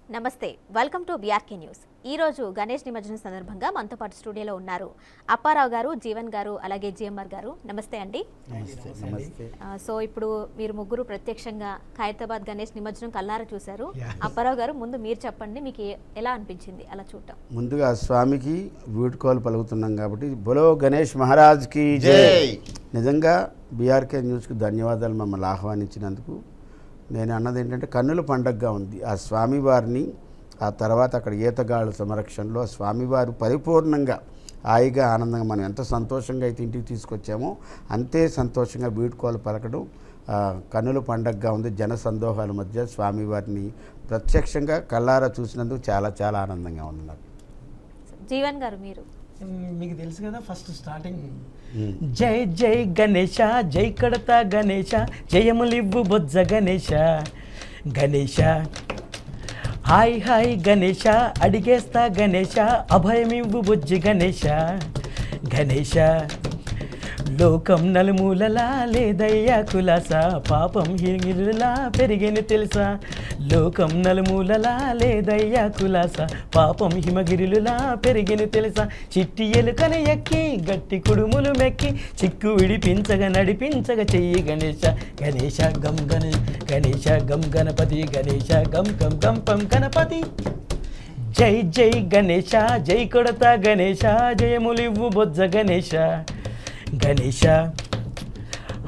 నమస్తే, welcome to BRK news. ఈ రోజు గణేష్ నిమజ్జనం సందర్భంగా మనతో పాటు స్టూడియోలో ఉన్నారు అప్పారావు గారు, జీవన్ గారు, అలాగే జిఎంఆర్ గారు. నమస్తే అండి. సో ఇప్పుడు మీరు ముగ్గురు ప్రత్యక్షంగా ఖైరతాబాద్ గణేష్ నిమజ్జనం కల్లారా చూశారు. అప్పారావు గారు, ముందు మీరు చెప్పండి, మీకు ఎలా అనిపించింది అలా చూడటం? ముందుగా స్వామికి వీడ్కోలు పలుకుతున్నాం కాబట్టి బోలో గణేష్ మహారాజ్కి జై. నిజంగా బీఆర్కే న్యూస్కి ధన్యవాదాలు మమ్మల్ని ఆహ్వానించినందుకు. నేను అన్నది ఏంటంటే కన్నుల పండగగా ఉంది. ఆ స్వామివారిని ఆ తర్వాత అక్కడ ఈతగాళ్ళ సంరక్షణలో ఆ స్వామివారు పరిపూర్ణంగా హాయిగా ఆనందంగా మనం ఎంత సంతోషంగా అయితే ఇంటికి తీసుకొచ్చామో అంతే సంతోషంగా వీడ్కోలు పలకడం కన్నుల పండగగా ఉంది. జన సందోహాల మధ్య స్వామివారిని ప్రత్యక్షంగా కళ్ళారా చూసినందుకు చాలా చాలా ఆనందంగా ఉంది నాకు. జీవన్ గారు, మీరు మీకు తెలుసు కదా, ఫస్ట్ స్టార్టింగ్ జై జై గణేష, జై కడతా గణేష, జయములివ్వు బొజ్జ గణేష, గణేష హాయ్ హాయ్ గణేష, అడిగేస్తా గణేష, అభయమివ్వు బొజ్జి గణేష, గణేష లోకం నలుమూలలా లేదయ్యా కులాస, పాపం హిరిగిరిలా పెరిగేను తెలుసా, లోకం నలుమూలలా లేదయ్యా కులాస, పాపం హిమగిరిలులా పెరిగేను తెలుసా, చిట్టి ఎలుకని ఎక్కి గట్టి కుడుములు మెక్కి చిక్కు విడిపించగా నడిపించగా చెయ్యి గణేష, గణేష గం గణేష గం గణపతి, గణేష గం గం గం పం గణపతి. జై జై గణేష, జై కొడతా గణేష, జయములివ్వు బొజ్జ గణేష, గణేష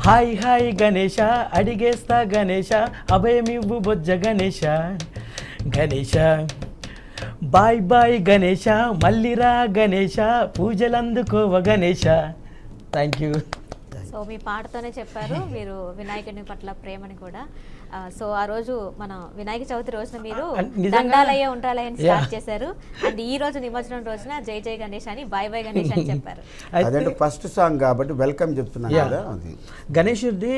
హాయ్ హాయ్ గణేష, అడిగేస్తా గణేష, అభయమివ్వు బొజ్జ గణేష, గణేష బాయ్ బాయ్ గణేష, మల్లిరా గణేష, పూజలందుకోవ గణేష. Thank you. సో మీ పాటతోనే చెప్పారు మీరు వినాయకుని పట్ల ప్రేమని కూడా. సో ఆ రోజు మనం వినాయక చవితి రోజున మీరు దండాలయ్య ఉండాలని స్టార్ట్ చేశారు. అండ్ ఈ రోజు నిమజ్జనం రోజున జై జై గణేష్ అని, బై బై గణేష్ అని చెప్పారు. అదే ఫస్ట్ సాంగ్ కాబట్టి వెల్కమ్ చెప్తున్నాను కదా. గణేశుడిది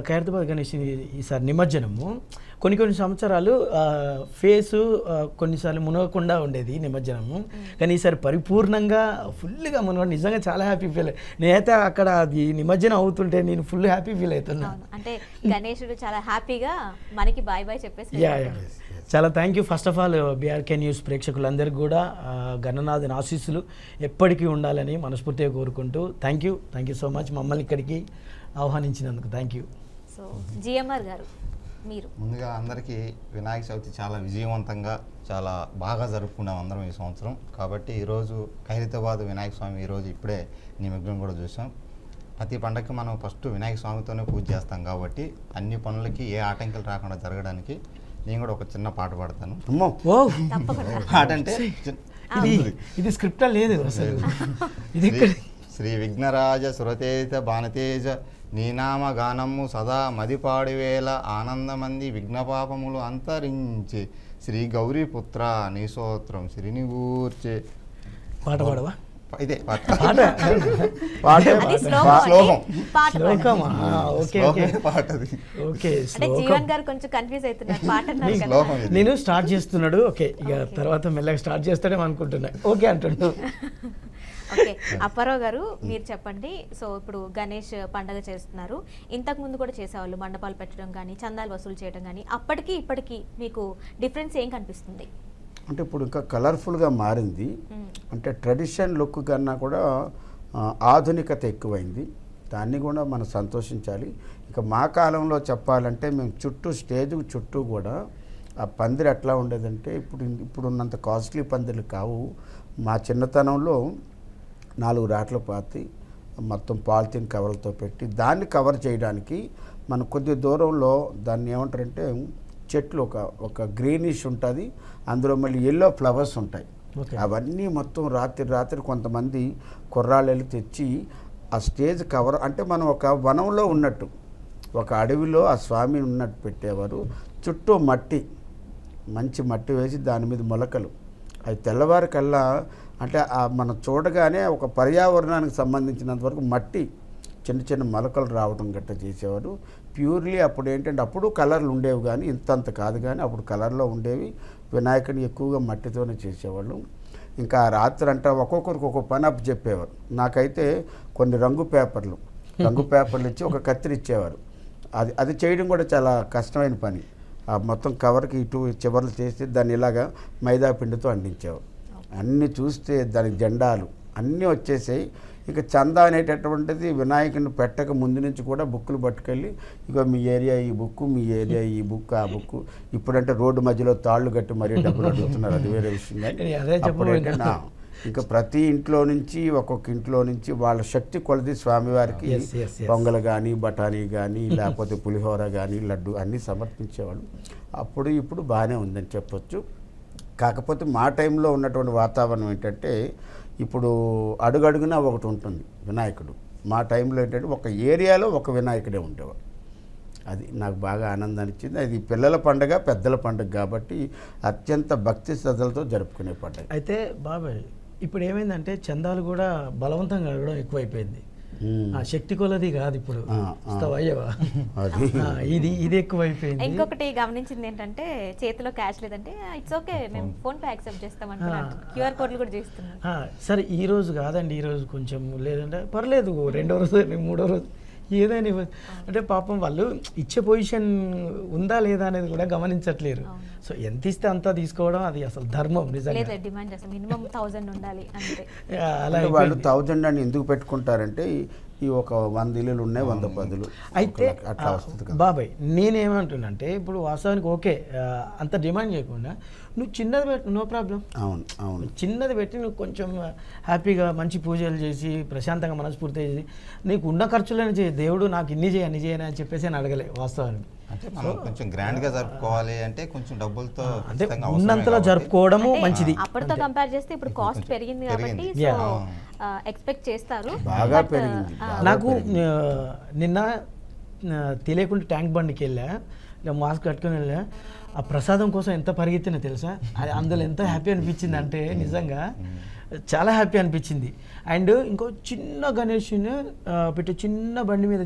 ఖైరతాబాద్ గణేష్ ఈసారి నిమజ్జనము కొన్ని సంవత్సరాలు ఫేసు కొన్నిసార్లు మునగకుండా ఉండేది నిమజ్జనము, కానీ ఈసారి పరిపూర్ణంగా ఫుల్గా మునగ. నిజంగా చాలా హ్యాపీ ఫీల్. నేనైతే అక్కడ అది నిమజ్జనం అవుతుంటే నేను ఫుల్ హ్యాపీ ఫీల్ అవుతున్నాను. అంటే గణేశుడు చాలా హ్యాపీగా మనకి బాయ్ బాయ్ చెప్పేసి. చాలా thank you. First of all BRK news ప్రేక్షకులందరికీ కూడా గణనాథుని ఆశీస్సులు ఎప్పటికీ ఉండాలని మనస్ఫూర్తిగా కోరుకుంటూ థ్యాంక్ యూ సో మచ్ మమ్మల్ని ఇక్కడికి ఆహ్వానించినందుకు. Thank you. సో జిఎంఆర్ గారు, మీరు ముందుగా అందరికీ వినాయక చవితి చాలా విజయవంతంగా చాలా బాగా జరుపుకున్నాం అందరం ఈ సంవత్సరం. కాబట్టి ఈరోజు ఖైరతాబాద్ వినాయక స్వామి ఈరోజు ఇప్పుడే నిమగ్నం కూడా చూసాం. ప్రతి పండగకి మనం ఫస్ట్ వినాయక స్వామితోనే పూజ చేస్తాం కాబట్టి అన్ని పనులకి ఏ ఆటంకాలు రాకుండా జరగడానికి నేను కూడా ఒక చిన్న పాట పాడతాను. పాట అంటే ఇది స్క్రిప్ట్ లేదు అసలు. ఇది శ్రీ విఘ్నరాజ సురతేజ బాణతేజ నీనామ గానము సదా మదిపాడివేళ ఆనందమంది విఘ్నపాపములు అంతరించి శ్రీ గౌరీపుత్ర నీ స్తోత్రం శ్రీని ఊర్చే. పాట పాడవా? ఇదే పాట. జీవన్ గారు కొంచెం కన్ఫ్యూజ్ అవుతున్నారు. పాట నేను స్టార్ట్ చేస్తున్నాడు. ఓకే, ఇక తర్వాత మెల్లగా స్టార్ట్ చేస్తాడేమో అనుకుంటున్నా. ఓకే అంటుండు. ఓకే, అప్పారావు గారు మీరు చెప్పండి. సో ఇప్పుడు గణేష్ పండగ చేస్తున్నారు, ఇంతకు ముందు కూడా చేసేవాళ్ళు మండపాలు పెట్టడం కానీ చందాలు వసూలు చేయడం కానీ, అప్పటికి ఇప్పటికి మీకు డిఫరెన్స్ ఏం కనిపిస్తుంది? అంటే ఇప్పుడు ఇంకా కలర్ఫుల్గా మారింది. అంటే ట్రెడిషన్ లుక్ కన్నా కూడా ఆధునికత ఎక్కువైంది. దాన్ని కూడా మనం సంతోషించాలి. ఇక మా కాలంలో చెప్పాలంటే మేము స్టేజ్ చుట్టూ కూడా ఆ పందిరి ఎట్లా ఉండేదంటే ఇప్పుడున్నంత కాస్ట్లీ పందిర్లు కావు. మా చిన్నతనంలో 4 రాట్ల పాతి మొత్తం పాలిథిన్ కవర్లతో పెట్టి దాన్ని కవర్ చేయడానికి మన కొద్ది దూరంలో దాన్ని ఏమంటారంటే చెట్లు ఒక గ్రీనిష్ ఉంటుంది, అందులో మళ్ళీ ఎల్లో ఫ్లవర్స్ ఉంటాయి. అవన్నీ మొత్తం రాత్రి కొంతమంది కుర్రాళ్ళు వెళ్ళి తెచ్చి ఆ స్టేజ్ కవర్ అంటే మనం ఒక వనంలో ఉన్నట్టు, ఒక అడవిలో ఆ స్వామి ఉన్నట్టు పెట్టేవారు. చుట్టూ మంచి మట్టి వేసి దాని మీద మొలకలు, అవి తెల్లవారికల్లా అంటే మనం చూడగానే ఒక పర్యావరణానికి సంబంధించినంత వరకు మట్టి చిన్న మొలకలు రావడం గట్ట చేసేవారు. ప్యూర్లీ అప్పుడు ఏంటంటే అప్పుడు కలర్లు ఉండేవి కానీ ఇంతంత కాదు, కానీ అప్పుడు కలర్లో ఉండేవి. వినాయకుని ఎక్కువగా మట్టితోనే చేసేవాళ్ళు. ఇంకా రాత్రి అంటే ఒక్కొక్కరికి ఒక్కొక్క పని అప్పు చెప్పేవారు. నాకైతే కొన్ని రంగు పేపర్లు ఇచ్చి ఒక కత్తిరి ఇచ్చేవారు. అది చేయడం కూడా చాలా కష్టమైన పని. ఆ మొత్తం కవర్కి ఇటు చివర్లు చేసి దాన్ని ఇలాగా మైదా పిండితో అంటించావు. అన్నీ చూస్తే దానికి జెండాలు అన్నీ వచ్చేసాయి. ఇక చందా అనేటటువంటిది వినాయకుని పెట్టక ముందు నుంచి కూడా బుక్కులు పట్టుకెళ్ళి ఇక మీ ఏరియా ఈ బుక్, మీ ఏరియా ఈ బుక్, ఆ బుక్. ఇప్పుడంటే రోడ్డు మధ్యలో తాళ్ళు కట్టి మరీ డబ్బులు అడుగుతున్నారు, అది వేరే విషయం. అదే అప్పుడంటే ఇంకా ప్రతి ఇంట్లో నుంచి ఒక్కొక్క ఇంట్లో నుంచి వాళ్ళ శక్తి కొలది స్వామివారికి పొంగల్ కానీ, బఠానీ కానీ, లేకపోతే పులిహోర కానీ, లడ్డు అన్నీ సమర్పించేవాళ్ళు. అప్పుడు ఇప్పుడు బాగానే ఉందని చెప్పొచ్చు. కాకపోతే మా టైంలో ఉన్నటువంటి వాతావరణం ఏంటంటే ఇప్పుడు అడుగడుగునా ఒకటి ఉంటుంది వినాయకుడు. మా టైంలో ఏంటంటే ఒక ఏరియాలో ఒక వినాయకుడే ఉండేవాడు. అది నాకు బాగా ఆనందాన్ని ఇచ్చింది. అది పిల్లల పండుగ, పెద్దల పండుగ కాబట్టి అత్యంత భక్తి శ్రద్ధలతో జరుపుకునే పండుగ. అయితే బాబాయ్ ఇప్పుడు ఏమైందంటే చందాలు కూడా బలవంతంగా అడగడం ఎక్కువైపోయింది. ఆ శక్తి కొలది కాదు ఇప్పుడు అయ్యవా, ఇది ఎక్కువైపోయింది. ఇంకొకటి గమనించింది ఏంటంటే చేతిలో క్యాష్ లేదంటే ఇట్స్ ఓకే, మేము ఫోన్ పే యాక్సెప్ట్ చేస్తాం అంటున్నారు. క్యూఆర్ కోడ్లు కూడా చేస్తున్నారు. సరే ఈ రోజు కాదండి, ఈ రోజు కొంచెం లేదంటే పర్లేదు, రెండో రోజు మూడో రోజు ఏదైనా అంటే పాపం వాళ్ళు ఇచ్చే పొజిషన్ ఉందా లేదా అనేది కూడా గమనించట్లేరు. సో ఎంత ఇస్తే అంతా తీసుకోవడం అది అసలు ధర్మం నిజంగా. డిమాండ్ చేస్తాం మినిమం 1000 ఉండాలి అంతే. అలాగే వాళ్ళు 1000 అని ఎందుకు పెట్టుకుంటారంటే ఈ ఒక 100 ఇల్లులు ఉన్నాయి, 100 పదులు అయితే అట్లా వస్తుంది. బాబాయ్ నేనేమంటున్నానంటే ఇప్పుడు వాస్తవానికి ఓకే అంత డిమాండ్ చేయకుండా నువ్వు చిన్నది పెట్టు, నో ప్రాబ్లం. అవును అవును, చిన్నది పెట్టి నువ్వు కొంచెం హ్యాపీగా మంచి పూజలు చేసి ప్రశాంతంగా మనస్ఫూర్తి చేసి నీకు ఉన్న ఖర్చులను చేయి, దేవుడు నాకు ఇన్ని చేయి అన్ని చేయని అని చెప్పేసి అని అడగలే వాస్తవానికి. అంటే మనం కొంచెం గ్రాండ్ గా జరుపుకోవాలి అంటే కొంచెం డబ్బులతో అంటే ఉన్నంతలో జరుపుకోవడము మంచిది. అప్పటితో కంపేర్ చేస్తే ఇప్పుడు కాస్ట్ పెరిగింది కాబట్టి సో ఎక్స్పెక్ట్ చేస్తారు, బాగా పెరిగింది. నాకు నిన్న తెలియకుండా ట్యాంక్ బండికి వెళ్ళా, మాస్క్ కట్టుకుని వెళ్ళా, ఆ ప్రసాదం కోసం ఎంత పరిగెత్తినా తెలుసా, అది అందులో ఎంత హ్యాపీ అనిపించింది అంటే నిజంగా చాలా హ్యాపీ అనిపించింది. అండ్ ఇంకో చిన్న గణేష్ని పెట్టి చిన్న బండి మీద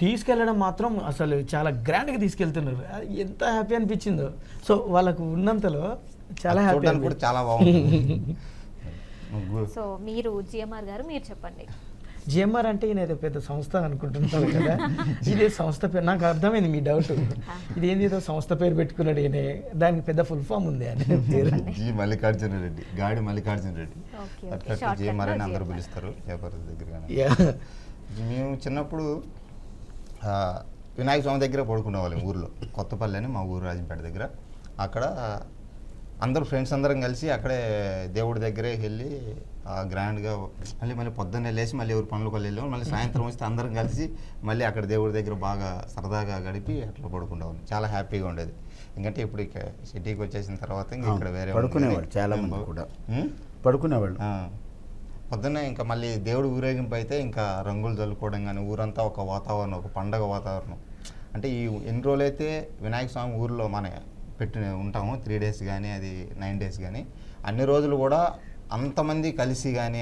తీసుకెళ్ళడం మాత్రం అసలు చాలా గ్రాండ్గా తీసుకెళ్తున్నారు, అది ఎంత హ్యాపీ అనిపించిందో. సో వాళ్ళకు ఉన్నంతలో చాలా హ్యాపీ కూడా చాలా బాగుంది. సో మీరు జిఎంఆర్ గారు మీరు చెప్పండి. జిఎంఆర్ అంటే ఈయన ఏదో పెద్ద సంస్థ అనుకుంటున్నారు కదా, ఇదే సంస్థ పేరు. నాకు అర్థమైంది మీ డౌట్, ఇదేంది ఏదో సంస్థ పేరు పెట్టుకున్నాడు ఈయన, దానికి పెద్ద ఫుల్ ఫామ్ ఉంది అని పేరు. జి మల్లికార్జున రెడ్డి, గాడి మల్లికార్జున రెడ్డి, అట్లా జిఎంఆర్ అని అందరూ పిలుస్తారు పేపర్ దగ్గర. మేము చిన్నప్పుడు వినాయక స్వామి దగ్గర పడుకునేవాళ్ళం ఊర్లో, కొత్తపల్లి అని మా ఊరు రాజంపేట దగ్గర. అక్కడ అందరూ ఫ్రెండ్స్ అందరం కలిసి అక్కడే దేవుడి దగ్గరే వెళ్ళి గ్రాండ్గా మళ్ళీ పొద్దున్నే లేచి మళ్ళీ ఎవరి పనులకు వెళ్ళాము. మళ్ళీ సాయంత్రం వస్తే అందరం కలిసి మళ్ళీ అక్కడ దేవుడి దగ్గర బాగా సరదాగా గడిపి అట్లా పడుకుంటాము. చాలా హ్యాపీగా ఉండేది. ఎందుకంటే ఇప్పుడు ఇక సిటీకి వచ్చేసిన తర్వాత ఇంకా ఇక్కడ వేరే పడుకునేవాళ్ళు చాలా మంది కూడా పడుకునేవాళ్ళు. పొద్దున్నే ఇంకా మళ్ళీ దేవుడు ఊరేగింపు అయితే ఇంకా రంగులు చల్లుకోవడం కానీ ఊరంతా ఒక వాతావరణం, ఒక పండగ వాతావరణం. అంటే ఈ ఎన్ని రోజులైతే వినాయక స్వామి ఊరిలో మన ఉంటాము 3 days కానీ అది 9 days కానీ అన్ని రోజులు కూడా అంతమంది కలిసి కానీ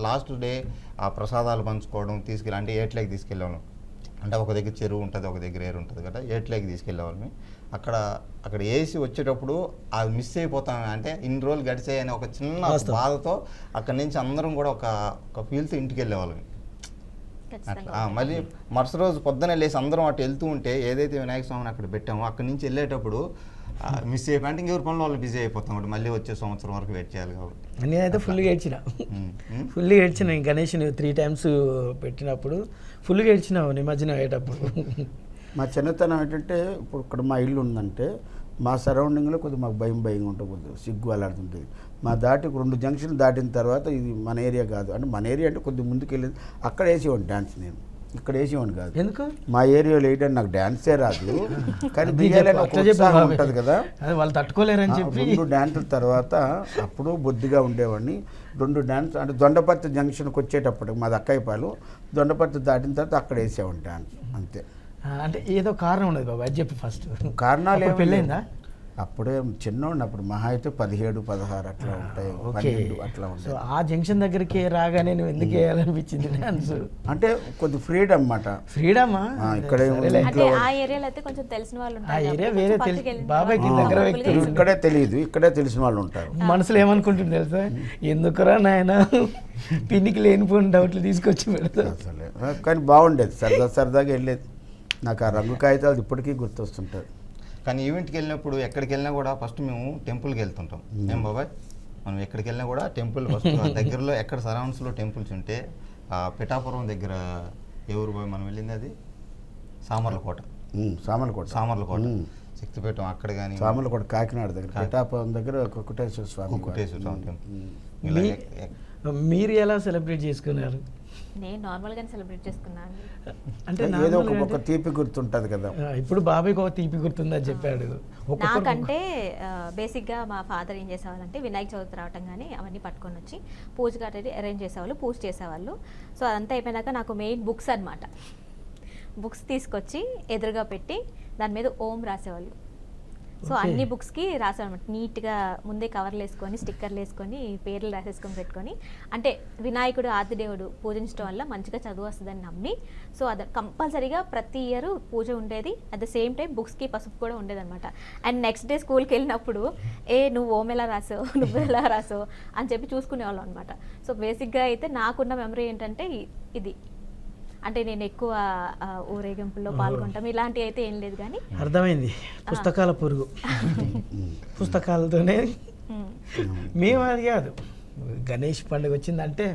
లాస్ట్ డే ఆ ప్రసాదాలు పంచుకోవడం తీసుకెళ్ళి, అంటే ఏట్లేకి తీసుకెళ్ళేవాళ్ళం. అంటే ఒక దగ్గర చెరువు ఉంటుంది, ఒక దగ్గర ఏరు ఉంటుంది కదా, ఏట్లేకి తీసుకెళ్ళేవాళ్ళని. అక్కడ వేసి వచ్చేటప్పుడు అది మిస్ అయిపోతాం, అంటే ఇన్ని రోజులు గడిచాయని ఒక చిన్న బాధతో అక్కడి నుంచి అందరం కూడా ఒక ఫీల్తో ఇంటికి వెళ్ళేవాళ్ళం. అట్లా మళ్ళీ మరుసటి రోజు పొద్దున లేసి అందరం అటు వెళ్తూ ఉంటే ఏదైతే వినాయక స్వామిని అక్కడ పెట్టామో అక్కడి నుంచి వెళ్ళేటప్పుడు మిస్ అయిపోయి అంటే ఇంకెవరి పనులు వాళ్ళు బిజీ అయిపోతాం, మళ్ళీ వచ్చే సంవత్సరం వరకు వెయిట్ చేయాలి కాబట్టి. నేనైతే ఫుల్గా ఏడ్చిన గణేష్ని 3 times పెట్టినప్పుడు ఫుల్గా ఏడ్చినావు నిమజ్జనం అయ్యేటప్పుడు. మా చిన్నతనం ఏంటంటే ఇప్పుడు ఇక్కడ మా ఇల్లు ఉందంటే మా సరౌండింగ్లో కొద్దిగా మాకు భయంగా ఉంటుంది, కొద్దిగా సిగ్గు అలాంటిది. మా 2 జంక్షన్లు దాటిన తర్వాత ఇది మన ఏరియా కాదు, అంటే మన ఏరియా అంటే కొద్దిగా ముందుకు వెళ్ళేది, అక్కడ వేసేవాడిని డ్యాన్స్. నేను ఇక్కడ వేసేవాడిని కాదు, ఎందుకు మా ఏరియాలో వేయడానికి నాకు డ్యాన్సే రాదు, కానీ ఉంటుంది కదా వాళ్ళు తట్టుకోలేరని చెప్పి 2 డ్యాన్సుల తర్వాత అప్పుడు బొద్దుగా ఉండేవాడిని. 2 డ్యాన్స్ అంటే దొండపర్తి జంక్షన్కి వచ్చేటప్పుడు మాది అక్కయ్యపాలు, దొండపర్తి దాటిన తర్వాత అక్కడ వేసేవాడిని డ్యాన్స్ అంతే. అంటే ఏదో కారణం ఉండదు బాబు, అది చెప్పి ఫస్ట్. కారణాలు పెళ్ళైందా? అప్పుడే చిన్నోడిని, అప్పుడు మహా అయితే 17, 16 అట్లా ఉంటాయి, 12 అట్లా ఉంటాయి. సో ఆ జంక్షన్ దగ్గరికి రాగానే నువ్వు ఎందుకు వేయాలనిపించింది డాన్స్? అంటే కొద్ది ఫ్రీడమ్ అన్నమాట. ఫ్రీడమా? ఇక్కడే ఆ ఏరియాలో అయితే కొంచెం తెలిసిన వాళ్ళు ఉంటారు, ఆ ఏరియా వేరే బాబాయ్కి దగ్గర వ్యక్తి ఇక్కడే తెలియదు, ఇక్కడే తెలిసిన వాళ్ళు ఉంటారు. మనసులో ఏమనుకుంటుంది తెలుసా, ఎందుకురా నాయన పిన్నికి లేనిపోయిన డౌట్లు తీసుకొచ్చి పెడతారు. అసలే కానీ బాగుండేది, సరదాగా వెళ్ళేది. నాకు ఆ రంగు కాగితాలు ఇప్పటికీ గుర్తొస్తుంటాయి. కానీ ఈవెంట్కి వెళ్ళినప్పుడు ఎక్కడికి వెళ్ళినా కూడా ఫస్ట్ మేము టెంపుల్కి వెళ్తుంటాం. ఏం బాబాయ్, మనం ఎక్కడికి వెళ్ళినా కూడా టెంపుల్ ఫస్ట్ దగ్గరలో ఎక్కడ సరౌండ్స్లో టెంపుల్స్ ఉంటే పిఠాపురం దగ్గర ఎవరు బాయ్ మనం వెళ్ళింది అది సామర్లకోట. సామర్లకోట శక్తిపీఠం అక్కడ కానీ సామర్లకోట కాకినాడ దగ్గర పిఠాపురం దగ్గర కుకుటేశ్వర స్వామి టెంపుల్. మీరు ఎలా సెలబ్రేట్ చేసుకున్నారు? నేను నార్మల్గానే సెలబ్రేట్ చేసుకున్నాను. అంటే ఏదో ఒక తీపి గుర్తుంటుంది కదా. ఇప్పుడు బాబాయ్కి ఒక తీపి గుర్తుందని చెప్పాడు. నాకంటే బేసిక్గా మా ఫాదర్ ఏం చేసేవాళ్ళంటే వినాయక చవితి రావటం కానీ అవన్నీ పట్టుకొని వచ్చి పూజ గట్టి అరేంజ్ చేసేవాళ్ళు, పూజ చేసేవాళ్ళు. సో అదంతా అయిపోయినాక నాకు మెయిన్ బుక్స్ అనమాట. బుక్స్ తీసుకొచ్చి ఎదురుగా పెట్టి దాని మీద ఓం రాసేవాళ్ళు. సో అన్ని బుక్స్కి రాసేవాళ్ళమాట. నీట్గా ముందే కవర్లు వేసుకొని స్టిక్కర్లు వేసుకొని పేర్లు రాసేసుకొని పెట్టుకొని, అంటే వినాయకుడు ఆదిదేవుడు పూజించడం వల్ల మంచిగా చదువు వస్తుందని నమ్మి, సో అది కంపల్సరీగా ప్రతి ఇయర్ పూజ ఉండేది. అట్ ద సేమ్ టైం బుక్స్కి పసుపు కూడా ఉండేదన్నమాట. అండ్ నెక్స్ట్ డే స్కూల్కి వెళ్ళినప్పుడు నువ్వు ఓం ఎలా రాసావు, నువ్వు ఎలా రాసావు అని చెప్పి చూసుకునేవాళ్ళం అనమాట. సో బేసిక్గా అయితే నాకున్న మెమరీ ఏంటంటే ఇది. అంటే నేను ఎక్కువ ఊరేగింపుల్లో పాల్గొంటాం ఇలాంటివి అయితే ఏం లేదు. కానీ అర్థమైంది, పుస్తకాల పురుగు. పుస్తకాలతోనే మేము అది కాదు. గణేష్ పండుగ వచ్చిందంటే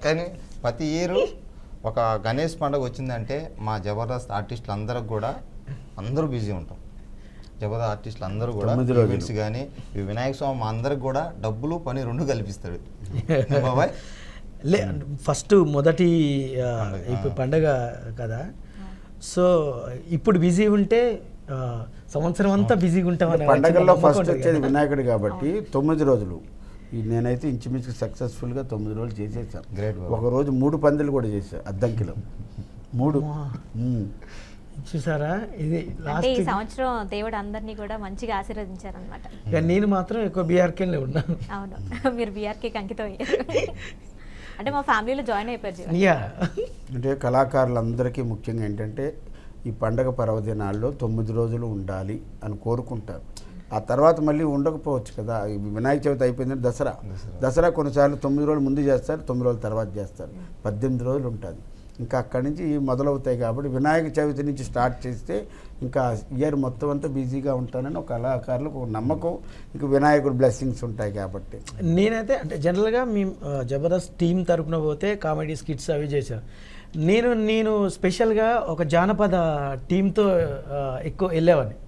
కానీ ప్రతి ఇయర్ ఒక గణేష్ పండుగ వచ్చిందంటే మా జబర్దస్త్ ఆర్టిస్టులు అందరికి కూడా అందరూ బిజీ ఉంటాం. జబర్దస్త్ ఆర్టిస్టులు అందరూ కూడా ఈవెంట్స్ కానీ ఈ వినాయక స్వామి మా అందరికి కూడా డబ్బులు పని రెండు కల్పిస్తాడు బాబాయ్. ఫస్ట్ మొదటి ఇప్పుడు పండగ కదా, సో ఇప్పుడు బిజీ ఉంటే సంవత్సరం అంతా బిజీగా ఉంటామని. పండగల్లో ఫస్ట్ వచ్చేది వినాయకుడు కాబట్టి 9 రోజులు నేనైతే ఇంచుమించు సక్సెస్ఫుల్గా 9 రోజులు చేసేసాను. గ్రేట్. ఒకరోజు 3 పందులు కూడా చేశాను అద్దంకిలో 3. చూసారా, ఇది అంటే ఈ సంవత్సరం దేవుడు అందరినీ కూడా మంచిగా ఆశీర్వదించారనమాట. నేను మాత్రం ఎక్కువ బీఆర్కేలో ఉన్నాను. అవును, మీరు బీఆర్కేకి అంకితం అయ్యారు. అంటే మా ఫ్యామిలీలో జాయిన్ అయిపోయారు. అంటే కళాకారులందరికీ ముఖ్యంగా ఏంటంటే ఈ పండగ పర్వదినాల్లో 9 రోజులు ఉండాలి అని కోరుకుంటారు. ఆ తర్వాత మళ్ళీ ఉండకపోవచ్చు కదా. వినాయక చవితి అయిపోయిందంటే దసరా కొన్నిసార్లు 9 రోజులు ముందు చేస్తారు, 9 రోజుల తర్వాత చేస్తారు. 18 రోజులు ఉంటుంది. ఇంకా అక్కడి నుంచి మొదలవుతాయి కాబట్టి వినాయక చవితి నుంచి స్టార్ట్ చేస్తే ఇంకా ఇయర్ మొత్తం అంతా బిజీగా ఉంటానని ఒక కళాకారులకు ఒక నమ్మకం. ఇంకా వినాయకుడు బ్లెస్సింగ్స్ ఉంటాయి కాబట్టి నేనైతే అంటే జనరల్గా మేము జబర్దస్త్ టీం తరపున పోతే కామెడీ స్కిట్స్ అవి చేశాను. నేను స్పెషల్గా ఒక జానపద టీంతో ఎక్కువ వెళ్ళేవాడిని.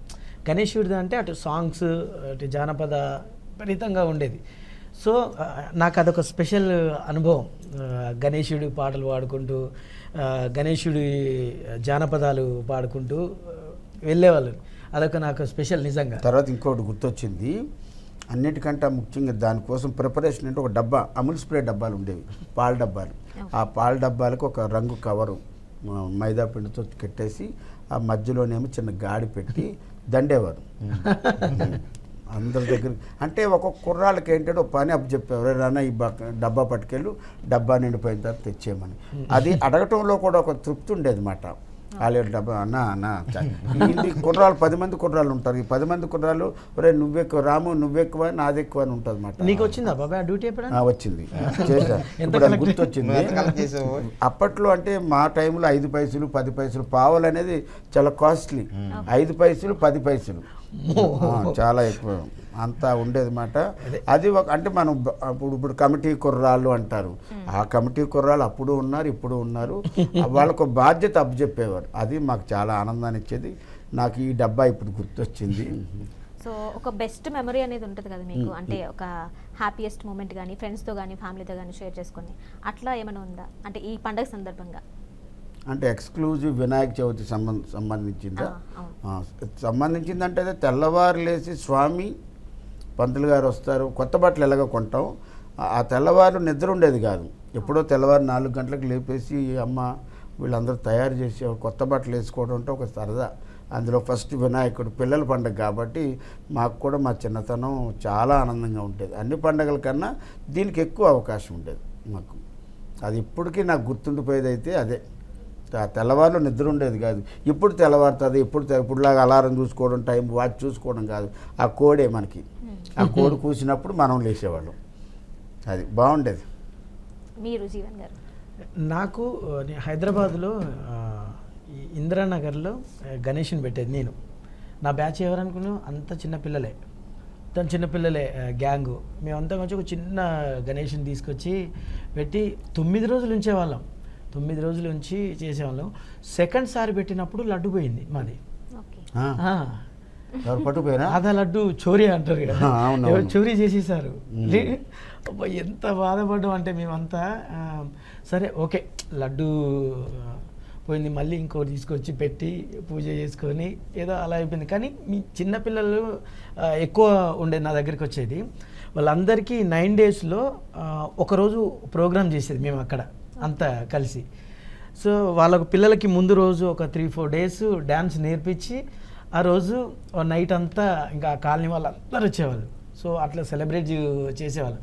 గణేశుడిది అంటే అటు సాంగ్స్ అటు జానపద విపరీతంగా ఉండేది. సో నాకు అదొక స్పెషల్ అనుభవం. గణేశుడి పాటలు పాడుకుంటూ గణేశుడి జానపదాలు పాడుకుంటూ వెళ్ళేవాళ్ళు. అదొక నాకు స్పెషల్ నిజంగా. తర్వాత ఇంకోటి గుర్తొచ్చింది, అన్నిటికంటే ముఖ్యంగా దానికోసం ప్రిపరేషన్ అంటే ఒక డబ్బా అముల్ స్ప్రే డబ్బాలు ఉండేవి, పాల డబ్బాలు. ఆ పాల డబ్బాలకు ఒక రంగు కవరు మైదా పిండితో కట్టేసి ఆ మధ్యలోనేమో చిన్న గాడి పెట్టి దండేవారు అందరి దగ్గర. అంటే ఒక్కొక్క కుర్రాళ్ళకి ఏంటంటే ఒక పని అప్పు చెప్పేవారు, రానా ఈ డబ్బా పట్టుకెళ్ళు, డబ్బా నిండిపోయిన తర్వాత తెచ్చేయమని. అది అడగటంలో కూడా ఒక తృప్తి ఉండేది అన్నమాట. వాళ్ళ డబ్బా అన్న ఇది కుర్రాళ్ళు 10 మంది కుర్రాళ్ళు ఉంటారు. ఈ 10 మంది కుర్రాళ్ళు ఒరే నువ్వెక్కువ రాము నువ్వెక్కువ నాది ఎక్కువ అని ఉంటుంది అన్నమాట. నీకు వచ్చిందా బాబాయ్ డ్యూటీ? వచ్చింది, చేశాను. ఇప్పుడు అది గుర్తొచ్చింది. అప్పట్లో అంటే మా టైంలో 5 పైసలు 10 పైసలు పావులు అనేది చాలా కాస్ట్లీ. 5 పైసలు 10 పైసలు చాలా ఎక్కువ అంతా ఉండేది మాట. అది ఒక అంటే మనం ఇప్పుడు కమిటీ కుర్రాళ్ళు అంటారు. ఆ కమిటీ కుర్రాళ్ళు అప్పుడు ఉన్నారు, ఇప్పుడు ఉన్నారు. వాళ్ళకు బాధ్యత అప్పచెప్పేవారు. అది మాకు చాలా ఆనందాన్ని ఇచ్చేది. నాకు ఈ డబ్బా ఇప్పుడు గుర్తొచ్చింది. సో ఒక బెస్ట్ మెమరీ అనేది ఉంటుంది కదా మీకు, అంటే ఒక హ్యాపీయెస్ట్ మూమెంట్ కానీ ఫ్రెండ్స్తో కానీ ఫ్యామిలీతో కానీ షేర్ చేసుకొని అట్లా ఏమైనా ఉందా అంటే ఈ పండగ సందర్భంగా? అంటే ఎక్స్క్లూజివ్ వినాయక చవితి సంబంధించిందా? సంబంధించిందంటే అదే తెల్లవారు లేచి స్వామి పంతులు గారు వస్తారు, కొత్త బట్టలు ఎలాగో కొంటాం. ఆ తెల్లవారు నిద్ర ఉండేది కాదు. ఎప్పుడో తెల్లవారు 4 గంటలకు లేపేసి అమ్మ వీళ్ళందరూ తయారు చేసి కొత్త బట్టలు వేసుకోవడం అంటే ఒక సరదా. అందులో ఫస్ట్ వినాయకుడు పిల్లల పండుగ కాబట్టి మాకు కూడా మా చిన్నతనం చాలా ఆనందంగా ఉండేది. అన్ని పండుగల కన్నా దీనికి ఎక్కువ అవకాశం ఉండేది మాకు. అది ఇప్పటికీ నాకు గుర్తుండిపోయేది అయితే అదే. తెల్లవారులో నిద్ర ఉండేది కాదు. ఇప్పుడు తెల్లవారుతుంది, ఇప్పుడులాగా అలారం చూసుకోవడం, టైం వాచ్ చూసుకోవడం కాదు. ఆ కోడే మనకి, ఆ కోడి కూసినప్పుడు మనం లేచేవాళ్ళం. అది బాగుండేది. మీరు జీవన్ గారు? నాకు హైదరాబాద్లో ఈ ఇందిరానగర్లో గణేష్ని పెట్టేది నేను. నా బ్యాచ్ ఎవరనుకున్నావు, అంత చిన్నపిల్లలే, తను చిన్నపిల్లలే గ్యాంగు. మేమంతా కొంచెం ఒక చిన్న గణేష్ని తీసుకొచ్చి పెట్టి 9 రోజులు ఉంచేవాళ్ళం. 9 రోజులు ఉంచి చేసేవాళ్ళం. సెకండ్ సారి పెట్టినప్పుడు లడ్డు పోయింది మాది. ఓకే. ఆ, ఎవరు పట్టుకుపోయినా అదా లడ్డు చోరీ అంటారు కదా, అవునవును. ఎవరు చోరీ చేసేసారు. అబ్బా, ఎంత బాధపడ్డాం అంటే మేమంతా. సరే ఓకే, లడ్డు పోయింది, మళ్ళీ ఇంకోటి తీసుకొచ్చి పెట్టి పూజ చేసుకొని ఏదో అలా అయిపోయింది. కానీ మీ చిన్నపిల్లలు ఎక్కువ ఉండేది నా దగ్గరికి వచ్చేది. వాళ్ళందరికీ 9 డేస్లో ఒకరోజు ప్రోగ్రామ్ చేసేది మేము అక్కడ అంతా కలిసి. సో వాళ్ళకు పిల్లలకి ముందు రోజు ఒక 3-4 డేస్ డ్యాన్స్ నేర్పించి ఆ రోజు నైట్ అంతా ఇంకా కాలనీ వాళ్ళందరూ వచ్చేవాళ్ళు. సో అట్లా సెలబ్రేట్ చేసేవాళ్ళు.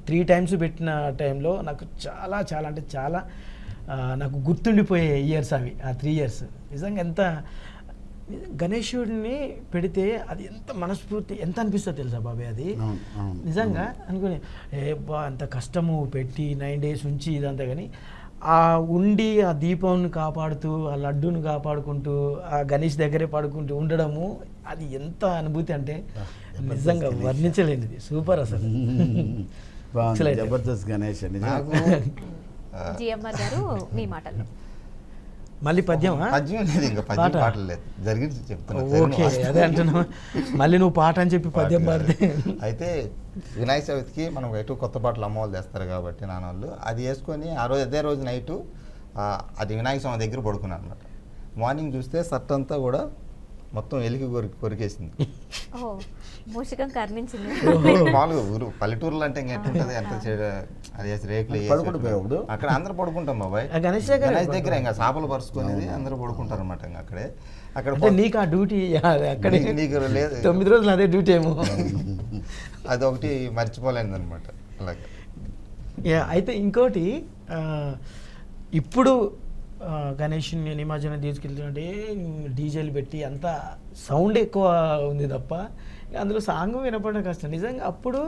3 టైమ్స్ పెట్టిన టైంలో నాకు చాలా చాలా అంటే చాలా నాకు గుర్తుండిపోయే ఇయర్స్ అవి, ఆ 3 ఇయర్స్. నిజంగా ఎంత గణేశుడిని పెడితే అది ఎంత మనస్ఫూర్తి, ఎంత అనిపిస్తుందో తెలుసా బాబాయ్ అది. నిజంగా అనుకుని బా అంత కష్టము పెట్టి 9 డేస్ ఉంచి ఇదంతా, కానీ ఆ ఉండి ఆ దీపాన్ని కాపాడుతూ ఆ లడ్డూని కాపాడుకుంటూ ఆ గణేష్ దగ్గరే పడుకుంటూ ఉండడము, అది ఎంత అనుభూతి అంటే నిజంగా వర్ణించలేనిది. సూపర్ అసలు. జబర్దస్త్ గణేష్ నాకు జిఎంఆర్ గారు మీ మాటల్లో మళ్ళీ పద్యమా? పద్యం లేదు, ఇంకా పద్యం పాటలు లేదు, జరిగింది చెప్తున్నా. ఓకే, అదే అంటున్నా. మళ్ళీ నువ్వు పాట అని చెప్పి పద్యం పాడితే. అయితే వినాయక చవితికి మనం ఎటు కొత్త పాటలు అమ్మవాళ్ళు తెస్తారు కాబట్టి నాన్నవాళ్ళు అది వేసుకొని ఆ రోజు అదే రోజు నైటు అది వినాయక స్వామి దగ్గర పడుకున్నాను అనమాట. మార్నింగ్ చూస్తే షర్ట్ అంతా కూడా మొత్తం ఎలికి కొరికేసింది. ఓ, మూషికం కర్ణించింది. మామూలుగా ఊరు పల్లెటూరులో అంటే ఇంకెట్టుంటది, అంత అది రేకులు పడుకుంటుపోయాడు అక్కడ అందరూ పడుకుంటాం బాబాయ్. గణేష్ గణేష్ దగ్గర ఇంకా చేపలు పరుచుకునేది అందరూ పడుకుంటారు అనమాట. ఇంకా అక్కడే అక్కడ అంటే నీకు ఆ డ్యూటీ అక్కడే నీకు లేదు, 9 రోజులు అదే డ్యూటీ ఏమో. అదొకటి మర్చిపోలేనిది అనమాట. అలాగే అయితే ఇంకోటి ఇప్పుడు గణేష్ని నిమజ్జనం తీసుకెళ్తుంటే డీజేలు పెట్టి అంతా సౌండ్ ఎక్కువ ఉంది తప్ప అందులో సాంగ్ వినపడడం కష్టం. నిజంగా అప్పుడు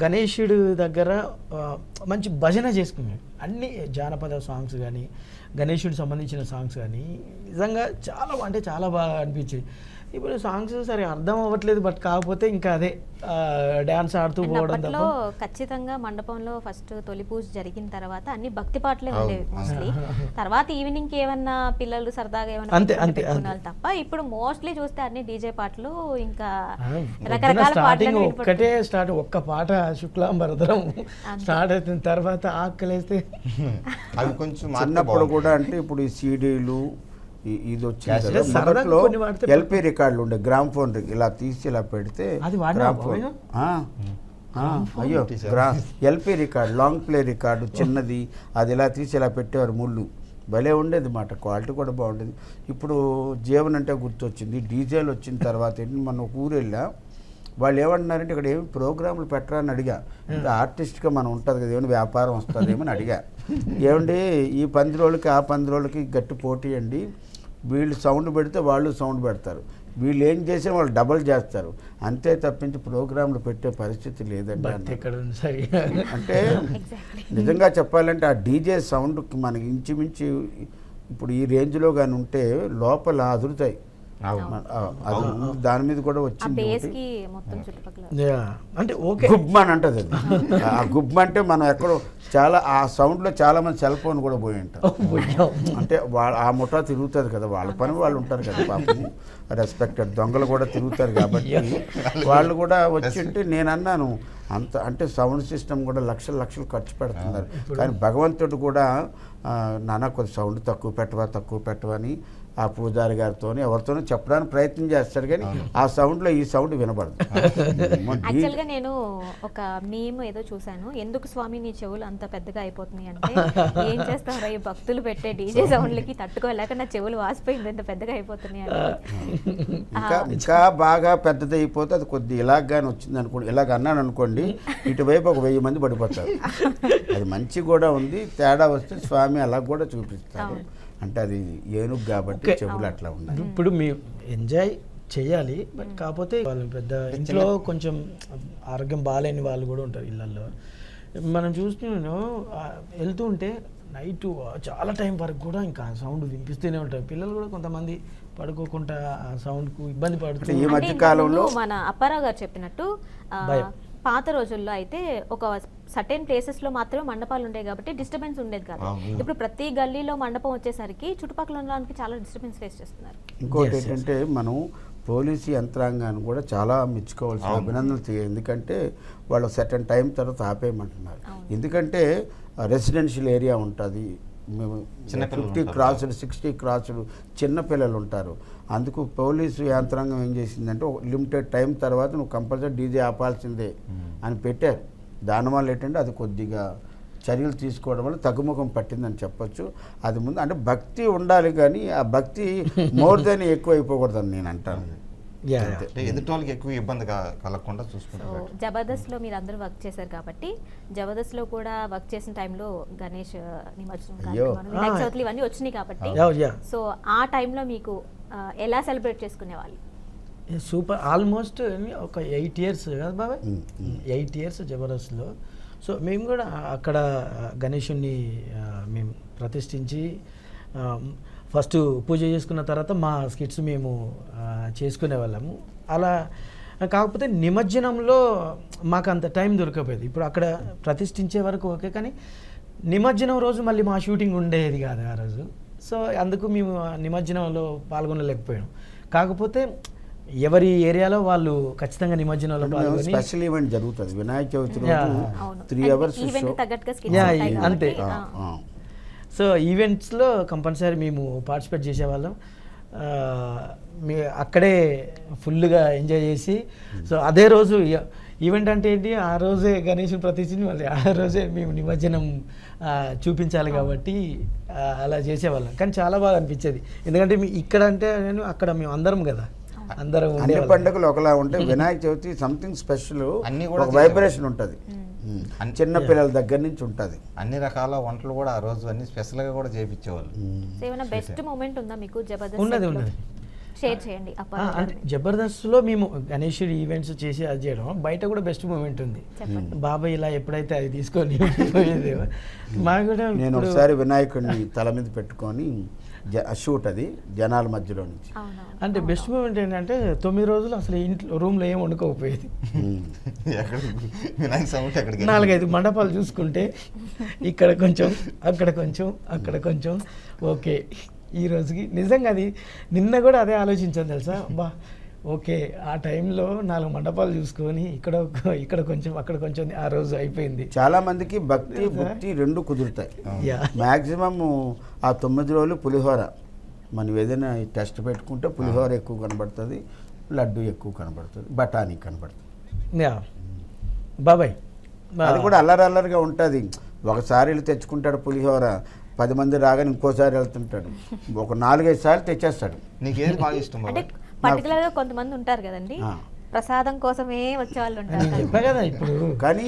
గణేశుడు దగ్గర మంచి భజన చేసుకున్నాడు. అన్ని జానపద సాంగ్స్ కానీ గణేశుడికి సంబంధించిన సాంగ్స్ కానీ నిజంగా చాలా అంటే చాలా బాగా అనిపించాయి. ఇప్పుడు సాంగ్స్ సరే అర్థం అవ్వట్లేదు, బట్ కాకపోతే ఇంకా అదే డ్యాన్స్ ఆడుతూ పోవడం తప్ప. ఖచ్చితంగా మండపంలో ఫస్ట్ తొలి పూజ జరిగిన తర్వాత అన్ని భక్తి పాటలే ఉండేవి మోస్ట్లీ. తర్వాత ఈవినింగ్ ఏమన్నా పిల్లలు సరదాగా ఏమన్నా పెట్టుకున్నారు తప్ప ఇప్పుడు మోస్ట్లీ చూస్తే అన్ని డీజే పాటలు, ఇంకా రకరకాల స్టార్టింగ్ ఒక్కటే స్టార్ట్, ఒక్క పాట శుక్లాంబరధరం స్టార్ట్ అవుతుంది. తర్వాత ఆకలేస్తే అవి కొంచెం అన్నప్పుడు కూడా అంటే ఇప్పుడు ఈ సీడీలు ఇది వచ్చింది. మొదట్లో ఎల్పి రికార్డులు ఉండే, గ్రామ్ ఫోన్ ఇలా తీసి ఇలా పెడితే అయ్యో LP record, long play record చిన్నది, అది ఇలా తీసి ఇలా పెట్టేవారు. ముళ్ళు భలే ఉండేది మాట, క్వాలిటీ కూడా బాగుండేది. ఇప్పుడు జీవన్ అంటే గుర్తొచ్చింది. డీజేలు వచ్చిన తర్వాత ఏంటి, మన ఒక ఊరు వెళ్ళా, వాళ్ళు ఏమంటున్నారంటే ఇక్కడ ఏమి ప్రోగ్రాములు పెట్టరా అని అడిగా. ఆర్టిస్ట్గా మనం ఉంటుంది కదా, ఏమైనా వ్యాపారం వస్తుందేమో అని అడిగా. ఏమండి ఈ 10 రోజులకి ఆ 10 రోజులకి గట్టి పోటీ అండి, వీళ్ళు సౌండ్ పెడితే వాళ్ళు సౌండ్ పెడతారు, వీళ్ళు ఏం చేసినా వాళ్ళు డబల్ చేస్తారు, అంతే తప్పించి ప్రోగ్రాంలు పెట్టే పరిస్థితి లేదండి. అంటే నిజంగా చెప్పాలంటే ఆ డీజే సౌండ్కి మనకి ఇంచుమించు ఇప్పుడు ఈ రేంజ్లో కానీ ఉంటే లోపల అదురుతాయి. దాని మీద కూడా వచ్చింది అంటే ఓకే గుబ్మన్ అంటది అది. ఆ గుబ్మ అంటే మనం ఎక్కడో చాలా ఆ సౌండ్లో చాలా మంది సెల్ ఫోన్ కూడా పోయి ఉంటారు. అంటే ఆ ముఠా తిరుగుతుంది కదా, వాళ్ళ పని వాళ్ళు ఉంటారు కదా పాపం, రెస్పెక్టెడ్ దొంగలు కూడా తిరుగుతారు కాబట్టి వాళ్ళు కూడా వచ్చి ఉంటే నేను అన్నాను అంత అంటే సౌండ్ సిస్టమ్ కూడా లక్షలు ఖర్చు పెడుతున్నారు. కానీ భగవంతుడు కూడా నాన్న కొద్ది సౌండ్ తక్కువ పెట్టవా అని ఆ పూజారి గారితో ఎవరితోనో చెప్పడానికి ప్రయత్నం చేస్తారు, కానీ ఆ సౌండ్లో ఈ సౌండ్ వినబడదు. యాక్చువల్గా నేను ఒక మీమ్ ఏదో చూశాను, ఎందుకు స్వామి నీ చెవులు అంత పెద్దగా అయిపోతున్నాయి అంటే, ఏం చేస్తారా ఈ భక్తులు పెట్టే డీజే సౌండ్లకి తట్టుకోలేక నా చెవులు వాసిపోయింది, ఎంత పెద్దగా అయిపోతున్నాయి అని. ఇంకా బాగా పెద్దది అయిపోతే అది కొద్ది ఇలాగానే వచ్చింది అనుకోండి, ఇలాగ అన్నాను అనుకోండి, ఇటువైపు ఒక 1000 మంది పడిపోతారు. అది మంచి కూడా ఉంది, తేడా వస్తే స్వామి అలా కూడా చూపిస్తారు. అంటే అది ఏనుగు కాబట్టి చెవులు అట్లా ఉన్నాయి. ఇప్పుడు మీ ఎంజాయ్ చేయాలి, బట్ కాకపోతే వాళ్ళు పెద్ద ఇంట్లో కొంచెం ఆరోగ్యం బాగాలేని వాళ్ళు కూడా ఉంటారు ఇళ్ళల్లో. మనం చూస్తున్నాను వెళ్తూ ఉంటే నైట్ చాలా టైం వరకు కూడా ఇంకా సౌండ్ వినిపిస్తూనే ఉంటారు. పిల్లలు కూడా కొంతమంది పడుకోకుండా ఆ సౌండ్కు ఇబ్బంది పడుతూ ఈ అంటే మధ్య ఇంతకు కాలంలో ముందు మన అప్పారావు గారు చెప్పినట్టు భయం. పాత రోజుల్లో అయితే ఒక సర్టెన్ ప్లేసెస్ లో మాత్రమే మండపాలు ఉండేవి కాబట్టి డిస్టర్బెన్స్ ఉండేది కాదు. ఇప్పుడు ప్రతి గల్లీలో మండపం వచ్చేసరికి చుట్టుపక్కల ఉండడానికి చాలా డిస్టర్బెన్స్ ఫేస్ చేస్తున్నారు. ఇంకోటి Yes, yes. ఏంటంటే మనం పోలీసు యంత్రాంగాన్ని కూడా చాలా మెచ్చుకోవాల్సిన అభినందనలు చేయాలి. ఎందుకంటే వాళ్ళు సర్టన్ టైం తర్వాత ఆపేయమంటున్నారు. ఎందుకంటే రెసిడెన్షియల్ ఏరియా ఉంటుంది, చిన్నపిల్లలు 50 ఉంటారు. క్రాసులు 60 క్రాసులు చిన్నపిల్లలు ఉంటారు. అందుకు పోలీసు యంత్రాంగం ఏం చేసిందంటే ఒక లిమిటెడ్ టైం తర్వాత నువ్వు కంపల్సరీ డీజే ఆపాల్సిందే అని పెట్టారు. దానివల్ల ఏంటంటే అది కొద్దిగా చర్యలు తీసుకోవడం వల్ల తగ్గుముఖం పట్టిందని చెప్పొచ్చు. అది ముందు అంటే భక్తి ఉండాలి, కానీ ఆ భక్తి మోర్ దెన్ ఎక్కువ అయిపోకూడదని నేను అంటాను. Yeah, అంతే. అంటే ఎదుటి వాళ్ళకి ఎక్కువ ఇబ్బంది కలగకుండా సో చూసుకుంటారు. జబర్దస్త్లో మీరు అందరూ వర్క్ చేశారు కాబట్టి జబర్దస్త్లో కూడా వర్క్ చేసిన టైంలో గణేష్ నిమజ్జనం అయ్యో. కార్యక్రమాలు, వినాయక చవితి ఇవన్నీ వచ్చినాయి కాబట్టి Yeah. సో ఆ టైంలో మీకు ఎలా సెలబ్రేట్ చేసుకునేవాళ్ళు? సూపర్. ఆల్మోస్ట్ ఒక 8 years కదా బాబాయ్, 8 years జబర్దస్త్లో. సో మేము కూడా అక్కడ గణేషుణ్ణి మేము ప్రతిష్ఠించి ఫస్ట్ పూజ చేసుకున్న తర్వాత మా స్కిట్స్ మేము చేసుకునే వాళ్ళము. అలా కాకపోతే నిమజ్జనంలో మాకు అంత టైం దొరకపోయేది. ఇప్పుడు అక్కడ ప్రతిష్ఠించే వరకు ఓకే, కానీ నిమజ్జనం రోజు మళ్ళీ మా షూటింగ్ ఉండేది కాదు ఆ రోజు. సో అందుకు మేము నిమజ్జనంలో పాల్గొనలేకపోయాం. కాకపోతే ఎవరి ఏరియాలో వాళ్ళు ఖచ్చితంగా నిమజ్జనంలో పాల్గొని స్పెషల్ ఈవెంట్ జరుగుతుంది వినాయక చవితి రోజు అవును. 3 hours ఈవెంట్ షో. తగ్గట్టుగా skits Yeah, ఉంటాయి yeah, కాబట్టి, అంతే. సో ఈవెంట్స్లో కంపల్సరీ మేము పార్టిసిపేట్ చేసేవాళ్ళం. అక్కడే ఫుల్గా ఎంజాయ్ చేసి, సో అదే రోజు ఈవెంట్ అంటే ఏంటి, ఆ రోజే గణేషుని ప్రతిష్ఠించి మళ్ళీ ఆ రోజే మేము నిమజ్జనం చూపించాలి కాబట్టి అలా చేసేవాళ్ళం. కానీ చాలా బాగా అనిపించేది, ఎందుకంటే ఇక్కడ అంటే నేను అక్కడ మేము అందరం కదా, అందరం అన్ని ఉండేవాళ్ళం. పండుగలు ఒకలా ఉంటాయి. వినాయక చవితి సంథింగ్ స్పెషల్, అన్నీ కూడా ఒక వైబ్రేషన్ ఉంటుంది. చిన్న Yeah. పిల్లల దగ్గర నుంచి ఉంటుంది. అన్ని రకాల వంటలు కూడా ఆ రోజు అన్ని స్పెషల్గా కూడా చేయించేవాళ్ళు. సో ఏమైనా బెస్ట్ మూమెంట్ ఉందా మీకు ఉన్నది జబర్దస్త్? ఉన్నది. షేర్ చేయండి అప్పారావు అంటే గారిని. జబర్దస్త్లో మేము గణేషుడి ఈవెంట్స్ చేసి అది చేయడం, బయట కూడా బెస్ట్ మూమెంట్ ఉంది. చెప్పండి. బాబాయ్ ఇలా ఎప్పుడైతే అది తీసుకొని పోయేదేమో మాకు కూడా నేను ఇప్పుడు- ఒకసారి వినాయకుడిని తల మీద పెట్టుకొని షూట్ అది జనాల మధ్యలో నుంచి. అవునవును. అంటే బెస్ట్ మూమెంట్ ఏంటంటే 9 రోజులు అసలు ఇంట్లో రూమ్లో ఏం వండుకోకపోయేది. ఎక్కడ వినాయక చవితి ఎక్కడికి 4-5 మండపాలు చూసుకుంటే ఇక్కడ కొంచెం అక్కడ కొంచెం అక్కడ కొంచెం ఓకే. ఈ రోజుకి నిజంగా అది నిన్న కూడా అదే ఆలోచించాను తెలుసా, బా ఓకే ఆ టైంలో 4 మండపాలు చూసుకొని ఇక్కడ కొంచెం అక్కడ కొంచెం ఆ రోజు అయిపోయింది. చాలా మందికి భక్తి భక్తి రెండు కుదురుతాయి. యా. మ్యాక్సిమం ఆ 9 రోజులు పులిహోర, మనం ఏదైనా టెస్ట్ పెట్టుకుంటే పులిహోర ఎక్కువ కనబడుతుంది, లడ్డు ఎక్కువ కనబడుతుంది, బఠానీ కనబడుతుంది. యా బాబాయ్ అది కూడా అల్లరి అల్లరిగా ఉంటుంది. ఒకసారి వెళ్ళి తెచ్చుకుంటాడు పులిహోర, 10 మంది రాగానే ఇంకోసారి వెళ్తుంటాడు, ఒక 4-5 సార్లు తెచ్చేస్తాడు. నీకు ఏది బాగా ఇష్టం అంటే బాబాయ్? పర్టికులర్ గా కొంతమంది ఉంటారు కదండి, ఆ. ప్రసాదం కోసమే వచ్చే వాళ్ళు ఉంటారు నేను కదా. చెప్పా కదా ఇప్పుడు. కానీ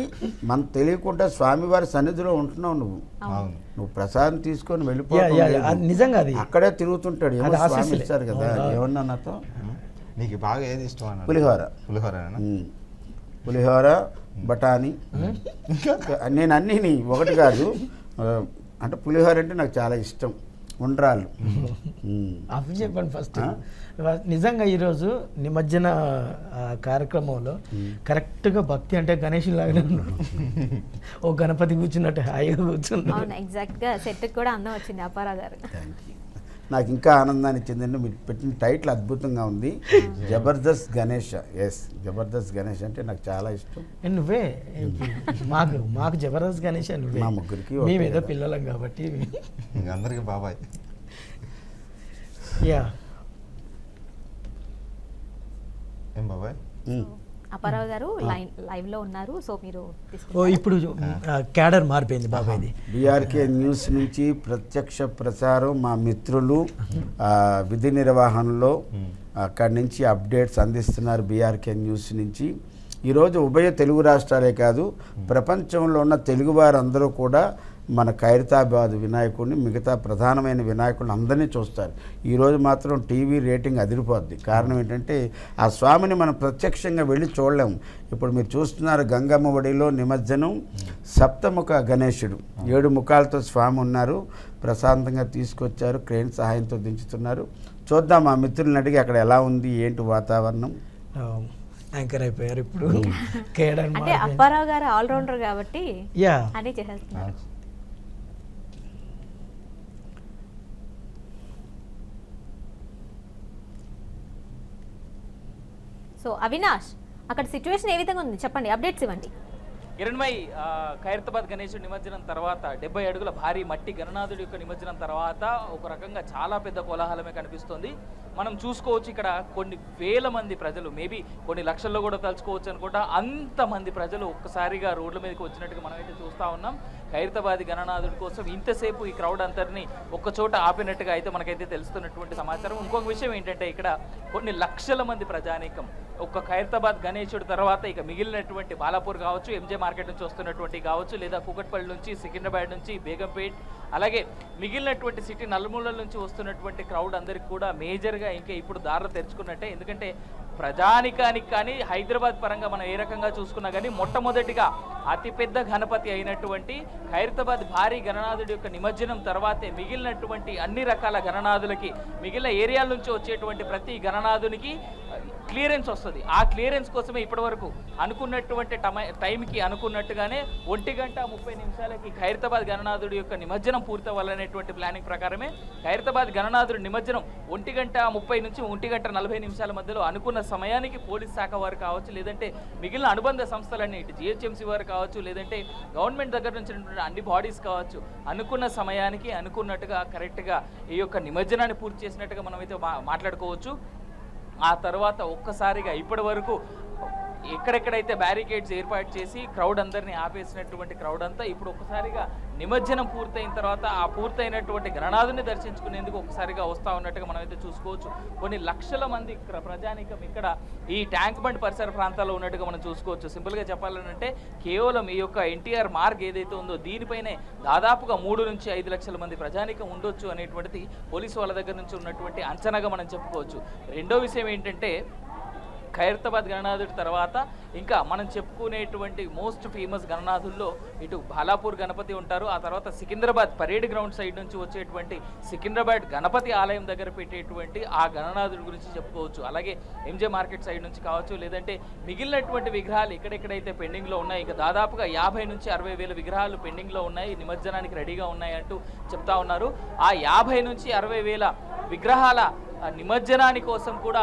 మనం తెలియకుండా స్వామివారి సన్నిధిలో ఉంటున్నావు నువ్వు. అవును. నువ్వు ప్రసాదం తీసుకొని యా, వెళ్ళిపోవడం యా, లేదు. అది నిజంగా అది అక్కడే తిరుగుతుంటాడు. ఏమో అది స్వామి ఆశీస్సులే. ఇచ్చారు కదా, అవును. ఏమన్నా నాతో నీకు బాగా ఏది ఇష్టం అన్న? పులిహోర. పులిహోరేనా? పులిహోర, బఠానీ, నేను అన్నీ ఒకటి కాదు. అంటే పులిహోర అంటే నాకు చాలా ఇష్టం, ఉండ్రాళ్ళు. అప్పుడు చెప్పండి ఫస్ట్. నిజంగా ఈరోజు నిమజ్జన కార్యక్రమంలో కరెక్ట్గా భక్తి అంటే గణేష్ లాగానే ఉన్నాడు. ఓ గణపతి కూర్చున్నట్టు హాయిగా కూర్చున్నాడు. అవును, ఎగ్జాక్ట్ గా సెట్ కూడా అందం వచ్చింది అప్పారావు గారు. Thank you. నాకు ఇంకా ఆనందాన్ని ఇచ్చిందంటే మీరు పెట్టిన టైటిల్ అద్భుతంగా ఉంది, జబర్దస్త్ గణేష్. ఎస్, జబర్దస్త్ గణేష్ అంటే నాకు చాలా ఇష్టం. నువ్వే మాకు జబర్దస్త్ గణేష్ నువ్వే. మా ముగ్గురికి మేము ఏదో ఒకే పిల్లలం కాబట్టి. ఇంక అందరికీ బాబాయ్. యా ఏం బాబాయ్? అప్పారావు గారు లైవ్ లో ఉన్నారు, సో మీరు ఓ తీసుకుంటారా? ఇప్పుడు క్యాడర్ మారిపోయింది బాబాయ్ది. బీఆర్కే న్యూస్ నుంచి ప్రత్యక్ష ప్రసారం, మా మిత్రులు విధి నిర్వహణలో అక్కడి నుంచి అప్డేట్స్ అందిస్తున్నారు. బీఆర్కే న్యూస్ నుంచి ఈరోజు ఉభయ తెలుగు రాష్ట్రాలే కాదు, ప్రపంచంలో ఉన్న తెలుగు వారందరూ కూడా మన ఖైరతాబాద్ వినాయకుడిని, మిగతా ప్రధానమైన వినాయకుడిని అందరినీ చూస్తారు. ఈరోజు మాత్రం టీవీ రేటింగ్ అదిరిపోద్ది. కారణం ఏంటంటే ఆ స్వామిని మనం ప్రత్యక్షంగా వెళ్ళి చూడలేము. ఇప్పుడు మీరు చూస్తున్నారు గంగమ్మ ఒడిలో నిమజ్జనం, సప్తముఖ గణేశుడు 7 ముఖాలతో స్వామి ఉన్నారు. ప్రశాంతంగా తీసుకొచ్చారు, క్రేన్ సహాయంతో దించుతున్నారు. చూద్దాం ఆ మిత్రులను అడిగి అక్కడ ఎలా ఉంది ఏంటి వాతావరణం. యాంకర్ అయిపోయారు ఇప్పుడు కేడర్ అంటే అప్పారావు గారు ఆల్రౌండర్ కాబట్టి యా అన్నీ చేసేస్తున్నారు. సో అవినాష్, అక్కడ సిచ్యువేషన్ ఏ విధంగా ఉంది చెప్పండి, అప్డేట్స్ ఇవ్వండి. కిరణ్మయ్, ఖైరతాబాద్ గణేశుడి నిమజ్జనం తర్వాత 70 అడుగుల భారీ మట్టి గణనాథుడి యొక్క నిమజ్జనం తర్వాత ఒక రకంగా చాలా పెద్ద కోలాహలమే కనిపిస్తుంది. మనం చూసుకోవచ్చు ఇక్కడ కొన్ని వేల మంది ప్రజలు, మేబీ కొన్ని లక్షల్లో కూడా తలుచుకోవచ్చు అనుకుంటా, అంతమంది ప్రజలు ఒక్కసారిగా రోడ్ల మీదకి వచ్చినట్టుగా మనం అయితే చూస్తూ ఉన్నాం. ఖైరతాబాద్ గణనాథుడి కోసం ఇంతసేపు ఈ క్రౌడ్ అంతరిని ఒక్క చోట ఆపినట్టుగా అయితే మనకైతే తెలుస్తున్నటువంటి సమాచారం. ఇంకొక విషయం ఏంటంటే ఇక్కడ కొన్ని లక్షల మంది ప్రజానీకం ఒక్క ఖైరతాబాద్ గణేశుడి తర్వాత ఇక మిగిలినటువంటి బాలాపూర్ కావచ్చు, ఎంజే మార్కెట్ నుంచి వస్తున్నటువంటి కావచ్చు, లేదా కూకట్పల్లి నుంచి, సికింద్రాబాద్ నుంచి, బేగంపేట్, అలాగే మిగిలినటువంటి సిటీ నలుమూలల నుంచి వస్తున్నటువంటి క్రౌడ్ అందరికి కూడా మేజర్గా ఇంకా ఇప్పుడు దారులు తెరుచుకున్నట్టే. ఎందుకంటే ప్రజానికానికి కానీ హైదరాబాద్ పరంగా మనం ఏ రకంగా చూసుకున్నా కానీ మొట్టమొదటిగా అతిపెద్ద గణపతి అయినటువంటి ఖైరతాబాద్ భారీ గణనాథుడి యొక్క నిమజ్జనం తర్వాతే మిగిలినటువంటి అన్ని రకాల గణనాథులకి, మిగిలిన ఏరియాల నుంచి వచ్చేటువంటి ప్రతి గణనాథునికి క్లియరెన్స్ వస్తుంది. ఆ క్లియరెన్స్ కోసమే ఇప్పటివరకు అనుకున్నటువంటి టైంకి అనుకున్నట్టుగానే 1:30 ఖైరతాబాద్ గణనాథుడి యొక్క నిమజ్జనం పూర్తవ్వాలనేటువంటి ప్లానింగ్ ప్రకారమే ఖైరతాబాద్ గణనాథుడి నిమజ్జనం 1:30 నుంచి 1:40 మధ్యలో అనుకున్న సమయానికి పోలీస్ శాఖ వారు కావచ్చు, లేదంటే మిగిలిన అనుబంధ సంస్థలన్నీ, ఇటు జిహెచ్ఎంసీ వారు కావచ్చు, లేదంటే గవర్నమెంట్ దగ్గర నుంచి అన్ని బాడీస్ కావచ్చు, అనుకున్న సమయానికి అనుకున్నట్టుగా కరెక్ట్గా ఈ యొక్క నిమజ్జనాన్ని పూర్తి చేసినట్టుగా మనమైతే మాట్లాడుకోవచ్చు. ఆ తర్వాత ఒక్కసారిగా ఇప్పటి వరకు ఎక్కడెక్కడైతే బ్యారికేడ్స్ ఏర్పాటు చేసి క్రౌడ్ అందరినీ ఆపేసినటువంటి క్రౌడ్ అంతా ఇప్పుడు ఒక్కసారిగా నిమజ్జనం పూర్తయిన తర్వాత ఆ పూర్తయినటువంటి గణనాథుని దర్శించుకునేందుకు ఒక్కసారిగా వస్తూ ఉన్నట్టుగా మనమైతే చూసుకోవచ్చు. కొన్ని లక్షల మంది ప్రజానికం ఇక్కడ ఈ ట్యాంక్ బండ్ పరిసర ప్రాంతాల్లో ఉన్నట్టుగా మనం చూసుకోవచ్చు. సింపుల్గా చెప్పాలంటే కేవలం ఈ యొక్క ఎన్టీఆర్ మార్గ్ ఏదైతే ఉందో దీనిపైనే దాదాపుగా 3 నుంచి 5 లక్షల మంది ప్రజానికం ఉండొచ్చు అనేటువంటిది పోలీసు వాళ్ళ దగ్గర నుంచి ఉన్నటువంటి అంచనాగా మనం చెప్పుకోవచ్చు. రెండో విషయం ఏంటంటే ఖైరతాబాద్ గణనాథుడి తర్వాత ఇంకా మనం చెప్పుకునేటువంటి మోస్ట్ ఫేమస్ గణనాథుల్లో ఇటు బాలాపూర్ గణపతి ఉంటారు. ఆ తర్వాత సికింద్రాబాద్ పరేడ్ గ్రౌండ్ సైడ్ నుంచి వచ్చేటువంటి సికింద్రాబాద్ గణపతి ఆలయం దగ్గర పెట్టేటువంటి ఆ గణనాథుడి గురించి చెప్పుకోవచ్చు. అలాగే ఎంజే మార్కెట్ సైడ్ నుంచి కావచ్చు, లేదంటే మిగిలినటువంటి విగ్రహాలు ఎక్కడెక్కడైతే పెండింగ్లో ఉన్నాయి, ఇక దాదాపుగా 50 నుంచి 60 వేల విగ్రహాలు పెండింగ్లో ఉన్నాయి, నిమజ్జనానికి రెడీగా ఉన్నాయి అంటూ చెప్తా ఉన్నారు. ఆ 50 నుంచి 60 వేల విగ్రహాల నిమజ్జనాని కోసం కూడా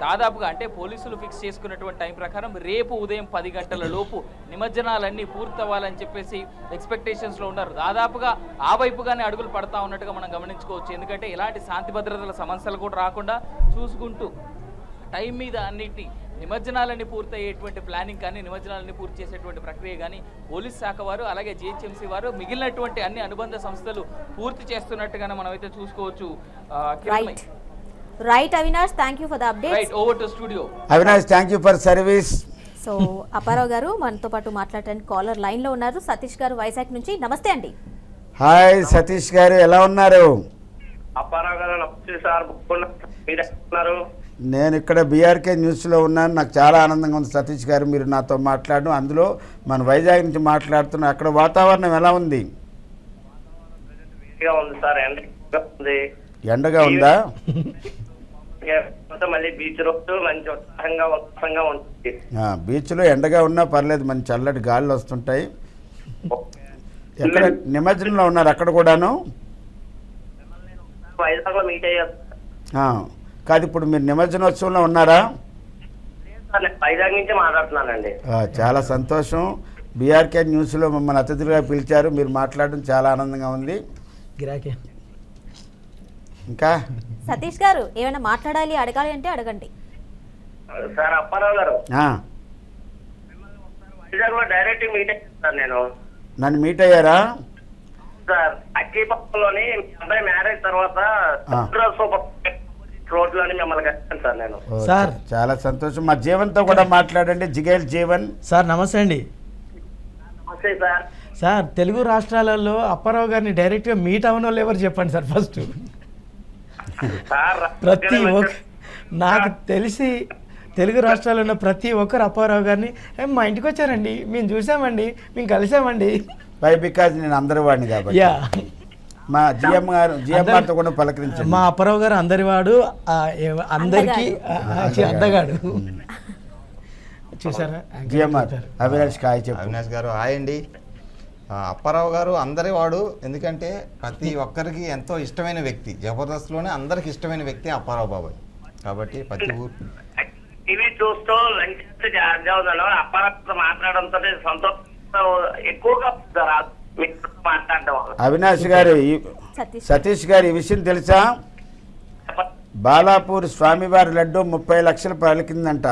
దాదాపుగా అంటే పోలీసులు ఫిక్స్ చేసుకున్నటువంటి టైం ప్రకారం రేపు ఉదయం 10 గంటల లోపు నిమజ్జనాలన్నీ పూర్తవ్వాలని చెప్పేసి ఎక్స్పెక్టేషన్స్లో ఉన్నారు. దాదాపుగా ఆ వైపుగానే అడుగులు పడతా ఉన్నట్టుగా మనం గమనించుకోవచ్చు. ఎందుకంటే ఎలాంటి శాంతి భద్రతల సమస్యలు కూడా రాకుండా చూసుకుంటూ టైం మీద అన్నిటి నిమజ్జనాలన్నీ పూర్తయ్యేటువంటి ప్లానింగ్ కానీ, నిమజ్జనాలన్నీ పూర్తి చేసేటువంటి ప్రక్రియ కానీ పోలీస్ శాఖ వారు, అలాగే జిహెచ్ఎంసీ వారు, మిగిలినటువంటి అన్ని అనుబంధ సంస్థలు పూర్తి చేస్తున్నట్టుగానే మనం అయితే చూసుకోవచ్చు. Right Avinash, thank you for the update. Right, over to studio. Avinash, thank you for service. So Apparao గారు మనతో పాటు మాట్లాడటానికి కాలర్ లైన్లో ఉన్నారు. సతీష్ గారు వైజాగ్ నుంచి. నమస్తే అండి. హాయ్ సతీష్ గారు, ఎలా ఉన్నారు? అప్పారావు గారు నమస్తే సార్. మీరు ఉన్నారు? నేను ఇక్కడ బీఆర్కే న్యూస్లో ఉన్నాను. నాకు చాలా ఆనందంగా ఉంది సతీష్ గారు మీరు నాతో మాట్లాడడం. అందులో మన వైజాగ్ నుంచి మాట్లాడుతున్నాం. అక్కడ వాతావరణం ఎలా ఉంది? ఉంది సార్, ఎండగా ఉందా? మళ్ళీ బీచ్ రోజు మంచి ఉత్సాహంగా ఉంటుంది. బీచ్లో ఎండగా ఉన్నా పర్లేదు, మంచి చల్లటి గాలులు వస్తుంటాయి. ఎక్కడ నిమజ్జనంలో ఉన్నారు అక్కడ కూడాను? వైజాగ్ లో మీట్ అయ్యారు. కాదు, ఇప్పుడు మీరు నిమజ్జనోత్సవంలో ఉన్నారా? వైజాగ్ నుంచి మాట్లాడుతున్నానండి. చాలా సంతోషం. బీఆర్కే న్యూస్లో మమ్మల్ని అతిథులుగా పిలిచారు. మీరు మాట్లాడడం చాలా ఆనందంగా ఉంది. గిరాకీ ఇంకా సతీష్ గారు ఏమైనా మాట్లాడాలి, అడగాలి అంటే అడగండి. సార్ అప్పారావు గారు, వైజాగ్ లో డైరెక్ట్ మీట్ అయ్యాను సార్. నేను నన్ను మీట్ అయ్యారా సార్? అక్కిపక్కలోని అబ్బాయి మ్యారేజ్ తర్వాత రోడ్లోని మిమ్మల్ని కలిసాను సార్ నేను. సార్ చాలా సంతోషం. మా జీవన్తో కూడా మాట్లాడండి. జిగేల్ జీవన్ సార్ నమస్తే అండి. నమస్తే సార్. సార్ తెలుగు రాష్ట్రాలలో అప్పారావు గారిని డైరెక్ట్గా మీట్ అవ్వని వాళ్ళు ఎవరు చెప్పండి సార్ ఫస్ట్. సార్ ప్రతి ఒక్క నాకు తెలిసి తెలుగు రాష్ట్రాల్లో ఉన్న ప్రతి ఒక్కరు అప్పారావు గారిని మా ఇంటికి వచ్చారండి, మేము చూసామండి, మేము కలిసామండి. బై బికాజ్ నేను అందరి వాడిని కాబట్టి. యా, మా జిఎం గారితో కూడా పలకరించాను. మా అప్పారావు గారు అందరివాడు, అందరికీ అందగాడు. చూసారా జిఎంఆర్ అవినాష్ కాయ్ చెప్పు. అవినాష్ గారు హాయ్ అండి. అప్పారావు గారు అందరి వాడు, ఎందుకంటే ప్రతి ఒక్కరికి ఎంతో ఇష్టమైన వ్యక్తి. జబర్దస్త్లోనే అందరికి ఇష్టమైన వ్యక్తి అప్పారావు బాబాయ్. కాబట్టి ప్రతి ఊరు టీవీ చూస్తూ లంచ్ చదువుతాను. అప్పారావు మాట్లాడడంతో సంతోషం ఎక్కువగా మాట్లాడడం. అవినాష్ గారు సతీష్ సతీష్ గారు ఈ విషయం తెలుసా? బాలాపూర్ స్వామివారి లడ్డు 30 లక్షలు పలికిందంట.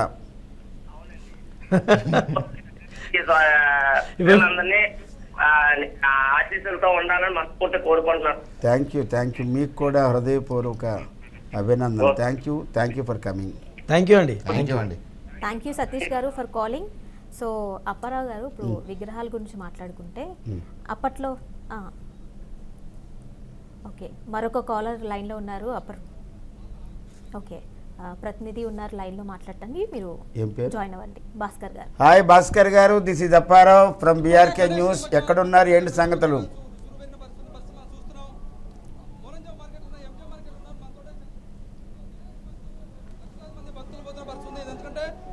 అందరినీ ఆశీస్సులతో ఉండాలని మనస్ఫూర్తి కోరుకుంటున్నాను. థ్యాంక్ యూ మీకు కూడా హృదయపూర్వక అభినందన. Thank you for coming. Thank you అండి. థ్యాంక్ యూ అండి. థ్యాంక్ యూ సతీష్ గారు ఫర్ కాలింగ్. సో అప్పారావు గారు ఇప్పుడు విగ్రహాల గురించి మాట్లాడుకుంటే అప్పట్లో ఓకే, మరొక కాలర్ లైన్లో ఉన్నారు. ఓకే, ప్రతినిధి ఉన్నారు లైన్లో మాట్లాడటానికి, మీరు ఏం పేరు? జాయిన్ అవ్వండి. భాస్కర్ గారు. హాయ్ భాస్కర్ గారు, this is Apparao from BRK news. ఎక్కడున్నారు, ఏంటి సంగతులు?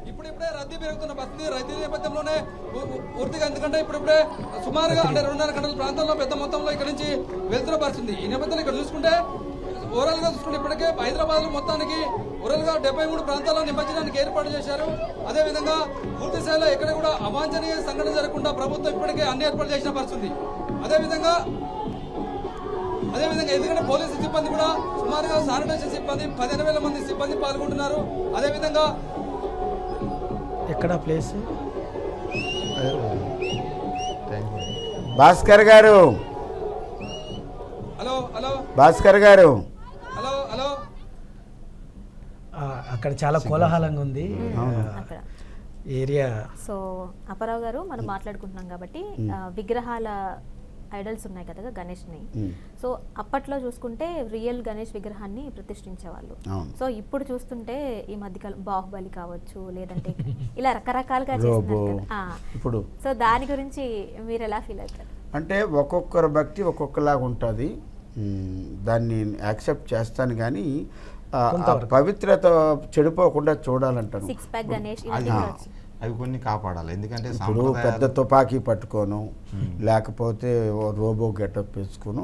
ఇప్పుడిప్పుడే రద్దీ పెరుగుతున్న పరిస్థితి, రద్దీ నేపథ్యంలోనే పూర్తిగా, ఎందుకంటే ఇప్పుడిప్పుడే సుమారుగా అంటే 2.5 గంటల ప్రాంతంలో పెద్ద మొత్తంలో ఇక్కడ నుంచి వెళ్తున్న పరిస్థితి. ఈ నేపథ్యంలో ఇక్కడ చూసుకుంటే ఓవరాల్ గా చూసుకుంటే ఇప్పటికే హైదరాబాద్ లో మొత్తానికి ఓవరాల్ గా 73 ప్రాంతాల్లో నిమజ్జనానికి ఏర్పాటు చేశారు. అదేవిధంగా పూర్తి స్థాయిలో ఎక్కడ కూడా అవాంఛనీయ సంఘటన జరగకుండా ప్రభుత్వం ఇప్పటికే అన్ని ఏర్పాటు చేసిన పరిస్థితి. అదేవిధంగా ఎందుకంటే పోలీసు సిబ్బంది కూడా సుమారుగా శానిటైజేషన్ సిబ్బంది 15,000 మంది సిబ్బంది పాల్గొంటున్నారు. అదేవిధంగా ఎక్కడ ప్లేస్? భాస్కర్ గారు, హలో హలో భాస్కర్ గారు, హలో హలో అక్కడ చాలా కోలాహలంగా ఉంది అక్కడ ఏరియా. సో అప్పారావు గారు మనం మాట్లాడుకుంటున్నాం కాబట్టి విగ్రహాల ఐడల్స్ ఉన్నాయి కదా గణేష్ని. సో అప్పట్లో చూసుకుంటే రియల్ గణేష్ విగ్రహాన్ని ప్రతిష్ఠించేవాళ్ళు. సో ఇప్పుడు చూస్తుంటే ఈ మధ్యకాలం బాహుబలి కావచ్చు, లేదంటే ఇలా రకరకాలుగా చేస్తున్నారు కదా. ఇప్పుడు సో దాని గురించి మీరు ఎలా ఫీల్ అవుతారు? అంటే ఒక్కొక్కరు భక్తి ఒక్కొక్కలాగా ఉంటుంది. దాన్ని యాక్సెప్ట్ చేస్తాను, కానీ పవిత్రత చెడిపోకుండా చూడాలంటాను. 6 ప్యాక్ గణేష్ అవి కొన్ని కాపాడాలి. ఎందుకంటే ఇప్పుడు పెద్ద తుపాకీ పట్టుకోను, లేకపోతే రోబో గెటప్ వేసుకోను,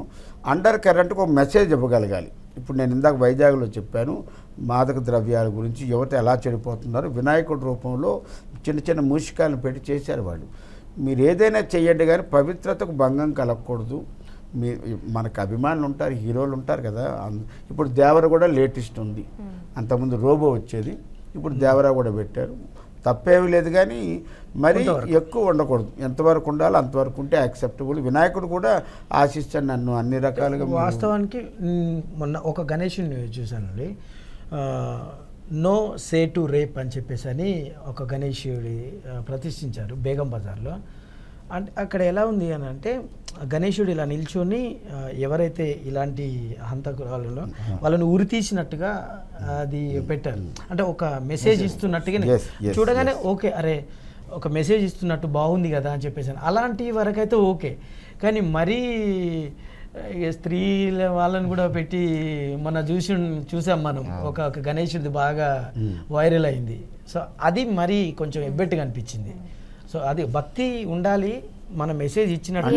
అండర్ కరెంట్కి ఒక మెసేజ్ ఇవ్వగలగాలి. ఇప్పుడు నేను ఇందాక వైజాగ్లో చెప్పాను, మాదక ద్రవ్యాల గురించి యువత ఎలా చెడిపోతున్నారు. వినాయకుడి రూపంలో చిన్న చిన్న మూషికాలను పెట్టి చేశారు వాళ్ళు. మీరు ఏదైనా చెయ్యండి, కానీ పవిత్రతకు భంగం కలగకూడదు. మనకు అభిమానులు ఉంటారు, హీరోలు ఉంటారు కదా. ఇప్పుడు దేవర కూడా లేటెస్ట్ ఉంది. అంతకుముందు రోబో వచ్చేది, ఇప్పుడు దేవరా కూడా పెట్టారు. తప్పేమీ లేదు, కానీ మరి ఎక్కువ ఉండకూడదు. ఎంతవరకు ఉండాలో అంతవరకు ఉంటే యాక్సెప్టబుల్. వినాయకుడు కూడా ఆశిస్తాను నన్ను అన్ని రకాలుగా. వాస్తవానికి మొన్న ఒక గణేషుని చూశానండి, నో సే టు రేప్ అని చెప్పేసి అని ఒక గణేశుడి ప్రతిష్ఠించారు బేగం బజార్లో. అంటే అక్కడ ఎలా ఉంది అని అంటే గణేశుడు ఇలా నిల్చొని ఎవరైతే ఇలాంటి హంతకురాలలో వాళ్ళని ఉరి తీసినట్టుగా అది పెట్టారు. అంటే ఒక మెసేజ్ ఇస్తున్నట్టుగా చూడగానే ఓకే, అరే ఒక మెసేజ్ ఇస్తున్నట్టు బాగుంది కదా అని చెప్పేసి. అలాంటి వరకైతే ఓకే, కానీ మరీ స్త్రీల వాళ్ళని కూడా పెట్టి చూసాం మనం. ఒక గణేశుడిది బాగా వైరల్ అయింది. సో అది మరీ కొంచెం ఎబ్బెట్టుగా అనిపించింది. సో అది భక్తి ఉండాలి, మన మెసేజ్ ఇచ్చినట్టు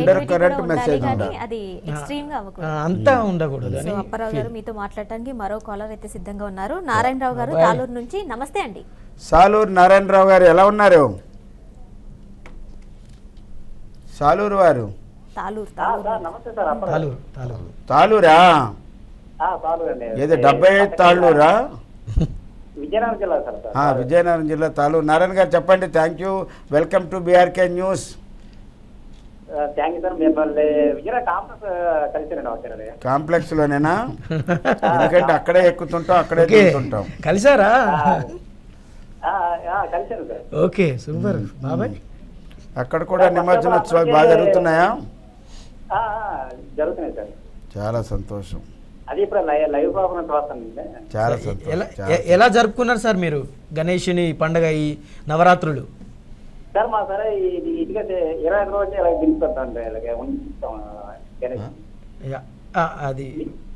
అంతా ఉండకూడదు. అప్పారావు గారు మీతో మాట్లాడటానికి మరో కాలర్ అయితే సిద్ధంగా ఉన్నారు. నారాయణరావు గారు తాలూరు నుంచి. నమస్తే అండి. సాలూరు నారాయణరావు గారు ఎలా ఉన్నారు? సాలూరు వారు తాలూరా? ఏదో 75 తాళ్ళూరా? విజయనగరం జిల్లా తాలూరు. నారాయణ గారు చెప్పండి. Thank you, welcome to BRK news. Complex లోనేనా? ఎందుకంటే అక్కడే ఎక్కుతుంటాం, అక్కడే దిగుతుంటాం. కలిసారా? ఓకే, సూపర్ బాబాయ్. అక్కడ కూడా నిమజ్జనోత్సవాలు బాగా జరుగుతున్నాయా? జరుగుతున్నాయి సార్. చాలా సంతోషం. అది ఇప్పుడు లైవ్ ప్రోగ్రామ్ చూస్తానండి. చాలా సంతోషం. ఎలా జరుపుకున్నారు సార్ మీరు గణేషుని పండగ ఈ నవరాత్రులు? సార్ మా సార్ ఇదిగా 21 రోజు ఇలా దింపుతాం ఇలాగే గణేష్. అది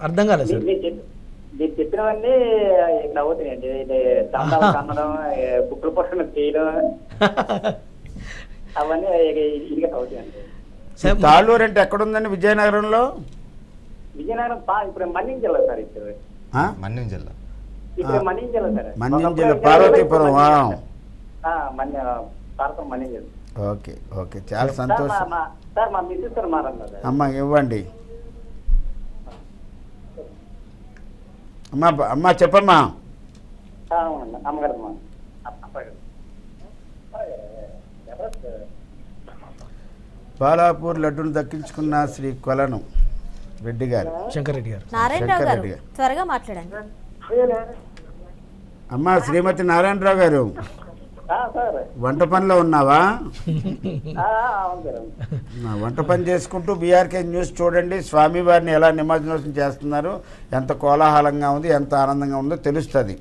అర్థం కాలేదు సార్. మీరు చెప్పినవన్నీ ఇక్కడ అవుతున్నాయండి. చందాలు కన్నడం, బుక్కులు పట్టుకుని చేయడం అవన్నీ ఇదిగా అవుతాయండి. తాళ్ళూరు అంటే ఎక్కడుందండి? విజయనగరంలో. విజయనగరం ఇప్పుడు మన్యం జిల్లా సార్. ఇప్పుడు మన్యం జిల్లా. ఇప్పుడు మన్యం జిల్లా సార్. మన్యం జిల్లా, పార్వతీపురం. పార్వతం మన్యం జిల్లా. ఓకే ఓకే, చాలా సంతోషం. సార్ మా మిస్సెస్ సార్ మారన్నారు. అమ్మ ఇవ్వండి. అమ్మ చెప్పమ్మా. అవునండి, అమ్మగారు. బాలాపూర్ లడ్డూను దక్కించుకున్న శ్రీ కొలను రెడ్డి గారు, శంకరెడ్డి గారు. నారాయణరావు గారు త్వరగా మాట్లాడండి. అమ్మ శ్రీమతి నారాయణరావు గారు, వంట పనిలో ఉన్నావా? వంట పని చేసుకుంటూ బీఆర్కే న్యూస్ చూడండి. స్వామివారిని ఎలా నిమజ్జనోత్సవం చేస్తున్నారు, ఎంత కోలాహలంగా ఉంది, ఎంత ఆనందంగా ఉందో తెలుస్తుంది.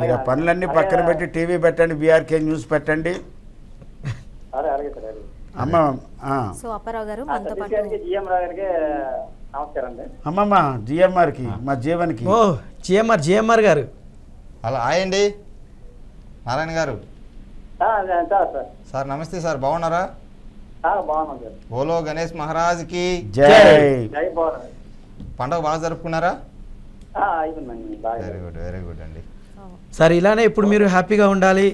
మీరు ఆ పనులన్నీ పక్కన పెట్టి టీవీ పెట్టండి, బీఆర్కే న్యూస్ పెట్టండి. అమ్మ సో అప్పారావు గారు మనతో పాటు అమ్మమ్మ జిఎంఆర్కి, మా జీవన్కి. ఓ జిఎంఆర్ గారు. హలో, హాయ్ అండి నారాయణ గారు. సార్ నమస్తే సార్, బాగున్నారా? బాగున్నాం సార్. ఓలో గణేష్ మహారాజ్కి జై. పండుగ బాగా జరుపుకున్నారా? వెరీ గుడ్, వెరీ గుడ్ అండి. సార్ ఇలానే ఇప్పుడు మీరు హ్యాపీగా ఉండాలి,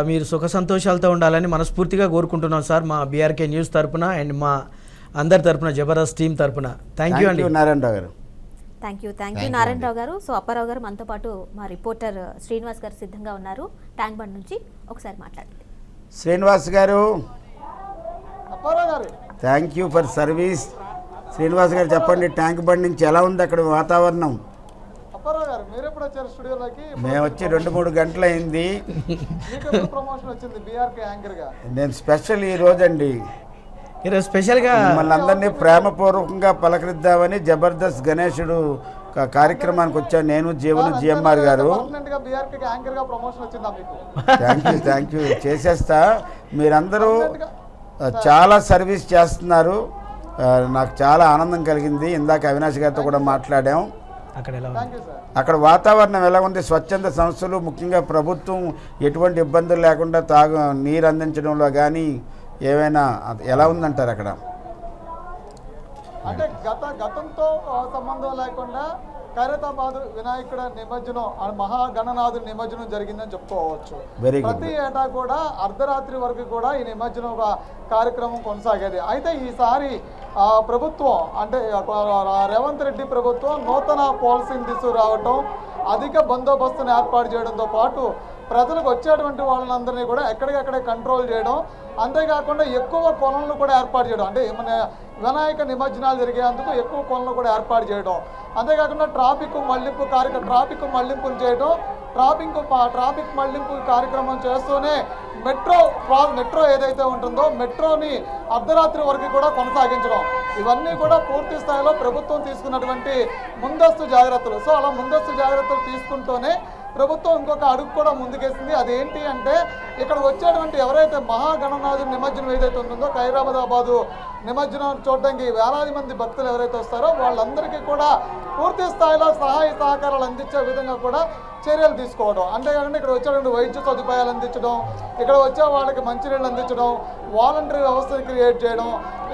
మీరు సుఖ సంతోషాలతో ఉండాలని మనస్ఫూర్తిగా కోరుకుంటున్నాం సార్, మా బీఆర్కే న్యూస్ తరపున అండ్ మా అందరి తరపున, జబర్దస్త్ టీం తరపున. థ్యాంక్ యూ అండి నారాయణరావు గారు. థ్యాంక్ యూ నారాయణరావు గారు. సో అప్పారావు గారు మనతో పాటు మా రిపోర్టర్ శ్రీనివాస్ గారు సిద్ధంగా ఉన్నారు ట్యాంక్ బండ్ నుంచి. ఒకసారి మాట్లాడండి శ్రీనివాస్ గారు. Thank you for service. Srinivas గారు చెప్పండి, ట్యాంక్ బండ్ నుంచి ఎలా ఉంది అక్కడ వాతావరణం? మేము వచ్చి 2-3 గంటలు అయింది. నేను స్పెషల్ ఈ రోజండి, ఈరోజు స్పెషల్గా మిమ్మల్ని అందరినీ ప్రేమపూర్వకంగా పలకరిద్దామని జబర్దస్త్ గణేశుడు కార్యక్రమానికి వచ్చాను నేను, జీవను, జిఎంఆర్ గారు. థ్యాంక్ యూ చేసేస్తా. మీరందరూ చాలా సర్వీస్ చేస్తున్నారు, నాకు చాలా ఆనందం కలిగింది. ఇందాక అవినాష్ గారితో కూడా మాట్లాడాం. అక్కడ వాతావరణం ఎలా ఉంది? స్వచ్ఛంద సంస్థలు, ముఖ్యంగా ప్రభుత్వం ఎటువంటి ఇబ్బందులు లేకుండా నీరు అందించడంలో కానీ ఏమైనా ఎలా ఉందంటారు అక్కడ? అంటే గతంతో సంబంధం లేకుండా ఖైరతాబాద్ వినాయకుడ నిమజ్జనం, మహాగణనాథుడి నిమజ్జనం జరిగిందని చెప్పుకోవచ్చు. ప్రతి ఏటా కూడా అర్ధరాత్రి వరకు కూడా ఈ నిమజ్జనం కార్యక్రమం కొనసాగేది. అయితే ఈసారి ప్రభుత్వం అంటే రేవంత్ రెడ్డి ప్రభుత్వం నూతన పాలసీని తీసుకురావటం, అధిక బందోబస్తును ఏర్పాటు చేయడంతో పాటు ప్రజలకు వచ్చేటువంటి వాళ్ళందరినీ కూడా ఎక్కడికక్కడే కంట్రోల్ చేయడం, అంతేకాకుండా ఎక్కువ కొలను కూడా ఏర్పాటు చేయడం, అంటే మన వినాయక నిమజ్జనాలు జరిగేందుకు ఎక్కువ కొలను కూడా ఏర్పాటు చేయడం, అంతేకాకుండా ట్రాఫిక్ మళ్లింపులు చేయడం, ట్రాఫిక్ మళ్లింపు కార్యక్రమం చేస్తూనే మెట్రో ఏదైతే ఉంటుందో మెట్రోని అర్ధరాత్రి వరకు కూడా కొనసాగించడం, ఇవన్నీ కూడా పూర్తి స్థాయిలో ప్రభుత్వం తీసుకున్నటువంటి ముందస్తు జాగ్రత్తలు. సో అలా ముందస్తు జాగ్రత్తలు తీసుకుంటూనే ప్రభుత్వం ఇంకొక అడుగు కూడా ముందుకేసింది. అదేంటి అంటే ఇక్కడ వచ్చేటువంటి ఎవరైతే మహాగణనాథుడి నిమజ్జనం ఏదైతే ఉంటుందో ఖైరతాబాదు నిమజ్జనం చూడడానికి వేలాది మంది భక్తులు ఎవరైతే వస్తారో వాళ్ళందరికీ కూడా పూర్తి స్థాయిలో సహాయ సహకారాలు అందించే విధంగా కూడా చర్యలు తీసుకోవడం, అంతేకాకుండా ఇక్కడ వచ్చేటువంటి వైద్య సదుపాయాలు అందించడం, ఇక్కడ వచ్చే వాళ్ళకి మంచినీళ్ళు అందించడం, వాలంటరీ వ్యవస్థను క్రియేట్ చేయడం,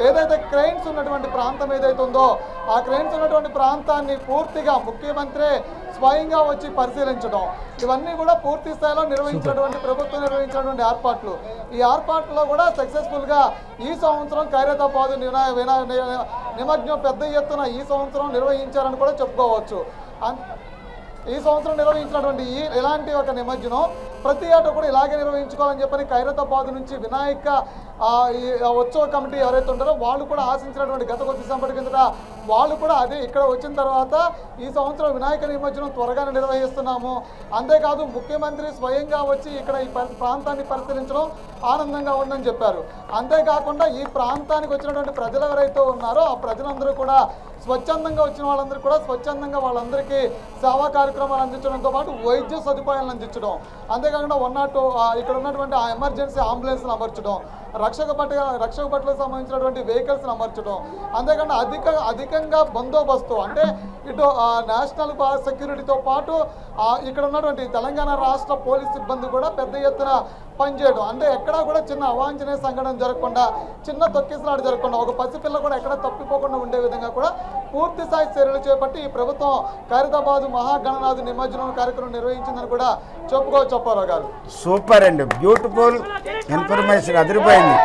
ఏదైతే క్రెయిన్స్ ఉన్నటువంటి ప్రాంతం ఏదైతే ఉందో ఆ క్రెయిన్స్ ఉన్నటువంటి ప్రాంతాన్ని పూర్తిగా ముఖ్యమంత్రి స్వయంగా వచ్చి పరిశీలించడం, ఇవన్నీ కూడా పూర్తి స్థాయిలో ప్రభుత్వం నిర్వహించినటువంటి ఏర్పాట్లు. ఈ ఏర్పాట్లో కూడా సక్సెస్ఫుల్గా ఈ సంవత్సరం ఖైరతాబాద్ నిమజ్జనం పెద్ద ఎత్తున ఈ సంవత్సరం నిర్వహించారని కూడా చెప్పుకోవచ్చు. ఈ సంవత్సరం నిర్వహించినటువంటి ఇలాంటి ఒక నిమజ్జనం ప్రతి ఏటా కూడా ఇలాగే నిర్వహించుకోవాలని చెప్పని ఖైరతాబాద్ నుంచి వినాయక ఉత్సవ కమిటీ ఎవరైతే ఉంటారో వాళ్ళు కూడా ఆశించినటువంటి గత కొద్ది సంపటి కిందట వాళ్ళు కూడా అదే ఇక్కడ వచ్చిన తర్వాత ఈ సంవత్సరం వినాయక నిమజ్జనం త్వరగానే నిర్వహిస్తున్నాము, అంతేకాదు ముఖ్యమంత్రి స్వయంగా వచ్చి ఇక్కడ ఈ ప్రాంతాన్ని పరిశీలించడం ఆనందంగా ఉందని చెప్పారు. అంతేకాకుండా ఈ ప్రాంతానికి వచ్చినటువంటి ప్రజలు ఎవరైతే ఉన్నారో ఆ ప్రజలందరూ కూడా స్వచ్ఛందంగా వచ్చిన వాళ్ళందరూ కూడా స్వచ్ఛందంగా వాళ్ళందరికీ సేవా కార్యక్రమాలు అందించడంతో పాటు వైద్య సదుపాయాలను అందించడం, అంతేకాకుండా 102 ఇక్కడ ఉన్నటువంటి ఆ ఎమర్జెన్సీ అంబులెన్స్ని అమర్చడం, రక్షక భటులకు సంబంధించినటువంటి వెహికల్స్ని అమర్చడం, అంతేకాకుండా అధికంగా బందోబస్తు అంటే ఇటు నేషనల్ సెక్యూరిటీతో పాటు ఇక్కడ ఉన్నటువంటి తెలంగాణ రాష్ట్ర పోలీస్ సిబ్బంది కూడా పెద్ద ఎత్తున పనిచేయడం, అంటే ఎక్కడా కూడా చిన్న అవాంఛనీయ సంఘటన జరగకుండా, చిన్న తొక్కిసలాట జరగకుండా, ఒక పసిపిల్ల కూడా ఎక్కడ తప్పిపోకుండా ఉండే విధంగా కూడా పూర్తి స్థాయి చర్యలు చేపట్టి ఈ ప్రభుత్వం ఖైరతాబాద్ మహాగణనాథ నిమజ్జనం కార్యక్రమం నిర్వహించిందని కూడా చెప్పుకోవచ్చు అప్పారావు గారు. సూపర్ అండి, బ్యూటిఫుల్ ఇన్ఫర్మేషన్, అదిరిపోయింది.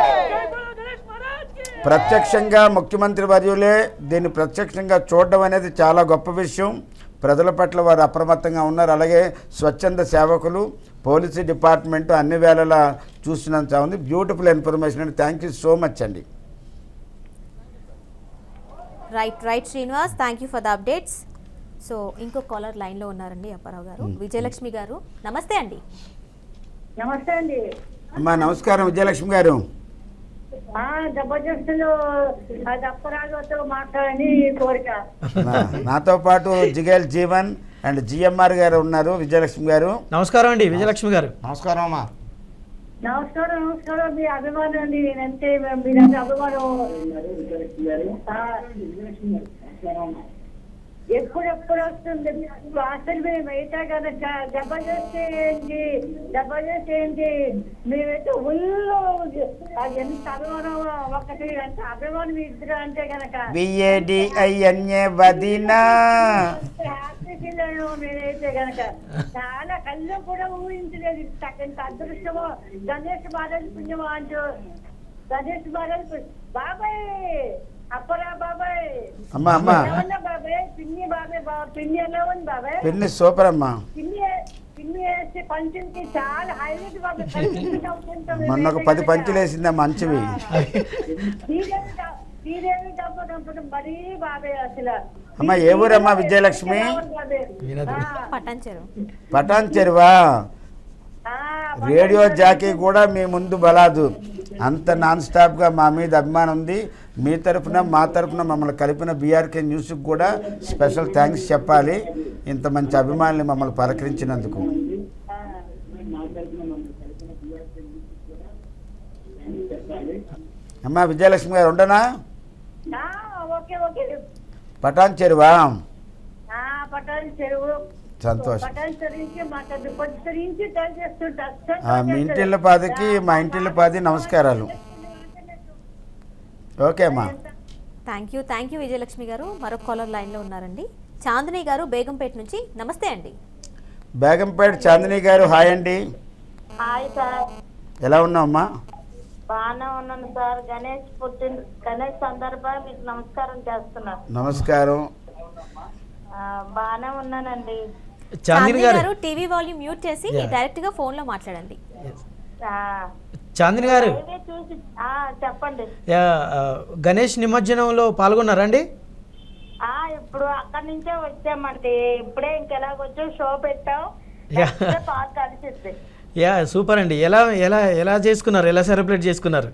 ప్రత్యక్షంగా ముఖ్యమంత్రి వర్యులే దీన్ని ప్రత్యక్షంగా చూడడం అనేది చాలా గొప్ప విషయం. ప్రజల పట్ల వారు అప్రమత్తంగా ఉన్నారు. అలాగే స్వచ్ఛంద సేవకులు, పోలీసు డిపార్ట్మెంటు అన్ని వేళలా చూసినంత ఉంది. బ్యూటిఫుల్ ఇన్ఫర్మేషన్ అండి. థ్యాంక్ యూ సో మచ్ అండి. Right Srinivas, thank you for the updates. So ఇంకో కాలర్ లైన్లో ఉన్నారండి అప్పారావు గారు. విజయలక్ష్మి గారు నమస్తే అండి. నమస్తే అండి. అమ్మా నమస్కారం విజయలక్ష్మి గారు. జబర్దస్తులు అప్పారావుతో మాట్లాడని కోరిక. నాతో పాటు జిగేల్ జీవన్ అండ్ జిఎంఆర్ గారు ఉన్నారు. విజయలక్ష్మి గారు నమస్కారం అండి. విజయలక్ష్మి గారు నమస్కారం అమ్మా. నమస్కారం. మీ అభిమానం అండి, నేనంటే మీరంటే అభిమానం. ఎప్పుడెప్పుడు వస్తుంది అసలు మేము అయితే కనుక జబర్దస్త్ ఏంటి మేమైతే ఊళ్ళో ఎంత అభిమానం, ఒకటి ఎంత అభిమానం ఇద్దరు అంటే కనుక హ్యాపీ ఫీల్ అయ్యాము. నేనైతే కనుక చాలా కళ్ళు కూడా ఊహించలేదు ఇంత అదృష్టమో. గణేష్ మహారాజ్ పుణ్యమో అంటూ గణేష్ మహారాజ్ బాబాయ్ అప్పరా బాబాయ్ అమ్మా బాబాయ్ పిన్ని బాబాయ్ పిన్ని ఎలా ఉంది బాబాయ్? పిన్ని సూపర్ అమ్మా. పిన్ని వేస్తే పంచులకి చాలా హైలైట్ బాబాయ్. మొన్న ఒక 10 పంచులు వేసిందా మంచివి. శ్రీదేవి దంపడం మరీ బాబాయ్ అసలు. అమ్మా ఏ ఊరమ్మా విజయలక్ష్మి? పటాన్ చెరువా. రేడియో జాకీ కూడా మీ ముందు బలాదు. అంత నాన్ స్టాప్గా మా మీద అభిమానం ఉంది. మీ తరఫున మా తరఫున మమ్మల్ని కలిపిన బీఆర్కే న్యూస్కి కూడా స్పెషల్ థ్యాంక్స్ చెప్పాలి, ఇంత మంచి అభిమానులు మమ్మల్ని పలకరించినందుకు. అమ్మా విజయలక్ష్మి గారు ఉండనా? పటాన్ చెరువా. సంతోషం. మీ ఇంటిళ్ళ పాదికి మా ఇంటిళ్ళ పాది నమస్కారాలు. ఓకే అమ్మా. థ్యాంక్ యూ విజయలక్ష్మి గారు. మరొక కాలర్ లైన్లో ఉన్నారండి. చాందిని గారు బేగంపేట నుంచి. నమస్తే అండి. బేగంపేట చాందిని గారు హాయ్ అండి. Hi sir. ఎలా ఉన్నావమ్మా? బాగానే ఉన్నాను సార్. గణేష్ సందర్భంగా మీకు నమస్కారం చేస్తున్నాను. నమస్కారం. బాగానే ఉన్నానండి. చాందిని గారు టీవీ వాల్యూమ్ మ్యూట్ చేసి డైరెక్ట్ గా ఫోన్ లో మాట్లాడండి. చాందిని గారు చెప్పండి. గణేష్ నిమజ్జనంలో పాల్గొన్నారండి? ఇప్పుడు అక్కడి నుంచే వచ్చామండి. ఇప్పుడే ఇంకెలాగొచ్చా షో పెట్టాం. సూపర్ అండి. ఎలా ఎలా ఎలా చేసుకున్నారు? ఎలా సెలబ్రేట్ చేసుకున్నారు?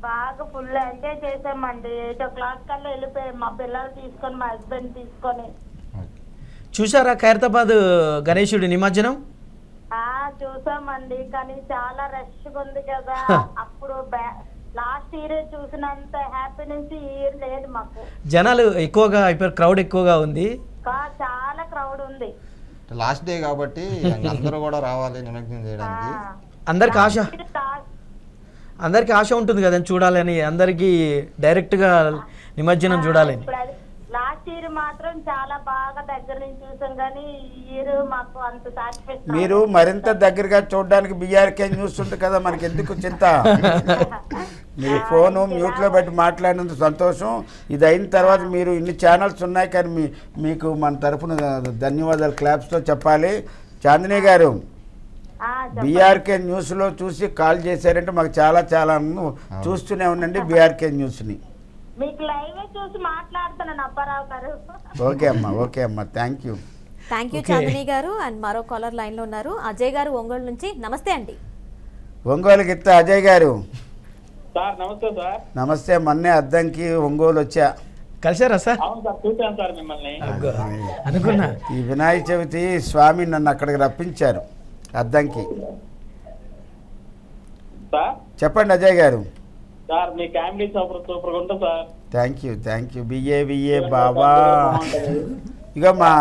బాగా ఫుల్ ఎంజాయ్ చేసామండి. 8 o'clock కల్లా వెళ్ళిపోయాం. మా పిల్లలు తీసుకొని మా హస్బెండ్ తీసుకొని. చూసారా ఖైరతాబాద్ గణేశుడి నిమజ్జనం? చూసామండి, కానీ చాలా రష్ ఉంది కదా. అప్పుడు లాస్ట్ ఇయర్ చూసినంత హ్యాపీనెస్ ఈ ఇయర్ లేదు మాకు. జనాలు ఎక్కువగా అయిపోయారు, క్రౌడ్ ఎక్కువగా ఉంది. చాలా క్రౌడ్ ఉంది. లాస్ట్ డే కాబట్టి అందరూ కూడా రావాలి నిమజ్జనం చేయడానికి. అందరికి ఆశ ఉంటుంది కదండి చూడాలని, అందరికి డైరెక్ట్ గా నిమజ్జనం చూడాలని. లాస్ట్ ఇయర్ మాత్రం చాలా బాగా దగ్గర నుంచి చూసాం, కానీ ఈ ఇయర్ మాకు అంత సాటిస్ఫాక్షన్. మీరు మరింత దగ్గరగా చూడడానికి బీఆర్కే న్యూస్ ఉంటుంది కదా, మనకి ఎందుకు చింత. మీరు ఫోను మ్యూట్లో పెట్టి మాట్లాడినందుకు సంతోషం. ఇది అయిన తర్వాత మీరు ఇన్ని ఛానల్స్ ఉన్నాయి, కానీ మీకు మన తరఫున ధన్యవాదాలు క్లాప్స్తో చెప్పాలి. చాందిని గారు బీఆర్కే న్యూస్లో చూసి కాల్ చేశారంటే మాకు చాలా చాలా చూస్తూనే ఉండండి బీఆర్కే న్యూస్ని. మీకు లైవ్ చూసి మాట్లాడుతున్నాను అప్పారావు గారు. ఓకే అమ్మా థ్యాంక్ యూ చాందిని గారు. అండ్ మరో కాలర్ లైన్ లో ఉన్నారు, అజయ్ గారు ఒంగోలు నుంచి. నమస్తే అండి. ఒంగోలు గిత్త అజయ్ గారు. సార్ నమస్తే సార్. నమస్తే. మొన్నే అద్దంకి ఒంగోలు వచ్చా. కలిసారా సార్? అవును సార్, చూశాను సార్ మిమ్మల్ని. అనుకున్నా. ఈ వినాయక చవితి స్వామి నన్ను అక్కడికి రప్పించారు అద్దంకి. సార్ చెప్పండి అజయ్ గారు. సార్ మీ కామెడీ సూపర్ ఉంటుంది సార్. థ్యాంక్ యూ బిఏ బాబా. ఇక మా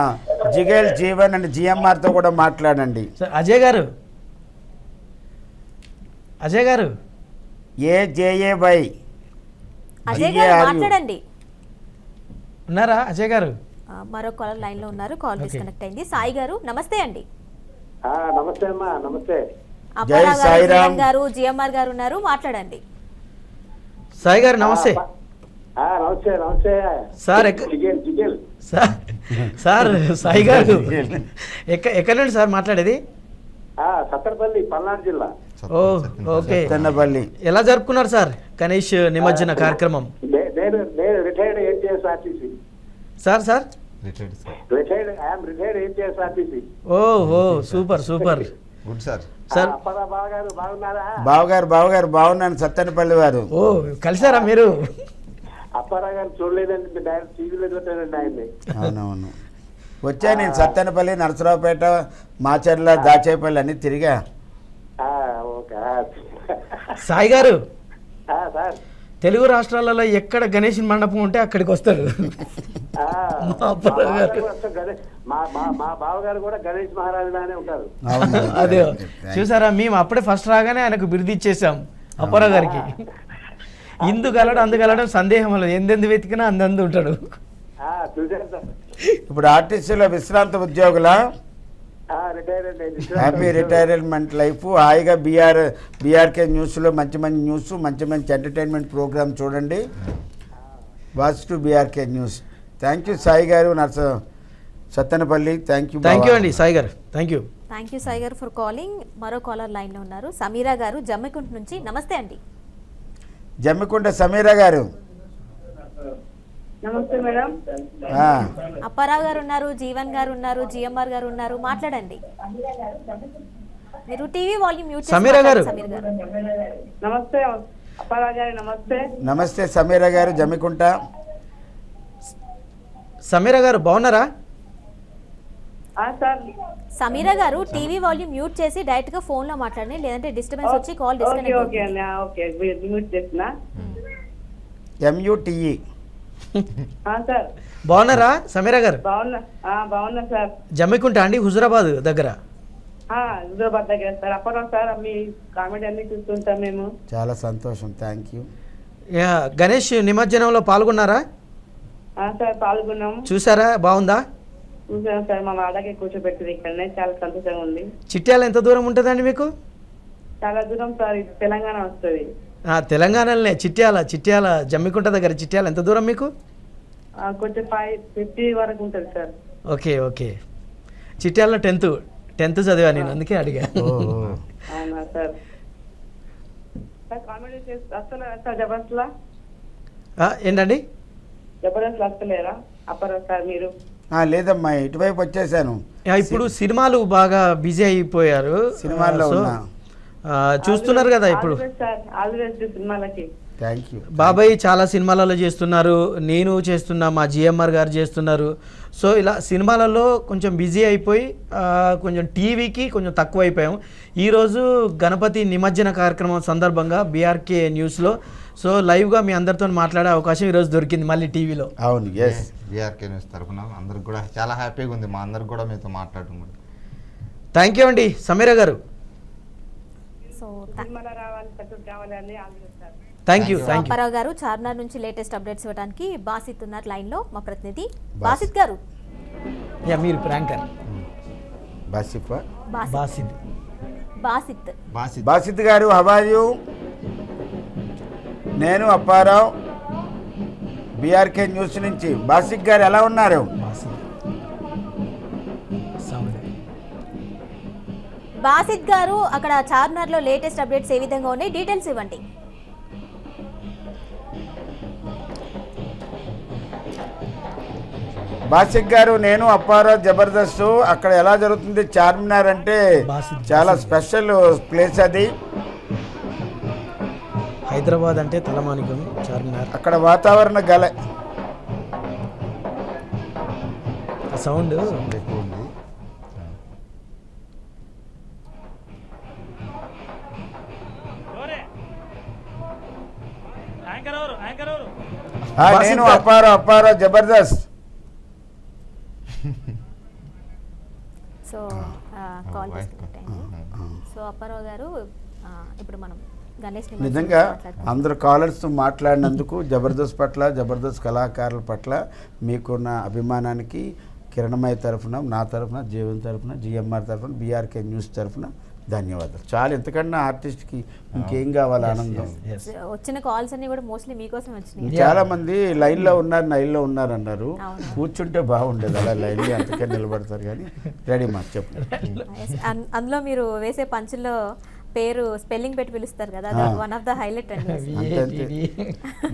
జిగేల్ జీవన్ అండ్ జిఎంఆర్తో కూడా మాట్లాడండి. సార్ అజయ్ గారు AJAY అజయ్ గారు మాట్లాడండి. ఉన్నారా అజయ్ గారు? మరో కాలర్ లైన్ లో ఉన్నారు, కాల్ డిస్కనెక్ట్ అయింది. సాయి గారు నమస్తే అండి. నమస్తే అమ్మా. నమస్తే. అప్పారావు గారు, సాయిరామ్ జీవన్ గారు, జిఎంఆర్ గారు ఉన్నారు, మాట్లాడండి. సాయి గారు నమస్తే. నమస్తే సార్ జిగేల్. సార్ సాయి గారు ఎక్కడి నుండి సార్ మాట్లాడేది? సత్తరపల్లి, పల్నాడు జిల్లా. ఓకే. తెన్నపల్లి. ఎలా జరుపుకున్నారు సార్ గణేష్ నిమజ్జన కార్యక్రమం? నేను retired APSRTC sir. Retired APSRTC. ఓహో సూపర్ గుడ్ సార్. సార్ బావగారు బావగారు బాగున్నాను. సత్తెనపల్లి వారు. ఓ కలిసారా మీరు? అప్పారావు గారు చూడలేదండి, డైరెక్ట్ టీవీలో చూడాలండి ఆయన్ని. అవునవును వచ్చా. నేను సత్తెనపల్లి, నరసరావుపేట, మాచర్ల, దాచేపల్లి అన్ని తిరిగా. సాయి గారు సార్ తెలుగు రాష్ట్రాలలో ఎక్కడ గణేష్ మండపం ఉంటే అక్కడికి వస్తారు. మా బావగారు కూడా గణేష్ మహారాజులానే ఉంటారు. అదే చూసారా, మేము అప్పుడే ఫస్ట్ రాగానే ఆయనకు బిరుదు ఇచ్చేసాం అప్పారావు గారికి. అందుగలడం సందేహం లేదు, ఎందెందు వెతికినా అందందు ఉంటాడు. ఇప్పుడు ఆర్టీసీలో విశ్రాంత ఉద్యోగుల హ్యాపీ రిటైర్మెంట్ లైఫ్. హాయిగా బీఆర్కే న్యూస్లో మంచి న్యూస్, మంచి ఎంటర్టైన్మెంట్ ప్రోగ్రామ్ చూడండి. Watch to BRK news. Thank you Sai గారు, సత్తెనపల్లి. థ్యాంక్ యూ అండి సాయి గారు. థ్యాంక్ యూ సాయి గారు ఫర్ కాలింగ్. మరో కాలర్ లైన్ లో ఉన్నారు, సమీరా గారు జమ్మికుంట నుంచి. నమస్తే అండి. జమ్మికుంట సమీరా గారు. నమస్తే మేడం. అప్పారావు గారు ఉన్నారు, జీవన్ గారు ఉన్నారు, జిఎంఆర్ గారు ఉన్నారు, మాట్లాడండి. మీరు టీవీ వాల్యూమ్ మ్యూట్ చేసి సమీరా గారు. నమస్తే అప్పారావు గారు. నమస్తే సమీరా గారు జమ్మికుంట. సమీరా గారు బాగున్నారా? సమీరా గారు టీవీ వాల్యూమ్ మ్యూట్ చేసి డైరెక్ట్ గా ఫోన్ లో మాట్లాడండి, లేదంటే డిస్టర్బెన్స్ వచ్చి కాల్ డిస్కనెక్ట్ MUTE. బాగున్నారా సమీరా గారు? బాగున్నా సార్. జమ్మికుంట అండి, హుజురాబాద్ దగ్గర. హైదరాబాద్ దగ్గర సార్. అప్పారావు సార్ మీ కామెడీ అన్ని చూస్తుంటాం మేము. చాలా సంతోషం. Thank you. గణేష్ నిమజ్జనంలో పాల్గొన్నారా? సార్ పాల్గొన్నాము. చూసారా, బాగుందా? చూసాను సార్, మా వాడకి కూర్చోబెట్టింది ఇక్కడనే, చాలా సంతోషంగా ఉంది. చిట్యాల ఎంత దూరం ఉంటుందండి మీకు? చాలా దూరం సార్, ఇది తెలంగాణ వస్తుంది. తెలంగాణలోనే చిట్యాల జమ్మికుంట దగ్గర. చిట్యాల ఎంత దూరం మీకు? కొంచెం 550 వరకు ఉంటుంది సార్. ఓకే. చిట్యాలలో 10th చదివా నేను, అందుకే అడిగా. అవునా సార్. కామెడీ వస్తలేరా సార్ జబర్దస్త్లా? ఏంటండి జబర్దస్త్ వస్తలేరా అప్పారావు సార్ మీరు? లేదమ్మా, ఇటువైపు వచ్చేసాను. ఇప్పుడు సినిమాలు బాగా బిజీ అయిపోయారు. సినిమాల్లో ఉన్నా. చూస్తున్నారు కదా ఇప్పుడు. Thank you. బాబాయ్ చాలా సినిమాలలో చేస్తున్నారు, నేను చేస్తున్నా, మా జిఎంఆర్ గారు చేస్తున్నారు. సో ఇలా సినిమాలలో కొంచెం బిజీ అయిపోయి కొంచెం టీవీకి కొంచెం తక్కువ అయిపోయాం. ఈరోజు గణపతి నిమజ్జన కార్యక్రమం సందర్భంగా బీఆర్కే న్యూస్లో సో లైవ్గా మీ అందరితో మాట్లాడే అవకాశం ఈరోజు దొరికింది మళ్ళీ టీవీలో. అవును, ఎస్. బీఆర్కే న్యూస్ తరఫున అందరికి కూడా చాలా హ్యాపీగా ఉంది, మా అందరికి కూడా మీతో మాట్లాడటం కూడా. థ్యాంక్ యూ అండి సమీరా గారు. Thank you. అప్పారావు గారు చార్మినార్ నుంచి లేటెస్ట్ అప్డేట్స్ ఇవ్వడానికి బాసిత్ ఉన్నారు లైన్ లో, మా ప్రతినిధి బాసిత్ గారు. మీరు ప్రాంకర్ బాసిత్ గారు. How are you? నేను అప్పారావు, బీఆర్కే న్యూస్ నుంచి. బాసిత్ గారు ఎలా ఉన్నారు? బాసిత్ గారు, అక్కడ చార్మినార్ లో లేటెస్ట్ అప్డేట్స్ ఏ విధంగా ఉన్నాయి, డీటెయిల్స్ ఇవ్వండి. బాసిక్ గారు, నేను అప్పారావు జబర్దస్త్. అక్కడ ఎలా జరుగుతుంది? చార్మినార్ అంటే చాలా స్పెషల్ ప్లేస్ అది. హైదరాబాద్ అంటే తలమానికం చార్మినార్. అక్కడ వాతావరణ గల సౌండ్ ఎక్కువ ఉంది. నేను Apparao Jabardasth. So call disconnect అయింది. సో అప్పారావు గారు, ఇప్పుడు మనం గణేష్ నిమజ్జనం నిజంగా మాట్లాడుకుందాం. అందరు కాలర్స్తో మాట్లాడినందుకు జబర్దస్త్ పట్ల, జబర్దస్త్ కళాకారుల పట్ల మీకున్న అభిమానానికి కిరణమయ్య తరఫున, నా తరఫున, జీవన్ తరఫున, జిఎంఆర్ తరఫున, బీఆర్కే న్యూస్ తరఫున ధన్యవాదాలు. చాలా ఎంతకన్నా ఆర్టిస్ట్కి ఇంకేం కావాలి? ఆనందం. వచ్చిన కాల్స్ అన్ని కూడా మోస్ట్లీ మీకోసం వచ్చినాయి. చాలా మంది లైన్లో ఉన్నారు అన్నారు. కూర్చుంటే బాగుండేది, అలా లైన్లో అంతకే నిలబడతారు. కానీ రెడీ మాకు చెప్పండి. అందులో మీరు వేసే పంచుల్లో పేరు స్పెల్లింగ్ పెట్టి పిలుస్తారు కదా, వన్ ఆఫ్ ద హైలైట్ అండి.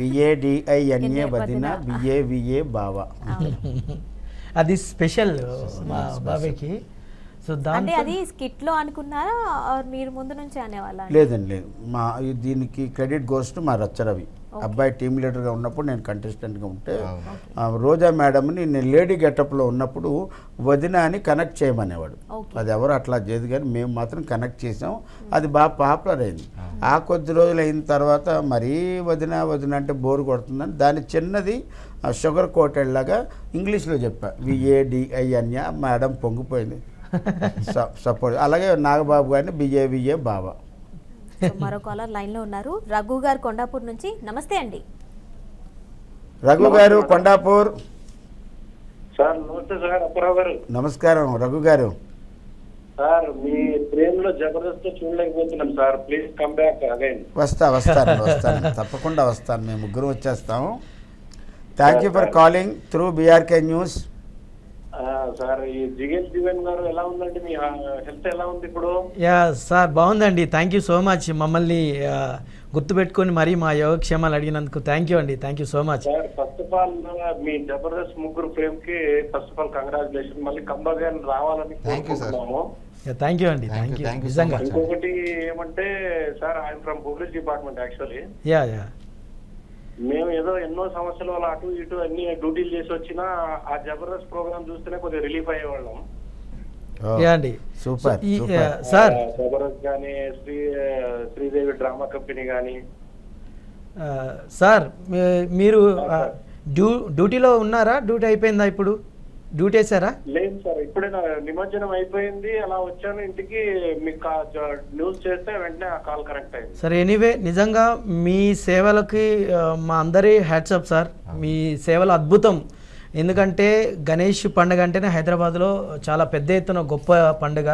BADINA వదిన, BAVA బావా. అది స్పెషల్ మా బాబాయ్కి. సో అంటే దాంట్లో అది స్కిట్ లో అనుకున్నారా or మీరు ముందు నుంచి అనేవాళ్ళ? లేదండి, లేదు. దీనికి క్రెడిట్ గోస్ టు మా రచ్చరవి. అబ్బాయి టీమ్ లీడర్గా ఉన్నప్పుడు నేను కంటెస్టెంట్గా ఉంటే రోజా మేడంని నేను లేడీ గెటప్లో ఉన్నప్పుడు వదిన అని కనెక్ట్ చేయమనేవాడు. అది ఎవరు అట్లా చేయదు, కానీ మేము మాత్రం కనెక్ట్ చేసాం. అది బాగా పాపులర్ అయింది. ఆ కొద్ది రోజులు అయిన తర్వాత మరీ వదిన వదిన అంటే బోర్ కొడుతుందని దాని చిన్నది షుగర్ కోటెడ్ లాగా ఇంగ్లీష్లో చెప్పా, VADINA. Madam పొంగిపోయింది, support. అలాగే నాగబాబు గారిని BAVA బావా. మరో కాలర్ లైన్ లో ఉన్నారు, రఘు గారు కొండాపూర్ నుంచి. నమస్తే అండి. రఘు గారు కొండాపూర్. సార్ నమస్తే సార్. అప్పారావు గారు నమస్కారం రఘు గారు. సార్ మీ ప్రేమలో జబర్దస్త్ చూడలేకపోతున్నాం sir. Please come back again. వస్తాను తప్పకుండా వస్తాను. మేము ముగ్గురు వచ్చేస్తాము. Thank you for calling through BRK news. Sir ఈ జీవన్ గారు ఎలా ఉందండి? మీ హెల్త్ ఎలా ఉంది ఇప్పుడు? యా సార్, బాగుందండి. Thank you so much. మమ్మల్ని గుర్తుపెట్టుకొని మరీ మా యోగక్షేమాలు అడిగినందుకు థ్యాంక్ యూ అండి. Thank you so much. Sir first of all మీ జబర్దస్త్ ముగ్గురు ప్రేమ్ కి ఫస్ట్ ఆఫ్ ఆల్ కంగ్రాచులేషన్. మళ్ళీ కంబాగా రావాలని కోరుకుంటున్నాము. థ్యాంక్ యూ అండి. థ్యాంక్ యూ నిజంగా. ఇంకొకటి ఏమంటే sir, I'm from public department actually. Yeah మేము ఏదో ఎన్నో సంవత్సరాలు అలా అటు ఇటు అన్ని డ్యూటీలు చేసి వచ్చినా ఆ జబర్దస్త్ ప్రోగ్రామ్ చూస్తేనే కొద్దిగా రిలీఫ్ అయ్యేవాళ్ళం. అండి సూపర్ సార్. జబర్దస్త్ కానీ శ్రీదేవి డ్రామా కంపెనీ కానీ. సార్ మీరు డ్యూటీలో ఉన్నారా? డ్యూటీ అయిపోయిందా? ఇప్పుడు డ్యూటీ వేసారా? లేదు సార్, ఇప్పుడే నిమజ్జనం అయిపోయింది, అలా వచ్చాను ఇంటికి. మీకు న్యూస్ చేస్తే వెంటనే ఆ కాల్ కనెక్ట్ అయింది. సార్ ఎనీవే, నిజంగా మీ సేవలకి మా అందరి హ్యాట్సప్ సార్. మీ సేవలు అద్భుతం. ఎందుకంటే గణేష్ పండుగ అంటేనే హైదరాబాద్లో చాలా పెద్ద ఎత్తున గొప్ప పండుగ.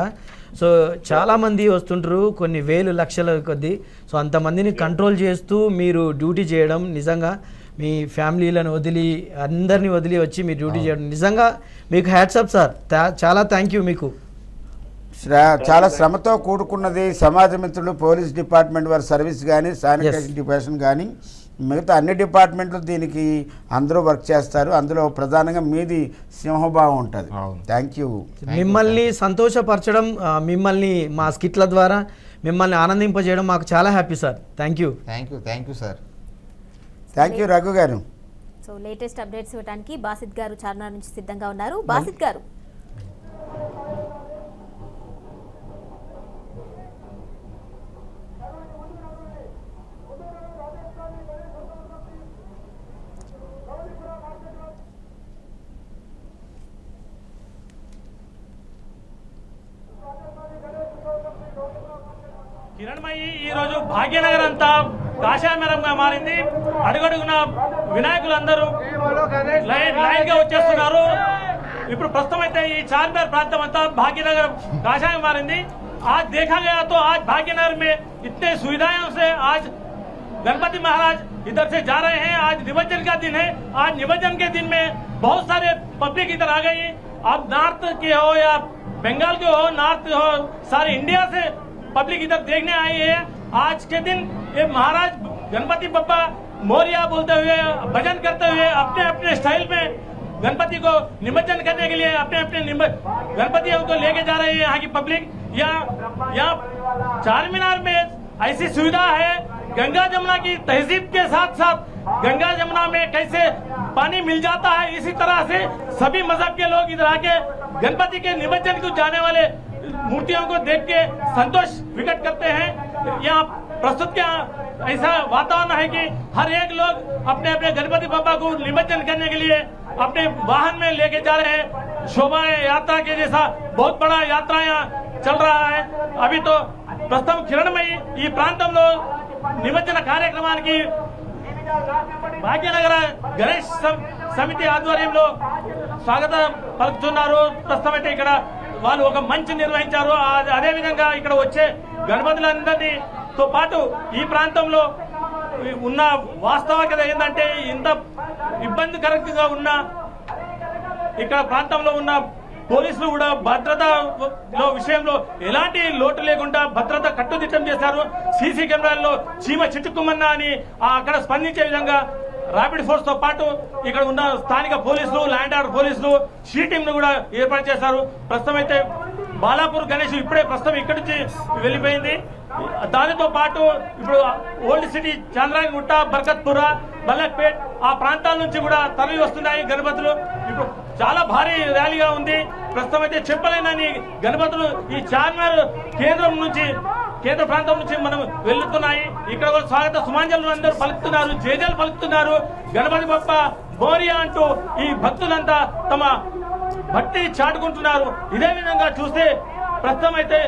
సో చాలామంది వస్తుంటారు, కొన్ని వేలు లక్షల కొద్దీ. సో అంతమందిని కంట్రోల్ చేస్తూ మీరు డ్యూటీ చేయడం, నిజంగా మీ ఫ్యామిలీలను వదిలి అందరినీ వదిలి వచ్చి మీరు డ్యూటీ చేయడం, నిజంగా మీకు హ్యాట్సప్ సార్. చాలా థ్యాంక్ యూ మీకు. చాలా శ్రమతో కూడుకున్నది. సమాజ మిత్రులు, పోలీస్ డిపార్ట్మెంట్ వారి సర్వీస్ కానీ, శానిటేషన్ డిపార్ట్మెంట్ కానీ, మిగతా అన్ని డిపార్ట్మెంట్లు దీనికి అందరూ వర్క్ చేస్తారు. అందులో ప్రధానంగా మీది సింహభావం ఉంటుంది. Thank you. మిమ్మల్ని సంతోషపరచడం, మిమ్మల్ని మా స్కిట్ల ద్వారా మిమ్మల్ని ఆనందింపజేయడం మాకు చాలా happy sir. Thank you sir. Thank you Raghu గారు. సో లేటెస్ట్ అప్డేట్స్ ఇవ్వడానికి బాసిత్ గారు చార్మినార్ నుంచి సిద్ధంగా ఉన్నారు. బాసిత్ గారు. కిరణ్మయి ఈరోజు భాగ్యనగర్ అంతా కాషాయమరంగా మారింది. అడుగడుగున వినాయకులందరూ లైన్ గా వచ్చేస్తున్నారు. ఇప్పుడు ప్రస్తుతం అయితే ఈ చార్మినార్ ప్రాంతం అంతా భాగ్యనగర్ काशाय मारेंदी। आज देखा गया तो आज भाग्यनगर में इतने सुविधाओं से आज गणपति महाराज इधर से जा रहे हैं। आज निमज्जन का दिन है। आज निमज्जन के दिन में बहुत सारे पब्लिक इधर आ गई। अब नॉर्थ के हो या बंगाल के हो, नॉर्थ हो, सारे इंडिया से पब्लिक इधर देखने आई है। आज के दिन ये महाराज गणपति बप्पा मोरिया बोलते हुए भजन करते हुए अपने अपने स्टाइल में गणपति को निमज्जन करने के लिए अपने अपने गणपतियों को लेके जा रहे हैं यहाँ की पब्लिक। यहाँ चार मीनार में ऐसी सुविधा है, गंगा जमुना की तहजीब के साथ साथ गंगा जमुना में कैसे पानी मिल जाता है, इसी तरह से सभी मजहब के लोग इधर आके गणपति के निमज्जन को जाने वाले मूर्तियों को देख के संतोष प्रकट करते हैं। यहाँ प्रस्तुत क्या ऐसा वातावरण है कि हर एक लोग अपने अपने गणपति बाबा को निमज्जन करने के लिए अपने वाहन में लेके जा रहे हैं। शोभा यात्रा के जैसा बहुत बड़ा यात्रा यहाँ चल रहा है। अभी तो ప్రస్తుతం కిరణమయ్యి ఈ ప్రాంతంలో నిమజ్జన కార్యక్రమానికి భాగ్యనగర గణేష్ సమితి ఆధ్వర్యంలో స్వాగతం పలుకుతున్నారు. ప్రస్తుతం అయితే ఇక్కడ వాళ్ళు ఒక మంచి నిర్వహించారు. అదేవిధంగా ఇక్కడ వచ్చే గణపతులందరితో పాటు ఈ ప్రాంతంలో ఉన్న వాస్తవికత ఏంటంటే ఇంత ఇబ్బందికరంగా ఉన్న ఇక్కడ ప్రాంతంలో ఉన్న పోలీసులు కూడా భద్రతలో విషయంలో ఎలాంటి లోటు లేకుండా భద్రత కట్టుదిట్టం చేశారు. సీసీ కెమెరాల్లో చీమ చిట్టుకుమన్నా అని అక్కడ స్పందించే విధంగా ర్యాపిడ్ ఫోర్స్ తో పాటు ఇక్కడ ఉన్న స్థానిక పోలీసులు, ల్యాండ్ ఆర్డర్ పోలీసులు షీటింగ్ ను కూడా ఏర్పాటు చేశారు. ప్రస్తుతం అయితే బాలాపూర్ గణేష్ ఇప్పుడే ప్రస్తుతం ఇక్కడి నుంచి వెళ్ళిపోయింది. దానితో పాటు ఇప్పుడు ఓల్డ్ సిటీ, చంద్రాయణగుట్ట, బర్కత్పుర, మల్లక్పేట్ ఆ ప్రాంతాల నుంచి కూడా తరలి వస్తున్నాయి గణపతులు. ఇప్పుడు చాలా భారీ ర్యాలీగా ఉంది. ప్రస్తుతం అయితే చెప్పలేనని గణపతులు ఈ చార్మినార్ కేంద్ర ప్రాంతం నుంచి మనం వెళ్తున్నాయి. ఇక్కడ కూడా స్వాగత సుమాంజలు అందరూ పలుకుతున్నారు, జేజలు పలుకుతున్నారు. గణపతి బప్ప మోరియా అంటూ ఈ భక్తులంతా తమ భక్తి చాటుకుంటున్నారు. ఇదే విధంగా చూస్తే ప్రస్తుతం అయితే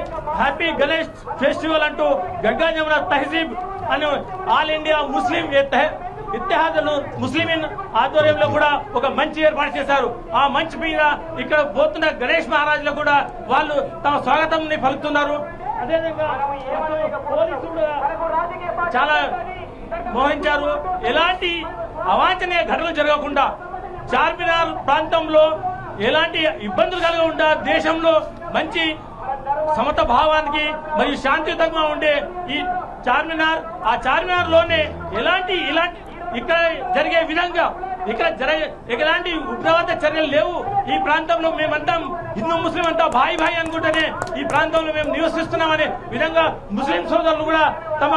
హ్యాపీ గణేష్ ఫెస్టివల్ అంటూ గంగా జమున తహజీబ్ అని all India Muslim Ittehadul Muslimeen ఆధ్వర్యంలో కూడా ఒక మంచి ఏర్పాటు చేశారు. ఆ మంచి మీద ఇక్కడ పోతున్న గణేష్ మహారాజులు కూడా వాళ్ళు తమ స్వాగతం పలుకుతున్నారు. అదేవిధంగా పోలీసులు చాలా మోహించారు. ఎలాంటి అవాంఛనీయ ఘటనలు జరగకుండా చార్మినార్ ప్రాంతంలో ఎలాంటి ఇబ్బందులు కలగకుండా దేశంలో మంచి సమత భావానికి మరియు శాంతియుతంగా ఉండే ఈ చార్మినార్, ఆ చార్మినార్ లోనే ఇలాంటి ఇక్కడ జరిగే విధంగా ఎలాంటి ఉగ్రవాద చర్యలు లేవు. ఈ ప్రాంతంలో మేమంతా హిందూ ముస్లిం అంతా భాయి భాయి అనుకుంటేనే ఈ ప్రాంతంలో మేము నివసిస్తున్నామనే విధంగా ముస్లిం సోదరులు కూడా తమ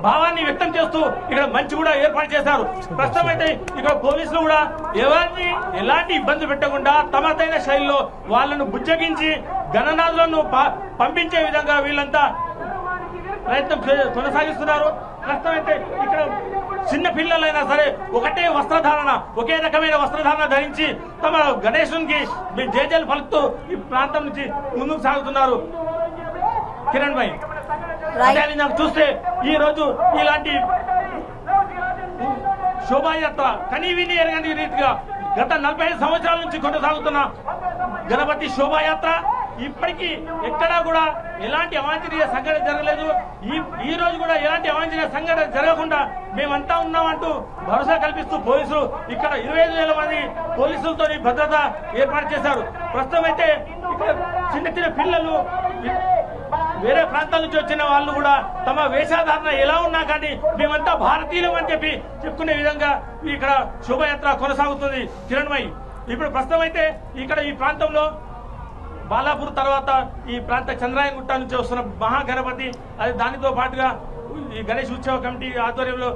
భావాన్ని వ్యక్తం చేస్తూ ఇక్కడ మంచి కూడా ఏర్పాటు చేశారు. ప్రస్తుతం అయితే ఇక్కడ పోలీసులు కూడా ఎవరిని ఎలాంటి ఇబ్బంది పెట్టకుండా తమదైన శైలిలో వాళ్ళను బుజ్జగించి గణనాథులను పంపించే విధంగా వీళ్ళంతా ప్రయత్నం కొనసాగిస్తున్నారు. ప్రస్తుతం అయితే ఇక్కడ చిన్న పిల్లలైనా సరే ఒకే రకమైన వస్త్రధారణ ధరించి తమ గణేశునికి జేజేలు పలుకుతూ ఈ ప్రాంతం నుంచి ముందుకు సాగుతున్నారు. కిరణ్ భాయ్, నాకు చూస్తే ఈ రోజు ఇలాంటి శోభాయాత్ర కనీవిని ఎరగని రీతిగా గత 45 సంవత్సరాల నుంచి కొనసాగుతున్న గణపతి శోభాయాత్ర ఇప్పటికీ ఎక్కడా కూడా ఎలాంటి అవాంఛనీయ సంఘటన జరగలేదు. ఈ రోజు కూడా ఎలాంటి అవాంఛనీయ సంఘటన జరగకుండా మేమంతా ఉన్నామంటూ భరోసా కల్పిస్తూ పోలీసులు ఇక్కడ 25,000 మంది పోలీసులతో భద్రత ఏర్పాటు చేశారు. ప్రస్తుతం అయితే ఇక్కడ చిన్న పిల్లలు, వేరే ప్రాంతాల నుంచి వచ్చిన వాళ్ళు కూడా తమ వేషధారణ ఎలా ఉన్నా కానీ మేమంతా భారతీయులం అని చెప్పుకునే విధంగా ఇక్కడ శోభయాత్ర కొనసాగుతుంది. కిరణ్మయి, ఇప్పుడు ప్రస్తుతం అయితే ఇక్కడ ఈ ప్రాంతంలో బాలాపూర్ తర్వాత ఈ ప్రాంత చంద్రాయణగుట్ట నుంచి వస్తున్న మహాగణపతి, అది దానితో పాటుగా ఈ గణేష్ ఉత్సవ కమిటీ ఆధ్వర్యంలో,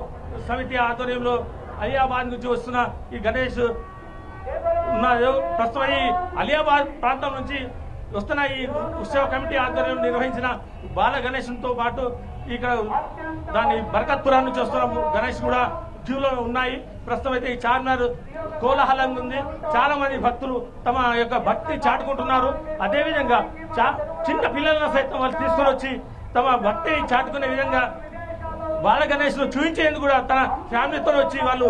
సమితి ఆధ్వర్యంలో అలియాబాద్ నుంచి వస్తున్న ఈ గణేష్ ఉన్నారు. ప్రస్తుతం ఈ అలియాబాద్ ప్రాంతం నుంచి వస్తున్న ఈ ఉత్సవ కమిటీ ఆధ్వర్యంలో నిర్వహించిన బాల గణేష్తో పాటు ఇక్కడ దాని బర్కత్పురా నుంచి వస్తున్న గణేష్ కూడా క్యూలో ఉన్నాయి. ప్రస్తుతం అయితే ఈ చార్మినార్ కోలాహలంగా ఉంది. చాలా మంది భక్తులు తమ యొక్క భక్తి చాటుకుంటున్నారు. అదేవిధంగా చిన్న పిల్లలను సైతం వాళ్ళు తీసుకుని వచ్చి తమ భక్తి చాటుకునే విధంగా బాల గణేష్ ను చూపించేందుకు కూడా తన ఫ్యామిలీతో వచ్చి వాళ్ళు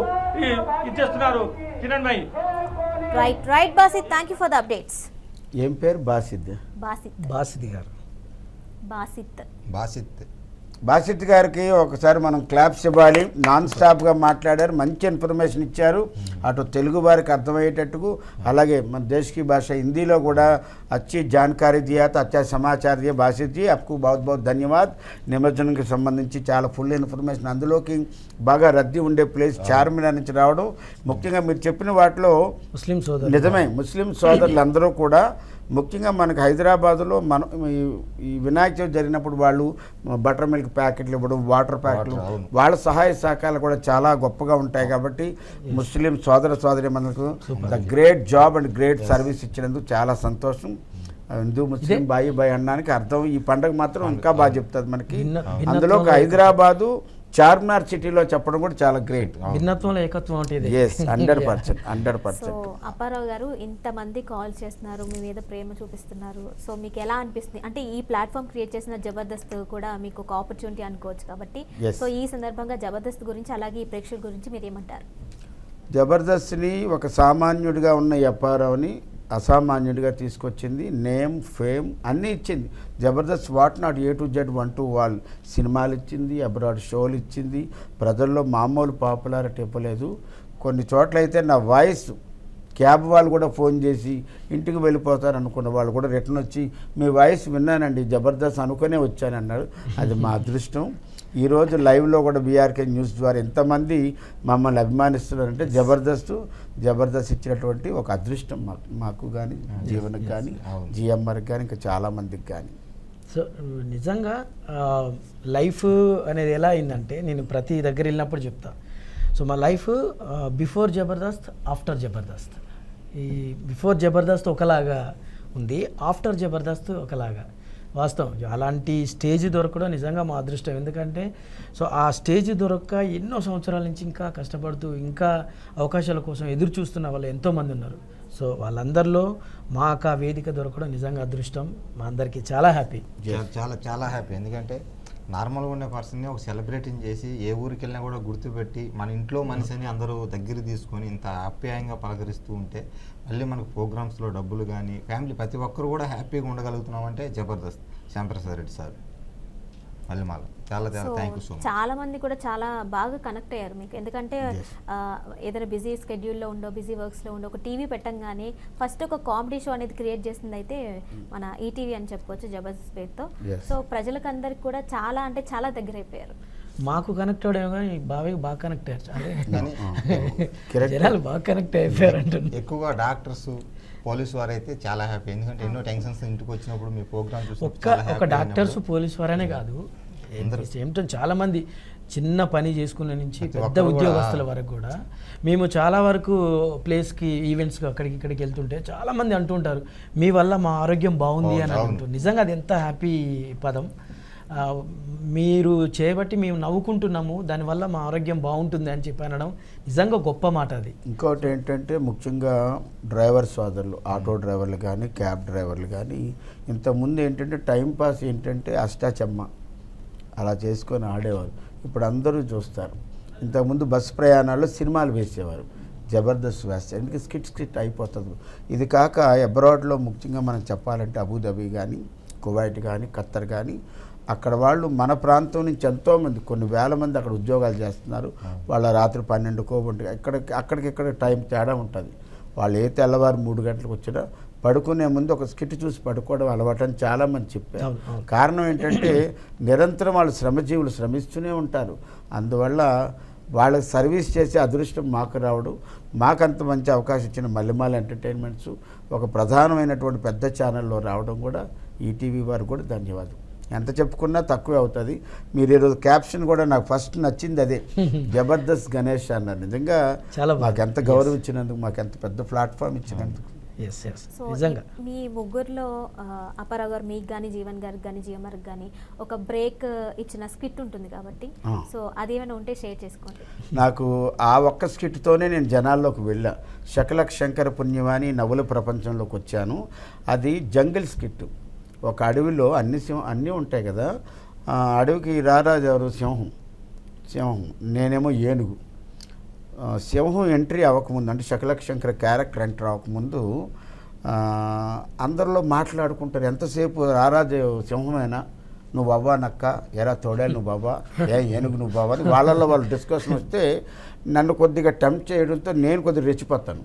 ఇచ్చేస్తున్నారు. కిరణ్ భాయ్, right Basit, thank you for the updates. ఏం పేరు? బాసిద్ బాసిద్ గారు. బాసిత్ బాసిత్ గారికి ఒకసారి మనం క్లాప్స్ ఇవ్వాలి. నాన్ స్టాప్గా మాట్లాడారు, మంచి ఇన్ఫర్మేషన్ ఇచ్చారు, అటు తెలుగు వారికి అర్థమయ్యేటట్టుకు, అలాగే మన దేశీ భాష హిందీలో కూడా अच्छी जानकारी दिया था, अच्छा समाचार दिया బాసిత్ జీ, आपको बहुत बहुत ధన్యవాద్. నిమజ్జనంకి సంబంధించి చాలా ఫుల్ ఇన్ఫర్మేషన్, అందులోకి బాగా రద్దీ ఉండే ప్లేస్ చార్మినార్ నుంచి రావడం, ముఖ్యంగా మీరు చెప్పిన వాటిలో ముస్లిం సోదరులు నిజమే, ముస్లిం సోదరులందరూ కూడా ముఖ్యంగా మనకు హైదరాబాదులో మనం ఈ వినాయక చవితి జరిగినప్పుడు వాళ్ళు బటర్ మిల్క్ ప్యాకెట్లు ఇవ్వడం, వాటర్ ప్యాకెట్లు, వాళ్ళ సహాయ సహకారాలు కూడా చాలా గొప్పగా ఉంటాయి. కాబట్టి ముస్లిం సోదరి మనకు the great job and great service ఇచ్చినందుకు చాలా సంతోషం. హిందూ ముస్లిం బాయి అనడానికి అర్థం ఈ పండుగ మాత్రం ఇంకా బాగా చెప్తుంది మనకి. అందులో ఒక హైదరాబాదు చార్మినార్ సిటీలో చెప్పడం కూడా చాలా గ్రేట్. భిన్నత్వంలో ఏకత్వం ఉంటుంది. ఎస్ 100%. సో అప్పారావు గారు, ఇంతమంది కాల్ చేస్తున్నారు, మీ మీద ప్రేమ చూపిస్తున్నారు, సో మీకు ఎలా అనిపిస్తుంది? అంటే ఈ ప్లాట్ఫామ్ క్రియేట్ చేసిన జబర్దస్త్ కూడా మీకు ఒక ఆపర్చునిటీ అనుకోవచ్చు కాబట్టి, సో ఈ సందర్భంగా జబర్దస్త్ గురించి అలాగే ఈ ప్రేక్షకుల గురించి మీరు ఏమంటారు? జబర్దస్త్ని ఒక సామాన్యుడిగా ఉన్న ఈ అప్పారావుని అసామాన్యుడిగా తీసుకొచ్చింది. నేమ్, ఫేమ్ అన్నీ ఇచ్చింది Jabardasth. What not A to Z 1 to all సినిమాలు ఇచ్చింది, అబ్రాడ్ షోలు ఇచ్చింది, ప్రజల్లో మామూలు పాపులారిటీ ఇవ్వలేదు. కొన్ని చోట్ల అయితే నా వాయిస్ క్యాబ్ వాళ్ళు కూడా ఫోన్ చేసి ఇంటికి వెళ్ళిపోతారు అనుకున్న వాళ్ళు కూడా రిటర్న్ వచ్చి మీ వాయిస్ విన్నానండి జబర్దస్త్ అనుకునే వచ్చానన్నారు. అది మా అదృష్టం. ఈరోజు లైవ్లో కూడా బీఆర్కే న్యూస్ ద్వారా ఎంతమంది మమ్మల్ని అభిమానిస్తున్నారంటే జబర్దస్త్ ఇచ్చినటువంటి ఒక అదృష్టం మాకు కానీ, జీవనకు కానీ, జిఎంఆర్కి కానీ, ఇంకా చాలామందికి కానీ. సో నిజంగా లైఫ్ అనేది ఎలా అయిందంటే, నేను ప్రతి దగ్గర వెళ్ళినప్పుడు చెప్తా. సో మా life before Jabardasth, after Jabardasth. ఈ బిఫోర్ జబర్దస్త్ ఒకలాగా ఉంది, ఆఫ్టర్ జబర్దస్త్ ఒకలాగా. వాస్తవం, అలాంటి స్టేజ్ దొరకడం నిజంగా మా అదృష్టం. ఎందుకంటే సో ఆ స్టేజ్ దొరక్క ఎన్నో సంవత్సరాల నుంచి ఇంకా కష్టపడుతూ ఇంకా అవకాశాల కోసం ఎదురు చూస్తున్న వాళ్ళు ఎంతోమంది ఉన్నారు. సో వాళ్ళందరిలో మాకు ఆ వేదిక దొరకడం నిజంగా అదృష్టం. మా అందరికీ చాలా హ్యాపీ, చాలా హ్యాపీ. ఎందుకంటే నార్మల్గా ఉన్న పర్సన్ని ఒక సెలబ్రేటింగ్ చేసి ఏ ఊరికి వెళ్ళినా కూడా గుర్తుపెట్టి మన ఇంట్లో మనిషిని అందరూ దగ్గర తీసుకొని ఇంత ఆప్యాయంగా పలకరిస్తూ ఉంటే మళ్ళీ మనకు ప్రోగ్రామ్స్లో డబ్బులు కానీ ఫ్యామిలీ ప్రతి ఒక్కరు కూడా హ్యాపీగా ఉండగలుగుతున్నామంటే జబర్దస్త్ శ్యాంప్రసాద్ రెడ్డి సార్ మళ్ళీ మాకు చాలా థ్యాంక్ యూ సో మచ్. చాలా మంది కూడా చాలా బాగా కనెక్ట్ అయ్యారు మీకు. ఎందుకంటే ఏదైనా బిజీ స్కెడ్యూల్లో ఉండో, బిజీ వర్క్స్లో ఉండో ఒక టీవీ పెట్టంగానే ఫస్ట్ ఒక కామెడీ షో అనేది క్రియేట్ చేసింది అయితే మన ఈటీవీ అని చెప్పుకోవచ్చు జబర్దస్త్ పేరుతో. సో ప్రజలకు అందరికి కూడా చాలా అంటే చాలా దగ్గర అయిపోయారు. మాకు కనెక్ట్ అవడమే కానీ బాబాయ్కి బాగా కనెక్ట్ అయ్యారు, జనాలు బాగా కనెక్ట్ అయిపోయారు అంటున్నారు. ఎక్కువగా డాక్టర్స్, పోలీసు వారు అయితే చాలా హ్యాపీ. ఎందుకంటే ఎన్నో టెన్షన్స్ ఇంటికి వచ్చినప్పుడు మీ ప్రోగ్రామ్ చూసి ఒక డాక్టర్స్, పోలీసు వారనే కాదు, సేమ్ టైం చాలా మంది చిన్న పని చేసుకునే నుంచి పెద్ద ఉద్యోగస్తుల వరకు కూడా మేము చాలా వరకు ప్లేస్కి ఈవెంట్స్కి అక్కడికి ఇక్కడికి వెళ్తుంటే చాలామంది అంటుంటారు మీ వల్ల మా ఆరోగ్యం బాగుంది అని అంటుంటారు. నిజంగా అది ఎంత హ్యాపీ పదం. మీరు చేయబట్టి మేము నవ్వుకుంటున్నాము, దానివల్ల మా ఆరోగ్యం బాగుంటుంది అని చెప్పి అనడం నిజంగా గొప్ప మాట. అది ఇంకోటి ఏంటంటే ముఖ్యంగా డ్రైవర్ సోదరులు, ఆటో డ్రైవర్లు కానీ, క్యాబ్ డ్రైవర్లు కానీ ఇంతకుముందు ఏంటంటే టైంపాస్ ఏంటంటే అష్టాచమ్మ అలా చేసుకొని ఆడేవారు. ఇప్పుడు అందరూ చూస్తారు. ఇంతకుముందు బస్సు ప్రయాణాల్లో సినిమాలు వేసేవారు, జబర్దస్త్ వేస్తారు. ఎందుకంటే స్కిట్ అయిపోతుంది. ఇది కాక అబ్రాడ్లో ముఖ్యంగా మనం చెప్పాలంటే అబుదాబి కానీ, కువైట్ కానీ, ఖత్తర్ కానీ, అక్కడ వాళ్ళు మన ప్రాంతం నుంచి ఎంతోమంది, కొన్ని వేల మంది అక్కడ ఉద్యోగాలు చేస్తున్నారు. వాళ్ళ రాత్రి 12 ఒంటికి అక్కడికిక్కడ టైం తేడా ఉంటుంది. వాళ్ళు ఏ తెల్లవారు 3 గంటలకు వచ్చినా పడుకునే ముందు ఒక స్కిట్ చూసి పడుకోవడం అలవాటని చాలామంది చెప్పారు. కారణం ఏంటంటే నిరంతరం వాళ్ళు శ్రమజీవులు శ్రమిస్తూనే ఉంటారు. అందువల్ల వాళ్ళకి సర్వీస్ చేసే అదృష్టం మాకు రావడం, మాకంత మంచి అవకాశం ఇచ్చిన మల్లెమాల ఎంటర్టైన్మెంట్స్ ఒక ప్రధానమైనటువంటి పెద్ద ఛానల్లో రావడం కూడా ఈటీవీ వారు కూడా ధన్యవాదాలు. ఎంత చెప్పుకున్నా తక్కువే అవుతుంది. మీరు ఈరోజు క్యాప్షన్ కూడా నాకు ఫస్ట్ నచ్చింది అదే, జబర్దస్త్ గణేష్ అన్నారు. నిజంగా మాకు ఎంత గౌరవం ఇచ్చినందుకు, మాకు ఎంత పెద్ద ప్లాట్ఫామ్ ఇచ్చినందుకు. సో మీ ముగ్గురులో అప్పారావు గారు మీకు కానీ, జీవన్ గారికి కానీ, జిఎంఆర్కి కానీ ఒక బ్రేక్ ఇచ్చిన స్కిట్ ఉంటుంది కాబట్టి, సో అదేమైనా ఉంటే షేర్ చేసుకోండి. నాకు ఆ ఒక్క స్కిట్తోనే నేను జనాల్లోకి వెళ్ళా. శకలక్ శంకర పుణ్యమాని నవ్వుల ప్రపంచంలోకి వచ్చాను. అది జంగిల్ స్కిట్. ఒక అడవిలో అన్నీ ఉంటాయి కదా, అడవికి రారాజు ఎవరు? సింహం, నేనేమో ఏనుగు. సింహం ఎంట్రీ అవ్వకముందు, అంటే శకలక్ శంకర క్యారెక్టర్ ఎంటర్ అవ్వకముందు అందరిలో మాట్లాడుకుంటారు. ఎంతసేపు రారాజు సింహమేనా, నువ్వు అవ్వా నక్క, ఎరా తోడేలు నువ్వు అవ్వా, ఏనుగు నువ్వు అవ్వా అని వాళ్ళల్లో వాళ్ళు డిస్కషన్ వస్తే నన్ను కొద్దిగా టెంప్ట్ చేయడంతో నేను కొద్దిగా రెచ్చిపోతాను.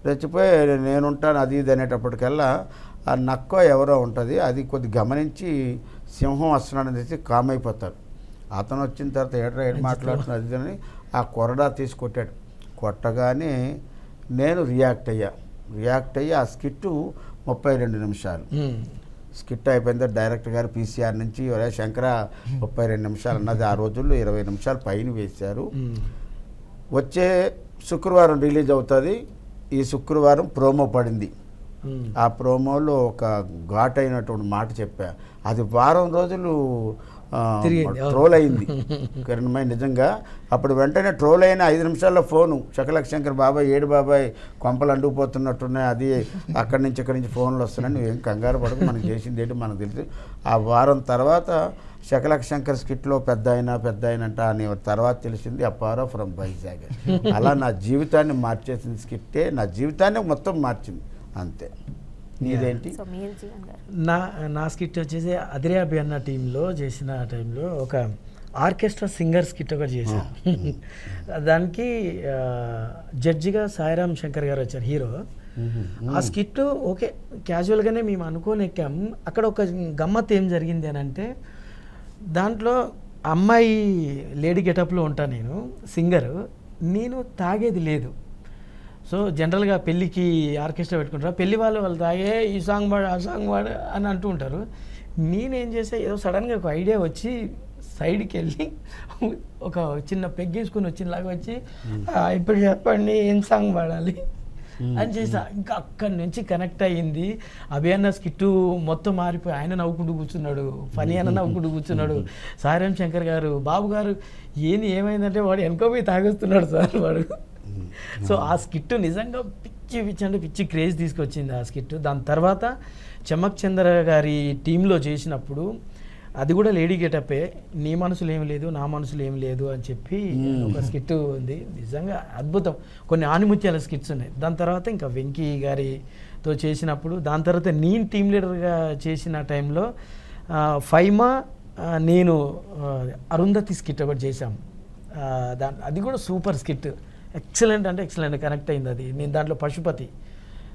రెచ్చిపోయి నేనుంటాను అది ఇది అనేటప్పటికల్లా ఆ నక్క ఎవరో ఉంటుంది, అది కొద్ది గమనించి సింహం వస్తున్నాడని తెలిసి కామ్ అయిపోతారు. అతను వచ్చిన తర్వాత ఏడు మాట్లాడుతున్నారు అది అని ఆ కొరడా తీసి కొట్టాడు. కొట్టగానే నేను రియాక్ట్ అయ్యి ఆ స్కిట్టు 32 నిమిషాలు స్కిట్ అయిపోయింది. డైరెక్టర్ గారు పీసీఆర్ నుంచి శంకర 32 నిమిషాలు అన్నది ఆ రోజుల్లో 20 నిమిషాలు పైన వేశారు. వచ్చే శుక్రవారం రిలీజ్ అవుతుంది. ఈ శుక్రవారం ప్రోమో పడింది. ఆ ప్రోమోలో ఒక ఘాటైనటువంటి మాట చెప్పా, అది వారం రోజులు ట్రోల్ అయింది కిరణ్మయ్య నిజంగా. అప్పుడు వెంటనే ట్రోల్ అయిన 5 నిమిషాల్లో ఫోను శకలక్ శంకర్ బాబాయ్ ఏడు బాబాయ్ కొంపలు అంటుకుపోతున్నట్టున్నాయి, అది అక్కడి నుంచి ఇక్కడి నుంచి ఫోన్లు వస్తున్నాయి, నువ్వేం కంగారు పడకు, మనకు చేసింది ఏంటి మనకు తెలుసు. ఆ వారం తర్వాత శకలక్ శంకర్ స్కిట్లో పెద్ద అయినంట అని తర్వాత తెలిసింది అప్పారావు ఫ్రమ్ వైజాగ్. అలా నా జీవితాన్ని మార్చేసింది స్కిట్టే, నా జీవితాన్ని మొత్తం మార్చింది అంతే. నీదేంటి? నా స్కిట్ వచ్చేసి అదిరాబి అన్న టీంలో చేసిన టైంలో ఒక ఆర్కెస్ట్రా సింగర్ స్కిట్ ఒకటి చేశాను. దానికి జడ్జిగా సాయిరామ్ శంకర్ గారు వచ్చారు, హీరో. ఆ స్కిట్ ఓకే క్యాజువల్గానే మేము అనుకోని ఎక్కాం. అక్కడ ఒక గమ్మత్ ఏం జరిగింది అని అంటే, దాంట్లో అమ్మాయి లేడీ గెటప్లో ఉంటాను నేను, సింగరు. నేను తాగేది లేదు. సో జనరల్గా పెళ్ళికి ఆర్కెస్ట్రా పెట్టుకుంటారు, పెళ్లి వాళ్ళు తాగే ఈ సాంగ్ పాడు ఆ సాంగ్ పాడు అని అంటూ ఉంటారు. నేనేం చేసా, ఏదో సడన్గా ఒక ఐడియా వచ్చి సైడ్కి వెళ్ళి ఒక చిన్న పెగ్గేసుకుని వచ్చినలాగా వచ్చి ఇప్పుడు చెప్పండి ఏం సాంగ్ పాడాలి అని చేసా. ఇంకా అక్కడి నుంచి కనెక్ట్ అయ్యింది. అభియన్న స్కిట్టు మొత్తం మారిపోయి ఆయన నవ్వుకుంటూ కూర్చున్నాడు, ఫనీ అన్న నవ్వుకుంటూ కూర్చున్నాడు. సాయిరామ్ శంకర్ గారు బాబు గారు ఏమైందంటే వాడు వెనకపోయి తాగేస్తున్నాడు సార్ వాడు. సో ఆ స్కిట్ నిజంగా పిచ్చి క్రేజ్ తీసుకొచ్చింది ఆ స్కిట్. దాని తర్వాత చమక్ చంద్ర గారి టీంలో చేసినప్పుడు అది కూడా లేడీ గెటప్పే, నీ మనసులో ఏం లేదు నా మనసులో ఏం లేదు అని చెప్పి ఒక స్కిట్ ఉంది. నిజంగా అద్భుతం. కొన్ని ఆనిముత్యాల స్కిట్స్ ఉన్నాయి. దాని తర్వాత ఇంకా వెంకీ గారితో చేసినప్పుడు, దాని తర్వాత నేను టీం లీడర్గా చేసిన టైంలో ఫైమా నేను అరుంధతి స్కిట్ ఒకటి చేశాము. అది కూడా సూపర్ స్కిట్, ఎక్సలెంట్ అంటే ఎక్సలెంట్ కనెక్ట్ అయింది అది. నేను దాంట్లో పశుపతి.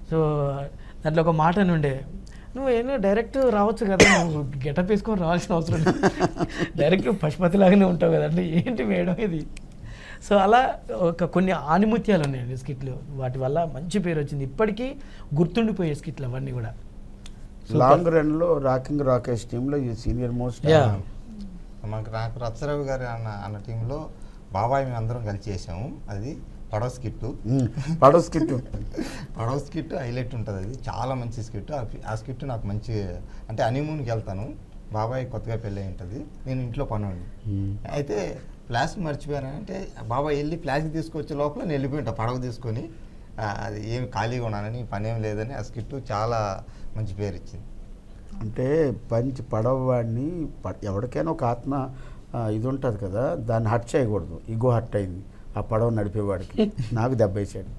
సో దాంట్లో ఒక మాట నుండే, నువ్వు ఏమో డైరెక్ట్ రావచ్చు కదా, నువ్వు గెటప్ వేసుకొని రావాల్సిన అవసరం లేదు, డైరెక్ట్ పశుపతి లాగానే ఉంటావు కదండి, ఏంటి మేడం ఇది. సో అలా కొన్ని ఆనిముత్యాలు ఉన్నాయండి స్కిట్లు, వాటి వల్ల మంచి పేరు వచ్చింది. ఇప్పటికీ గుర్తుండిపోయే స్కిట్లు అవన్నీ కూడా. లాంగ్ రన్లో రాకింగ్ రాకేష్ టీంలో ఈ సీనియర్ మోస్ట్ నాకు రచ్చరవి గారు అన్న టీంలో బాబాయ్ మేము అందరం కలిసి చేసాము. అది పడవ స్కిట్ హైలైట్ ఉంటుంది. అది చాలా మంచి స్కిట్. ఆ స్కిట్ నాకు మంచి అంటే హనీమూన్కి వెళ్తాను, బాబాయ్ కొత్తగా పెళ్ళి అయి ఉంటుంది, నేను ఇంట్లో పనుండి అయితే ఫ్లాస్క్ మర్చిపోయాను. అంటే బాబాయ్ వెళ్ళి ఫ్లాస్క్ తీసుకొచ్చే లోపల నేను వెళ్ళిపోయింటా పడవ తీసుకొని, అది ఏమి ఖాళీగా ఉన్నానని పని ఏం లేదని ఆ స్కిట్ చాలా మంచి పేరు ఇచ్చింది. అంటే పడవవాడిని ఎవరికైనా ఒక ఆత్మ ఇది ఉంటుంది కదా, దాన్ని హర్ట్ చేయకూడదు. ఇగో హర్ట్ అయింది ఆ పడవ నడిపేవాడికి, నాకు దెబ్బ వేసాడు.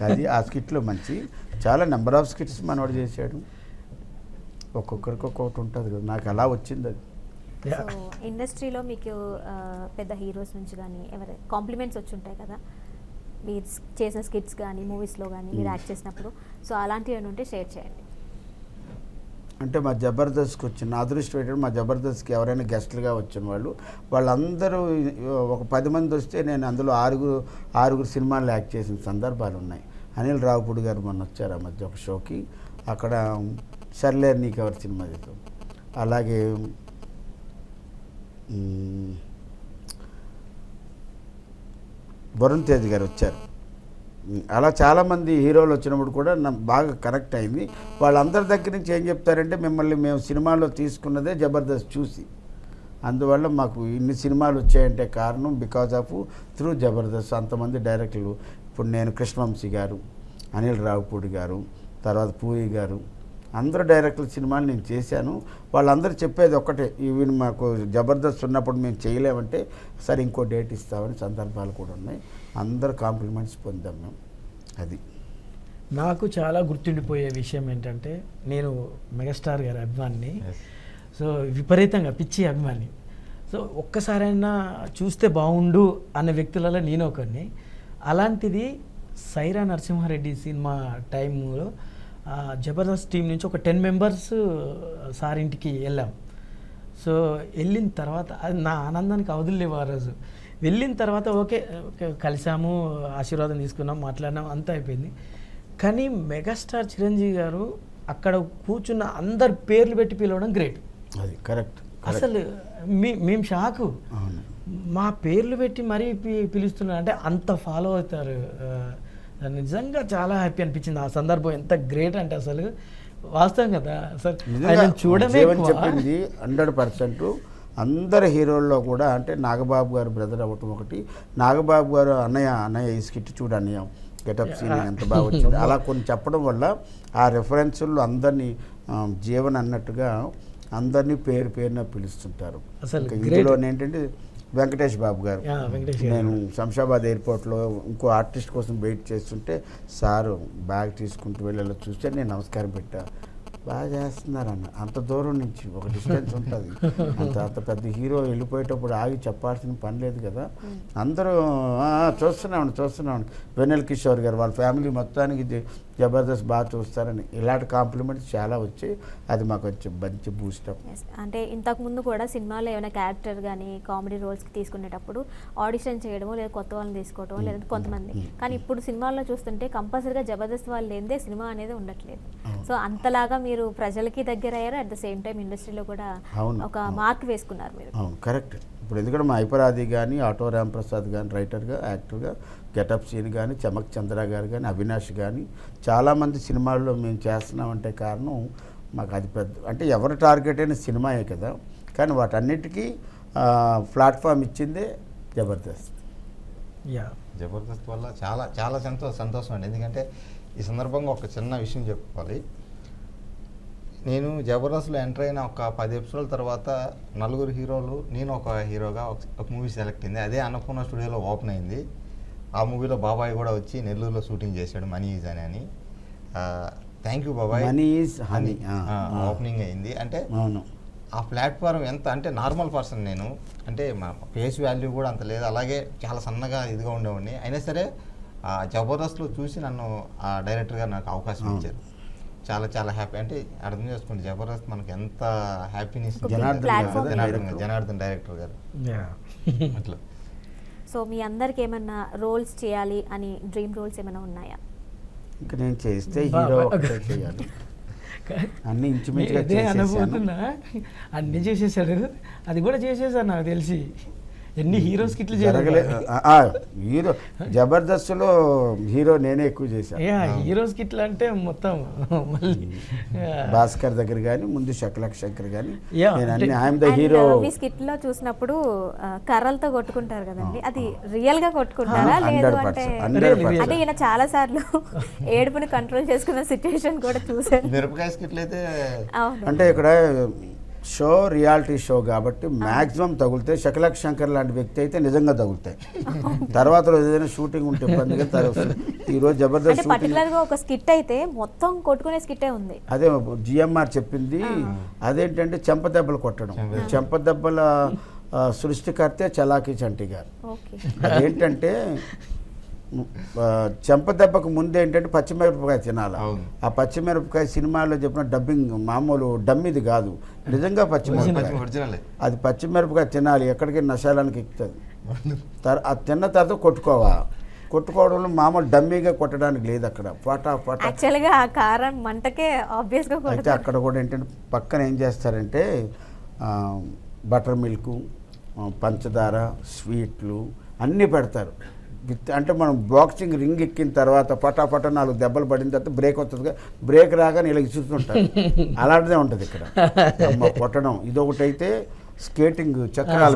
అది ఆ స్కిట్లో మంచి చాలా నెంబర్ ఆఫ్ స్కిట్స్ మనవాడు చేశాడు. ఒక్కొక్కరికి ఒక్కొక్కటి ఉంటుంది కదా, నాకు అలా వచ్చింది అది. సో ఇండస్ట్రీలో మీకు పెద్ద హీరోస్ నుంచి కానీ ఎవరు కాంప్లిమెంట్స్ వచ్చి ఉంటాయి కదా, మీరు చేసిన స్కిట్స్ కానీ మూవీస్లో కానీ మీరు యాక్ట్ చేసినప్పుడు, సో అలాంటివి ఏమైనా ఉంటే షేర్ చేయండి. అంటే మా జబర్దస్త్కి వచ్చిన అదృష్టం ఏంటంటే, మా జబర్దస్త్కి ఎవరైనా గెస్ట్లుగా వచ్చిన వాళ్ళందరూ ఒక 10 మంది వస్తే నేను అందులో ఆరుగురు సినిమాలు యాక్ట్ చేసిన సందర్భాలు ఉన్నాయి. అనిల్ రావుపూడి గారు మొన్న వచ్చారు ఆ మధ్య ఒక షోకి, అక్కడ సర్లేరు నీకెవరు సినిమా చేసాం. అలాగే వరుణ్ తేజ్ గారు వచ్చారు. అలా చాలామంది హీరోలు వచ్చినప్పుడు కూడా నాకు బాగా కనెక్ట్ అయింది. వాళ్ళందరి దగ్గర నుంచి ఏం చెప్తారంటే, మిమ్మల్ని మేము సినిమాలో తీసుకున్నదే జబర్దస్త్ చూసి, అందువల్ల మాకు ఇన్ని సినిమాలు వచ్చాయంటే కారణం బికాజ్ ఆఫ్ త్రూ జబర్దస్త్. అంతమంది డైరెక్టర్లు, ఇప్పుడు నేను కృష్ణవంశీ గారు, అనిల్ రావుపూడి గారు, తర్వాత పూరి గారు, అందరు డైరెక్టర్ల సినిమాలు నేను చేశాను. వాళ్ళందరూ చెప్పేది ఒక్కటే, ఈవెన్ మాకు జబర్దస్త్ ఉన్నప్పుడు మేము చేయలేమంటే సరే ఇంకో డేట్ ఇస్తామని సందర్భాలు కూడా ఉన్నాయి. అందరు కాంప్లిమెంట్స్ పొందాం మేము. అది నాకు చాలా గుర్తుండిపోయే విషయం ఏంటంటే, నేను మెగాస్టార్ గారి అభిమానిని. సో విపరీతంగా పిచ్చి అభిమాని. సో ఒక్కసారైనా చూస్తే బాగుండు అనే వ్యక్తులలో నేను ఒకరిని. అలాంటిది సైరా నరసింహారెడ్డి సినిమా టైంలో జబర్దస్త్ టీం నుంచి ఒక 10 మెంబర్స్ సార్ ఇంటికి వెళ్ళాం. సో వెళ్ళిన తర్వాత అది నా ఆనందానికి అవధులు లేవు ఆ రోజు. వెళ్ళిన తర్వాత ఓకే కలిసాము, ఆశీర్వాదం తీసుకున్నాం, మాట్లాడినాం, అంతా అయిపోయింది. కానీ మెగాస్టార్ చిరంజీవి గారు అక్కడ కూర్చున్న అందరి పేర్లు పెట్టి పిలవడం గ్రేట్. అది కరెక్ట్. అసలు మేము షాకు, మా పేర్లు పెట్టి మరీ పిలుస్తున్నారు అంటే అంత ఫాలో అవుతారు. నిజంగా చాలా హ్యాపీ అనిపించింది ఆ సందర్భం. ఎంత గ్రేట్ అంటే అసలు వాస్తవం కదా అసలు చూడమే చెప్పింది 100%. అందరు హీరోల్లో కూడా అంటే నాగబాబు గారు బ్రదర్ అవ్వటం ఒకటి, నాగబాబు గారు అన్నయ్య ఈ స్కిట్ చూడు అన్నయ్య గెటప్ సీన్ ఎంత బాగా వచ్చింది అలా కొన్ని చెప్పడం వల్ల ఆ రెఫరెన్సుల్లో అందరినీ జీవన్ అన్నట్టుగా అందరినీ పేరున పిలుస్తుంటారు. ఇందులో ఏంటంటే వెంకటేష్ బాబు గారు, నేను శంషాబాద్ ఎయిర్పోర్ట్లో ఇంకో ఆర్టిస్ట్ కోసం వెయిట్ చేస్తుంటే సారు బ్యాగ్ తీసుకుంటూ వెళ్ళేలా చూస్తే నేను నమస్కారం పెట్టా. బాగా చేస్తున్నారన్న, అంత దూరం నుంచి ఒక డిస్టెన్స్ ఉంటుంది, అంత పెద్ద హీరో వెళ్ళిపోయేటప్పుడు ఆగి చెప్పాల్సిన పని లేదు కదా. అందరూ చూస్తున్నామండి. వెన్నెల కిషోర్ గారు వాళ్ళ ఫ్యామిలీ మొత్తానికి జబర్దస్త్ బాగా చూస్తారని ఇలాంటి కాంప్లిమెంట్స్ చాలా వచ్చి అది మాకు వచ్చి మంచి బూస్టప్. అంటే ఇంతకుముందు కూడా సినిమాలో ఏమైనా క్యారెక్టర్ కానీ కామెడీ రోల్స్కి తీసుకునేటప్పుడు ఆడిషన్ చేయడమో లేదా కొత్త వాళ్ళని తీసుకోవడమో లేదంటే కొంతమంది, కానీ ఇప్పుడు సినిమాల్లో చూస్తుంటే కంపల్సరీగా జబర్దస్త్ వాళ్ళు లేదే సినిమా అనేది ఉండట్లేదు. సో అంతలాగా మీరు ప్రజలకి దగ్గర అయ్యారు, అట్ ద సేమ్ టైం ఇండస్ట్రీలో కూడా ఒక మార్క్ వేసుకున్నారు మీరు. అవును కరెక్ట్. ఇప్పుడు ఎందుకంటే మా ఐపరాది కానీ ఆటో రాంప్రసాద్ కానీ రైటర్గా యాక్టర్గా, గెటప్ సీన్ కానీ చమక్ చంద్ర గారు కానీ అవినాష్ కానీ చాలామంది సినిమాల్లో మేము చేస్తున్నామంటే కారణం మాకు అది పెద్ద అంటే ఎవరి టార్గెట్ అయిన సినిమాయే కదా, కానీ వాటన్నిటికీ ప్లాట్ఫామ్ ఇచ్చిందే జబర్దస్త్. జబర్దస్త్ వల్ల చాలా చాలా సంతోషం అండి. ఎందుకంటే ఈ సందర్భంగా ఒక చిన్న విషయం చెప్పుకోవాలి. నేను జబర్దస్త్లో ఎంటర్ అయిన ఒక 10 ఎపిసోడ్ల తర్వాత 4 హీరోలు, నేను ఒక హీరోగా ఒక మూవీ సెలెక్ట్ అయింది. అదే అన్నపూర్ణ స్టూడియోలో ఓపెన్ అయింది. ఆ మూవీలో బాబాయ్ కూడా వచ్చి నెల్లూరులో షూటింగ్ చేశాడు, మనీ ఈజ్ అని. థ్యాంక్ యూ బాబాయ్. మనీ ఈజ్ హనీ ఓపెనింగ్ అయింది. అంటే ఆ ప్లాట్ఫామ్ ఎంత అంటే నార్మల్ పర్సన్ నేను, అంటే మా ఫేస్ వాల్యూ కూడా అంత లేదు, అలాగే చాలా సన్నగా ఇదిగా ఉండేవాడిని. అయినా సరే జబర్దస్త్లో చూసి నన్ను ఆ డైరెక్టర్ గారు నాకు అవకాశం ఇచ్చారు. చాలా చాలా హ్యాపీ. అంటే అర్థం చేసుకోండి జబర్దస్త్ మనకి ఎంత హ్యాపీనెస్. జనార్దన్ డైరెక్టర్ గారు అట్లా. సో మీ అందరికి ఏమన్నా రోల్స్ చేయాలి అని డ్రీమ్ రోల్స్ ఏమైనా ఉన్నాయా? ఇంకా నేను చేస్తే హీరో చేయాలి, అన్ని ఇంచుమించుగా అన్నీ చేసేసాడు. అది కూడా చేసేసాడు నాకు తెలిసి. ఎన్ని హీరోస్ కిట్లు హీరో జబర్దస్త్లో హీరో నేనే ఎక్కువ చేశాను. హీరోస్ కిట్లు అంటే మొత్తం మళ్ళీ భాస్కర్ దగ్గర కానీ ముందు శకలక్ శంకర్ కానీ I'm the hero. Me skit లో చూసినప్పుడు కర్రలతో కొట్టుకుంటారు కదండి, అది రియల్ గా కొట్టుకుంటారా లేదు అంటే అంటే ఈయన చాలా సార్లు ఏడుపుని కంట్రోల్ చేసుకున్న సిచ్యువేషన్ కూడా చూసాను. మిరపకాయ స్కిట్లు అయితే అంటే ఇక్కడ షో రియాలిటీ షో కాబట్టి మ్యాక్సిమం తగులుతాయి. శకలక్ శంకర్ లాంటి వ్యక్తి అయితే నిజంగా తగులుతాయి. తర్వాత ఏదైనా షూటింగ్ ఉంటే ఇబ్బందిగా ఈరోజు జబర్దస్త్ పర్టికులర్గా ఒక స్కిట్ అయితే మొత్తం కొట్టుకునే స్కిట్టే ఉంది. అదే జిఎంఆర్ చెప్పింది. అదేంటంటే చెంపదెబ్బలు కొట్టడం. చెంపదెబ్బల సృష్టికర్తే చలాకీ చంటి గారు. అదేంటంటే చెంపదెబ్బకు ముందు ఏంటంటే పచ్చిమిరపకాయ తినాలి. ఆ పచ్చిమిరపకాయ సినిమాలో చెప్పిన డబ్బింగ్ మామూలు డమ్మిది కాదు, నిజంగా పచ్చిమిరపకాయ. అది పచ్చిమిరపకాయ తినాలి, ఎక్కడికి నశాలానికి ఎక్కుతుంది. అది తిన్న తర్వాత కొట్టుకోవడంలో మామూలు డమ్మీగా కొట్టడానికి లేదు అక్కడ. యాక్చువల్గా ఆ కారం మంటకే ఆబ్వియస్గా. అయితే అక్కడ కూడా ఏంటంటే పక్కన ఏం చేస్తారంటే బటర్ మిల్క్, పంచదార, స్వీట్లు అన్నీ పెడతారు. అంటే మనం బాక్సింగ్ రింగ్ ఎక్కిన తర్వాత పటాపట 4 దెబ్బలు పడిన తర్వాత బ్రేక్ వస్తుంది, బ్రేక్ రాగానే ఇలా ఇసురుతుంటారు. అలాంటిదే ఉంటుంది ఇక్కడ కొట్టడం. ఇదొకటి అయితే స్కేటింగ్ చక్రాల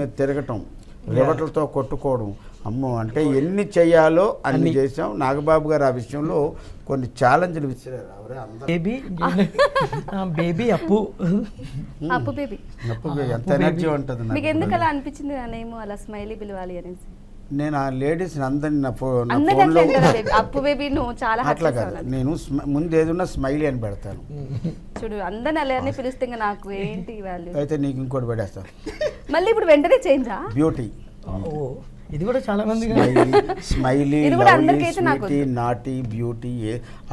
మీద తిరగటం, రివటలతో కొట్టుకోవడం. అమ్మో అంటే ఎన్ని చెయ్యాలో అన్ని చేసాం. నాగబాబు గారు ఆ విషయంలో కొన్ని ఛాలెంజ్లు విసిరారు. బేబీ అప్పు ఎంత ఎనర్జీ ఉంటుంది. మీకు ఎందుకు అలా అనిపించింది నేమో అలా స్మైలీ పిలవాలి అనేసి? నేను ఆ లేడీస్ అందరిని నా అందరికీ ఫోన్లో అట్లా అంటారా baby? అప్పు బేబీ నువ్వు చాలా హర్ట్ అట్లా చేసావు కాదు, నన్ను. నేను ముందు ఏదున్నా స్మైలీ అని పెడతాను. చూడు అందరిని అలానే పిలిస్తే ఇంకా నాకు ఏంటి వాల్యూ. అయితే నీకు ఇంకోటి పెడేస్తాను, మళ్ళీ ఇప్పుడు వెంటనే చేంజా? బ్యూటీ. ఓ ఇది కూడా చాలా మంది స్మైలీ, ఇది కూడా లవ్లీ, అందరికైతే నాకు స్వీటీ, నాటీ, బ్యూటీ.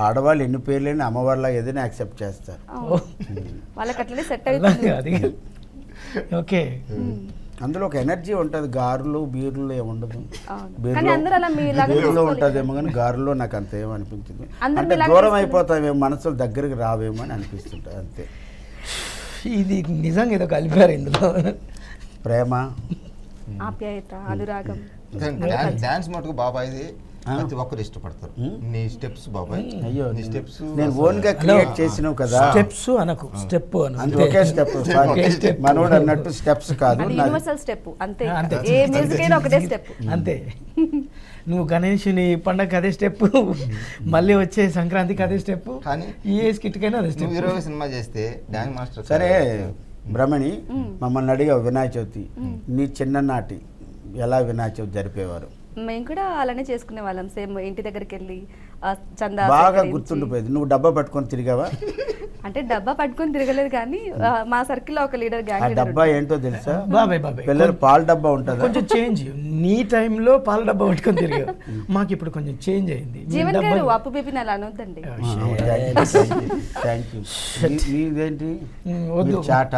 ఆడవాళ్ళు ఎన్ని పేర్లేని అమ్మవారిలా ఏదైనా యాక్సెప్ట్ చేస్తారు. వాళ్ళకి అట్లనే సెట్ అవుతుంది. అది ఓకే. అందులో ఒక ఎనర్జీ ఉంటుంది, గారులు బీర్లు ఏమి ఉండదు. కానీ అందరూ అలా మీలాగా బీర్లో ఉంటుందేమో కానీ గారులో నాకు అంత ఏమనిపించింది. అందరూ అంటే మీలాగా దూరం అయిపోతామేమో, మనసులు దగ్గరికి రావేమో అని అనిపిస్తుంటుంది అంతే. ఇది నిజంగా ఏదో కలిపారు ఇందులో. ప్రేమ, ఆప్యాయత, అనురాగం. డాన్స్ మటుకు బాబాయ్ది ప్రతి ఒక్కరు ఇష్టపడతారు. నీ స్టెప్స్ బాబాయ్, అయ్యో నీ స్టెప్స్ నేను ఓన్ గా క్రియేట్ చేసినావు కదా. స్టెప్స్ అనకు, స్టెప్ అంతే, ఒకే స్టెప్. మనోడు అన్నట్టు స్టెప్స్ కాదు, అది యూనివర్సల్ స్టెప్ అంతే. అంతే. ఏ మ్యూజిక్ అయినా ఒకటే స్టెప్ అంతే. నువ్వు గణేషుని పండగ అదే స్టెప్, మళ్ళీ వచ్చే సంక్రాంతికి అదే స్టెప్, కానీ ఏ స్కిట్కైనా అదే స్టెప్. 20 సినిమా చేస్తే డాన్స్ మాస్టర్. సరే బ్రహ్మణి, మమ్మల్ని అడిగావు వినాయక చవితి, నీ చిన్ననాటి ఎలా వినాయక చవితి జరిపేవారు? మేము కూడా అలానే చేసుకునే వాళ్ళం. సేమ్ ఇంటి దగ్గరికి వెళ్ళి చందా బాగా సేకరించి. గుర్తుండిపోయేది. నువ్వు డబ్బా పట్టుకొని తిరిగావా? అంటే డబ్బా పట్టుకొని తిరగలేదు కానీ మా సర్కిల్ లో ఒక లీడర్ ఆ గ్యాంగ్ డబ్బా ఏంటో తెలుసా? బాబాయ్ పిల్లలు పాల డబ్బా ఉంటుందా? కొంచెం చేంజ్. నీ టైంలో పాల డబ్బా పట్టుకొని తిరిగావు, మాకు ఇప్పుడు కొంచెం చేంజ్ అయింది. జీవన్ గారు అప్పు బేబీని అలా అనొద్దండి. Thank you. మీదేంటి వద్దు. చాట?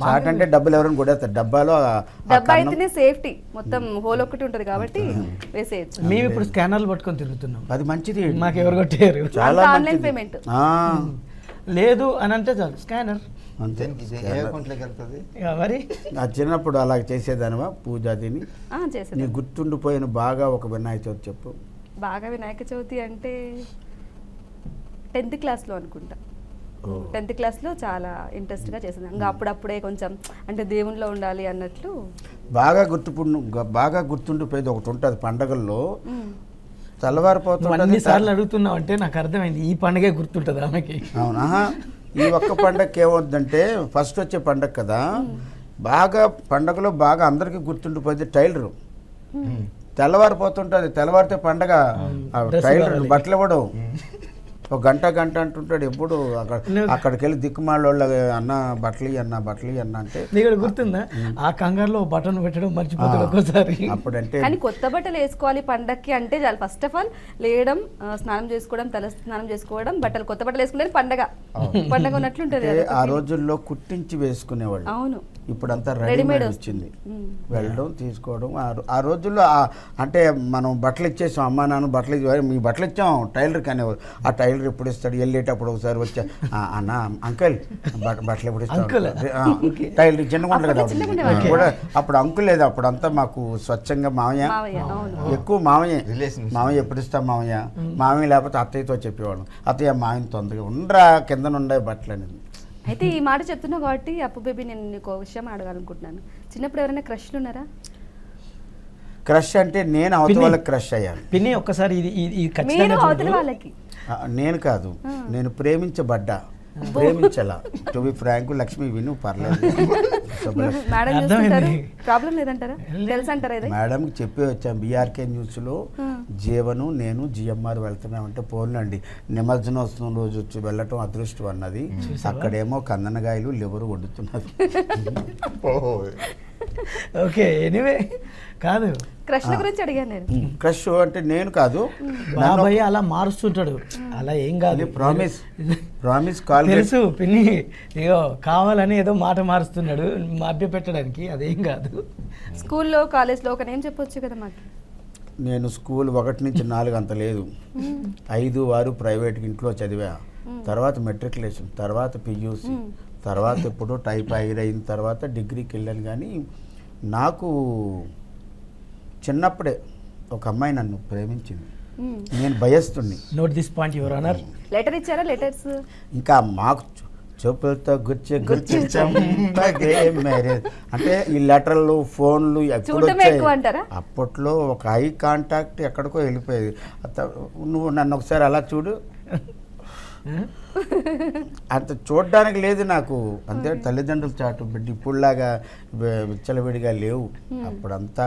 చాట్ అంటే డబ్బులు ఎవరైనా కొడేస్తారు. డబ్బాలో డబ్బా అయితేనే సేఫ్టీ, మొత్తం హోల్ ఒకటి ఉంటది కాబట్టి వేసేయచ్చు. మేము ఇప్పుడు స్కానర్లు పట్టుకొని తిరుగుతున్నాం. అది మంచిది, మాకు ఎవరు కొట్టారు? చాలా ఆన్లైన్ పేమెంట్ లేదు అని అంటే చాలు స్కానర్ అంతే. ఏ అకౌంట్లోకి వెళ్తుంది మరి. ఆ చిన్నప్పుడు అలా చేసేదానివా పూజ తిని? చేసేది. నీకు గుర్తుండిపోయిన బాగా ఒక వినాయక చవితి చెప్పు. బాగా వినాయక చవితి అంటే 10th క్లాస్లో అనుకుంటా. 10th క్లాస్లో చాలా ఇంట్రెస్ట్గా చేసేది. ఇంకా అప్పుడప్పుడే కొంచెం అంటే దేవునిలో ఉండాలి అన్నట్లు బాగా గుర్తుండిపోయేది ఒకటి ఉంటుంది పండగల్లో. తెల్లవారిపోతుంది. అన్ని సార్లు అడుగుతున్నావు అంటే నాకు అర్థమైంది, ఈ పండగే గుర్తుంటుంది ఆమెకి. అవునా? ఈ ఒక్క పండగకి ఏమవుతుందంటే ఫస్ట్ వచ్చే పండగ కదా, బాగా పండగలో బాగా అందరికీ గుర్తుండిపోయేది టైలరు. తెల్లవారిపోతుంటుంది, తెల్లవారితే పండగ. టైలర్ బట్టలు ఇవ్వడం, ఒక గంట అంటుంటాడు ఎప్పుడు. అక్కడికి వెళ్ళి దిక్కుమాళ్ళ అన్న బట్టలు అన్న అంటే నీకు గుర్తుందా ఆ కంగారులో బటన్ పెట్టడం మర్చిపోతాడు ఒక్కోసారి. అప్పుడంటే కానీ కొత్త బట్టలు వేసుకోవాలి పండగకి అంటే చాలు. ఫస్ట్ ఆఫ్ ఆల్ లేయడం, స్నానం చేసుకోవడం, తల స్నానం చేసుకోవడం, బట్టలు కొత్త బట్టలు వేసుకుంటే పండగ ఉన్నట్లుంటది. ఆ రోజుల్లో కుట్టించి వేసుకునేవాళ్ళు. అవును, ఇప్పుడంతా రెడీమేడ్ వచ్చింది. వెళ్ళడం తీసుకోవడం. ఆ రోజుల్లో అంటే మనం బట్టలు ఇచ్చేసాం, అమ్మా నాన్న బట్టలు మీ బట్టలు ఇచ్చాం టైలర్కి అనేవారు. ఆ టైలర్ ఎప్పుడు ఇస్తాడు? వెళ్ళేటప్పుడు ఒకసారి వచ్చా, అన్న అంకుల్ బట్టలు ఎప్పుడు ఇస్తాడు? టైలర్ చిన్నగా ఉంటుంది కదా కూడా. అప్పుడు అంకుల్ లేదు, అప్పుడు అంతా మాకు స్వచ్ఛంగా మామయ్య, ఎక్కువ మామయ్య ఎప్పుడు ఇస్తాం మామయ్య లేకపోతే అత్తయ్యతో చెప్పేవాళ్ళం. అత్తయ్య మామయ్య తొందరగా ఉండరా కింద ఉండే బట్టలు అనేది. అయితే ఈ మాట చెప్తున్నావు కాబట్టి అప్పు బేబీ నేను నీకు ఒక విషయం అడగాలనుకుంటున్నాను. చిన్నప్పుడు ఎవరైనా క్రష్లు ఉన్నారా? క్రష్ అంటే నేను అవతల వాళ్ళకి క్రష్ అయ్యాను. పిన్ని ఒక్కసారి ఇది మీరు అవతల వాళ్ళకి? నేను కాదు, నేను ప్రేమించబడ్డా, ప్రేమించలా. టు బి ఫ్రాంక్, లక్ష్మి విను పర్లేదు. మేడం చూస్తుంటారు, ప్రాబ్లం లేదంటారా? తెలుసు అంటారా? మేడంకి చెప్పి వచ్చాను బీఆర్కే న్యూస్లో, జీవను నేను జిఎంఆర్ వెళ్తున్నామంటే పోన్లండి నిమజ్జనోత్సవం రోజు వచ్చి వెళ్ళటం అదృష్టం అన్నది. అక్కడేమో కందనగాయలు లివరు వండుతున్నారు. ఓకే, ఎనీవే కాదు, క్రష్ గురించి అడిగాను నేను. క్రష్ అంటే నేను కాదు, బాబాయ్ అలా మారుస్తుంటాడు. అలా ఏం కాదు, ప్రామిస్ కాల్ తెలుసు పిన్ని. ఇగో కావాలని ఏదో మాట మారుస్తున్నాడు మభ్య పెట్టడానికి, అదేం కాదు. స్కూల్లో కాలేజ్లో ఒక నేమ్ చెప్పొచ్చు కదా మాకు. నేను స్కూల్ 1 నుంచి 4 అంత లేదు, 5, 6 ప్రైవేట్ ఇంట్లో చదివా. తర్వాత మెట్రికులేషన్, తర్వాత పియూసి, తర్వాత ఎప్పుడో టైప్ అయిన తర్వాత డిగ్రీకి వెళ్ళాను. కానీ నాకు చిన్నప్పుడే ఒక అమ్మాయి నన్ను ప్రేమించింది. నేను భయస్తుని. Note this point your honour. Letter ఇచ్చారా? లెటర్స్ ఇంకా మాకు చూపులతో గుర్తించాం అంటే ఈ లెటర్లు ఫోన్లు ఎప్పుడు వచ్చాయి. అప్పట్లో ఒక ఐ కాంటాక్ట్ ఎక్కడికో వెళ్ళిపోయేది. నువ్వు నన్ను ఒకసారి అలా చూడు, అంత చూడడానికి లేదు నాకు, అంతే తల్లిదండ్రుల చాటు బిడ్డ ఇప్పుడులాగా విచ్చలవిడిగా లేవు. అప్పుడంతా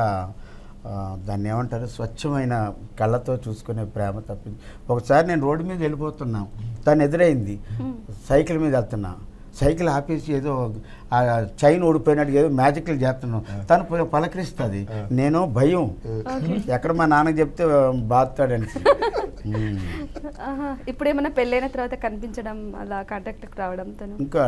దాన్ని ఏమంటారు, స్వచ్ఛమైన కళ్ళతో చూసుకునే ప్రేమ తప్పింది. ఒకసారి నేను రోడ్డు మీద వెళ్ళిపోతున్నా, తను ఎదురైంది, సైకిల్ మీద వెళ్తున్నా, సైకిల్ ఆపేసి ఏదో ఆ చైన్ ఓడిపోయినట్టు ఏదో మ్యాజిక్లు చేస్తున్నాం, తను పలకరిస్తుంది, నేను భయం ఎక్కడ మా నాన్నకి చెప్తే బాధతాడని. ఇప్పుడు ఏమైనా పెళ్ళైన తర్వాత కనిపించడం అలా కాంటాక్ట్ రావడం తను ఇంకా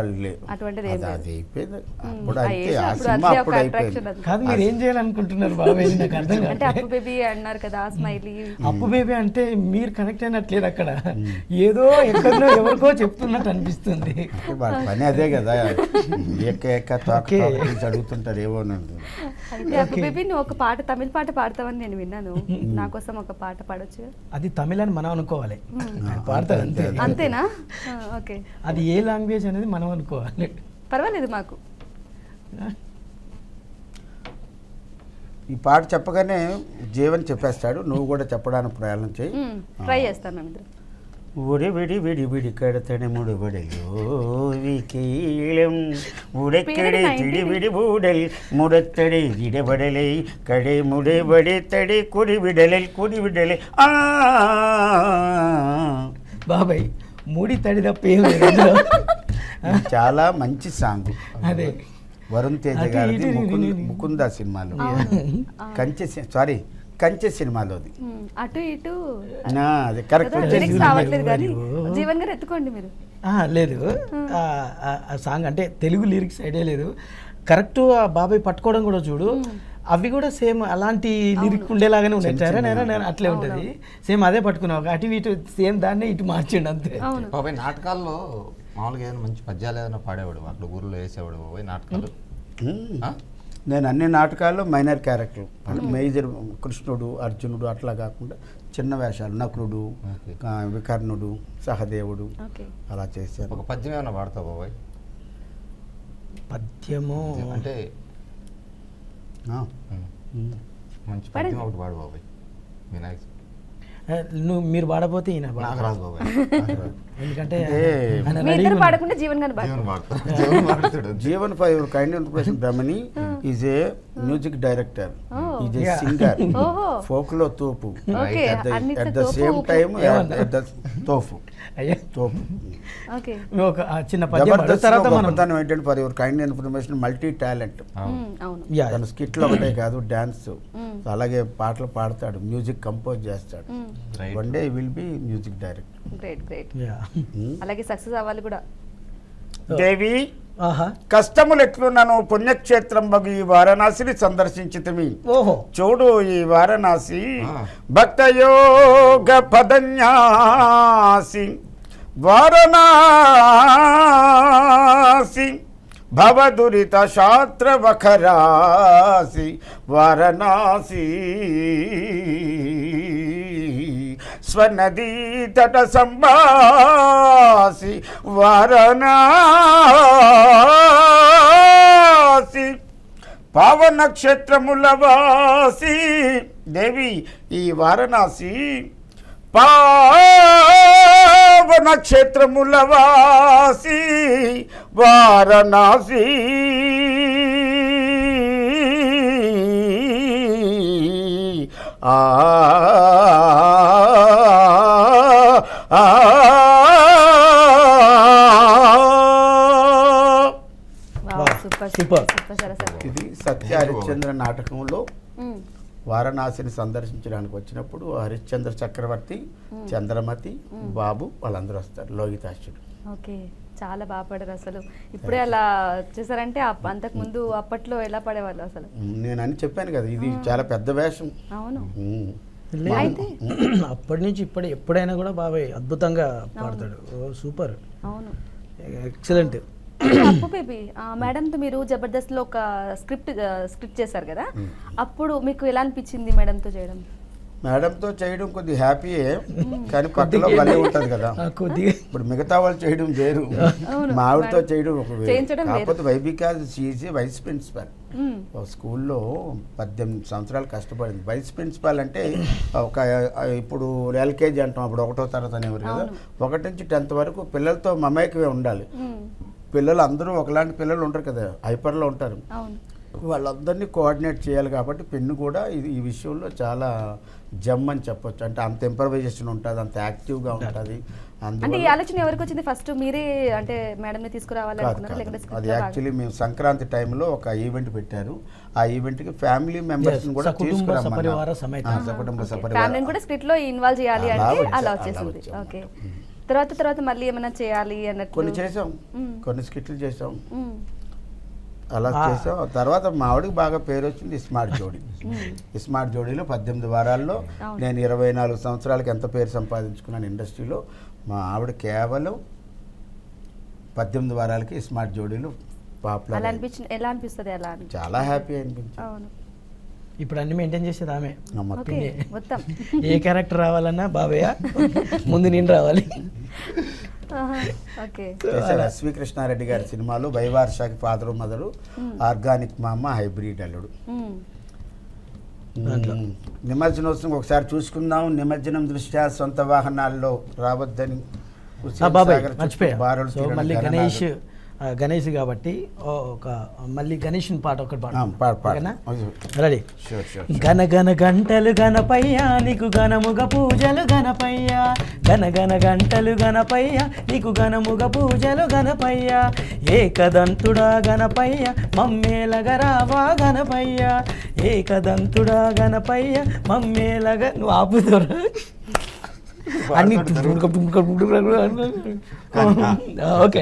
అటువంటిది ఏం లేదు. అది అయిపోయింది. ఆ అప్పుడు అంతే, ఏజ్ ఆ అప్పుడు సినిమా అదే ఒక అప్పుడు attraction అయిపోయింది. అది. కాదు, మీరు ఏం చేయాలనుకుంటున్నారు బాబాయ్? నాకు అర్థం అంటే కాదు. అప్పు బేబీ అన్నారు కదా, స్మైలీ. అప్పు బేబీ అంటే మీరు కనెక్ట్ అయినట్లేదు అక్కడ, ఏదో ఎక్కడో ఎవరికో చెప్తున్నట్టు అనిపిస్తుంది. వాళ్ళ పని అదే కదా, ఎక్క తోక నుంచి అడుగుతుంటారు ఏవో. అయితే అప్పు బేబీ నువ్వు ఒక పాట, తమిళ పాట పాడతావని నేను విన్నాను. నా కోసం ఒక పాట పాడొచ్చు? అది తమిళ్ అని మనం అనుకోవాలి, పాడతారు అంతే. అంతేనా? ఓకే. అది ఏ లాంగ్వేజ్ అనేది మనం అనుకోవాలి. పర్వాలేదు మాకు. ఈ పాట చెప్పగానే జీవన్ చెప్పేస్తాడు, నువ్వు కూడా చెప్పడానికి ప్రయాణం చేయి. ట్రై చేస్తాను మేమిద్దరం. ఒడి విడి విడి విడి కడతడి ముడుబడలో వికీళం ఉడెక్కడే తిడి విడి బూడల్ ముడత్తడి ఇడబడలై కడే ముడబడి తడి కుడి విడలై కుడి విడలై. బాబాయ్ మూడి తడి తప్ప ఏం లేదు అందులో. చాలా మంచి సాంగ్. అదే వరుణ్ తేజ గారిది, ముకుంద సినిమాలో, కంచె సినిమాలోది. అటు ఇటు అది కరెక్ట్. లిరిక్స్ రావట్లేదు కానీ జీవన్ గారు ఎత్తుకోండి మీరు. లేదు, ఆ సాంగ్ అంటే తెలుగు లిరిక్స్ ఐడియా లేదు. కరెక్ట్ ఆ బాబాయ్ పట్టుకోవడం కూడా చూడు, అవి కూడా సేమ్ అలాంటి లిరిక్ ఉండేలాగానే ఉంటాయి. నేను అట్లే ఉంటుంది, సేమ్ అదే పట్టుకున్నావు. అటు ఇటు సేమ్ దాన్నే ఇటు మార్చిండు అంతే. బాబాయ్ నాటకాల్లో మామూలుగా ఏదైనా మంచి పద్యాలు ఏదైనా పాడేవాడు, అక్కడ ఊర్లో వేసేవాడు బాబాయ్ నాటకాలు? నేను అన్ని నాటకాల్లో మైనర్ క్యారెక్టర్, మేజర్ కృష్ణుడు, అర్జునుడు అట్లా కాకుండా చిన్న వేషాలు, నకులుడు, వికర్ణుడు, సహదేవుడు అలా చేశాను. ఒక పద్యం ఏమైనా పాడతావు బాబాయ్? పద్యము అంటే మంచి పద్యం ఒకటి పాడు బాబాయ్. వినాయక్ మీరు పాడపోతే ఈయన నాకు రాదు బాబాయ్, ఎందుకంటే మీ ఇద్దరు పాడకుండా జీవన్ గారు Jeevan for your kind information, Brahmani is a music director, is a singer, folk లో తోపు, అట్ ద సేమ్ టైమ్ తోపు. ఒక చిన్న పద్యం తర్వాత మనం ఏంటంటే for your kind information multi talent. తన స్కిట్లు ఒకటే కాదు, డాన్స్, అలాగే పాటలు పాడతాడు, మ్యూజిక్ కంపోజ్ చేస్తాడు. One day will be music director. Great great. అలాగే సక్సెస్ అవ్వాలి కూడా. దేవి కష్టములు ఎట్లున్నాను పుణ్యక్షేత్రం బగు ఈ వారణాసిని సందర్శించితిమి. చూడు ఈ వారణాసి భక్తయోగ పదన్యాసి వారణాసి భవదురిత శాస్త్ర వఖరాసి వారణాసి స్వనదీ తట సంభాసి వారణాసి పావన క్షేత్రముల వాసి. దేవి ఈ వారణాసి పావన క్షేత్రముల వాసి వారణాసి ఇది సత్య హరిశ్చంద్ర నాటకంలో వారణాసిని సందర్శించడానికి వచ్చినప్పుడు హరిశ్చంద్ర చక్రవర్తి, చంద్రమతి, బాబు వాళ్ళందరూ వస్తారు, లోహితాక్షుడు. ఓకే, చాలా బాగా పాడారు అసలు. ఇప్పుడే అలా చేశారంటే అంతకు ముందు అప్పట్లో ఎలా పడేవాళ్ళు అసలు? నేను అని చెప్పాను కదా, ఇది చాలా పెద్ద వేషం. అవును. అప్పటి నుంచి ఎప్పుడైనా కూడా బాబాయ్ అద్భుతంగా పాడతాడు. సూపర్, అవును, ఎక్సలెంట్. అప్పు బేబీ మేడంతో మీరు జబర్దస్త్ లో ఒక స్క్రిప్ట్ చేశారు కదా, అప్పుడు మీకు ఎలా అనిపించింది మేడంతో చేయడం? మేడంతో చేయడం కొద్ది హ్యాపీయే, కానీ పక్కలో భలే ఉంటుంది కదా. కొద్దిగా ఇప్పుడు మిగతా వాళ్ళు చేయడం వేరు, మా ఆవిడతో చేయడం ఒక వేరు. చేయించడం వేరు. కాకపోతే వైబికా షీఈ్ వైస్ ప్రిన్సిపల్. ఒక స్కూల్లో 18 సంవత్సరాలు కష్టపడింది. వైస్ ప్రిన్సిపాల్ అంటే ఒక ఇప్పుడు ఎల్కేజీ అంటాం, అప్పుడు 1వ తరగతి అనేవారు కదా, 1 నుంచి 10th వరకు పిల్లలతో మమేకమే ఉండాలి. పిల్లలు అందరూ ఒకలాంటి పిల్లలు ఉంటారు కదా, హైపర్లో ఉంటారు, వాళ్ళందరినీ కోఆర్డినేట్ చేయాలి. కాబట్టి పెన్ను కూడా ఈ విషయంలో చాలా జమ్ అని చెప్పొచ్చు. అంటే అంత ఇంప్రవైజేషన్ ఉంటుంది, అంత యాక్టివ్గా ఉంటుంది. అంటే ఈ ఆలోచన ఎవరికి వచ్చింది ఫస్ట్? మీరే అంటే మేడం తీసుకురావాలి అది యాక్చువల్లీ మేము సంక్రాంతి టైంలో ఒక ఈవెంట్ పెట్టారు. ఆ ఈవెంట్కి ఫ్యామిలీ మెంబర్స్ కూడా ఫ్యామిలీని కూడా స్క్రిప్ట్ లో ఇన్వాల్వ్ చేయాలి అంటే అలా వచ్చేసింది. ఓకే, తర్వాత మళ్ళీ ఏమైనా చేయాలి అన్నట్టు కొన్ని చేసాం, కొన్ని స్కిట్లు చేసాం, అలా చేసాం. తర్వాత మా ఆవిడకి బాగా పేరు వచ్చింది స్మార్ట్ జోడీ. స్మార్ట్ జోడీలో 18 వారాల్లో నేను 24 సంవత్సరాలకి ఎంత పేరు సంపాదించుకున్నాను ఇండస్ట్రీలో. మా ఆవిడ కేవలం 18 వారాలకి స్మార్ట్ జోడీలో పాపులర్. ఎలా అనిపిస్తుంది? అలా చాలా హ్యాపీ అనిపించింది. ఇప్పుడు అన్ని మెయింటైన్ చేసేది ఆమె. మొత్తం ఏ క్యారెక్టర్ రావాలన్నా బాబయ్య ముందు నేను రావాలి. ఎస్వి కృష్ణారెడ్డి గారి సినిమాలో వైవార్షాకి ఫాదరు మదరు, ఆర్గానిక్ మామ, హైబ్రిడ్ అల్లుడు. నిమజ్జనోత్సవం ఒకసారి చూసుకుందాం. నిమజ్జనం దృష్ట్యా సొంత వాహనాల్లో రావద్దని మళ్ళీ గణేష్ కాబట్టి ఒక మళ్ళీ గణేష్ పాట ఒకటి పాడనా? రెడీ? గనగన గంటలు గణపయ్య నీకు గణముగ పూజలు గణపయ్య, గనగన గంటలు గణపయ్య నీకు గణముగ పూజలు గణపయ్య, ఏకదంతుడా గణపయ్య మమ్మేలగరావా గణపయ్య, ఏకదంతుడా గణపయ్య మమ్మేలగ. నువ్వు ఆపుతారు అన్ని. ఓకే.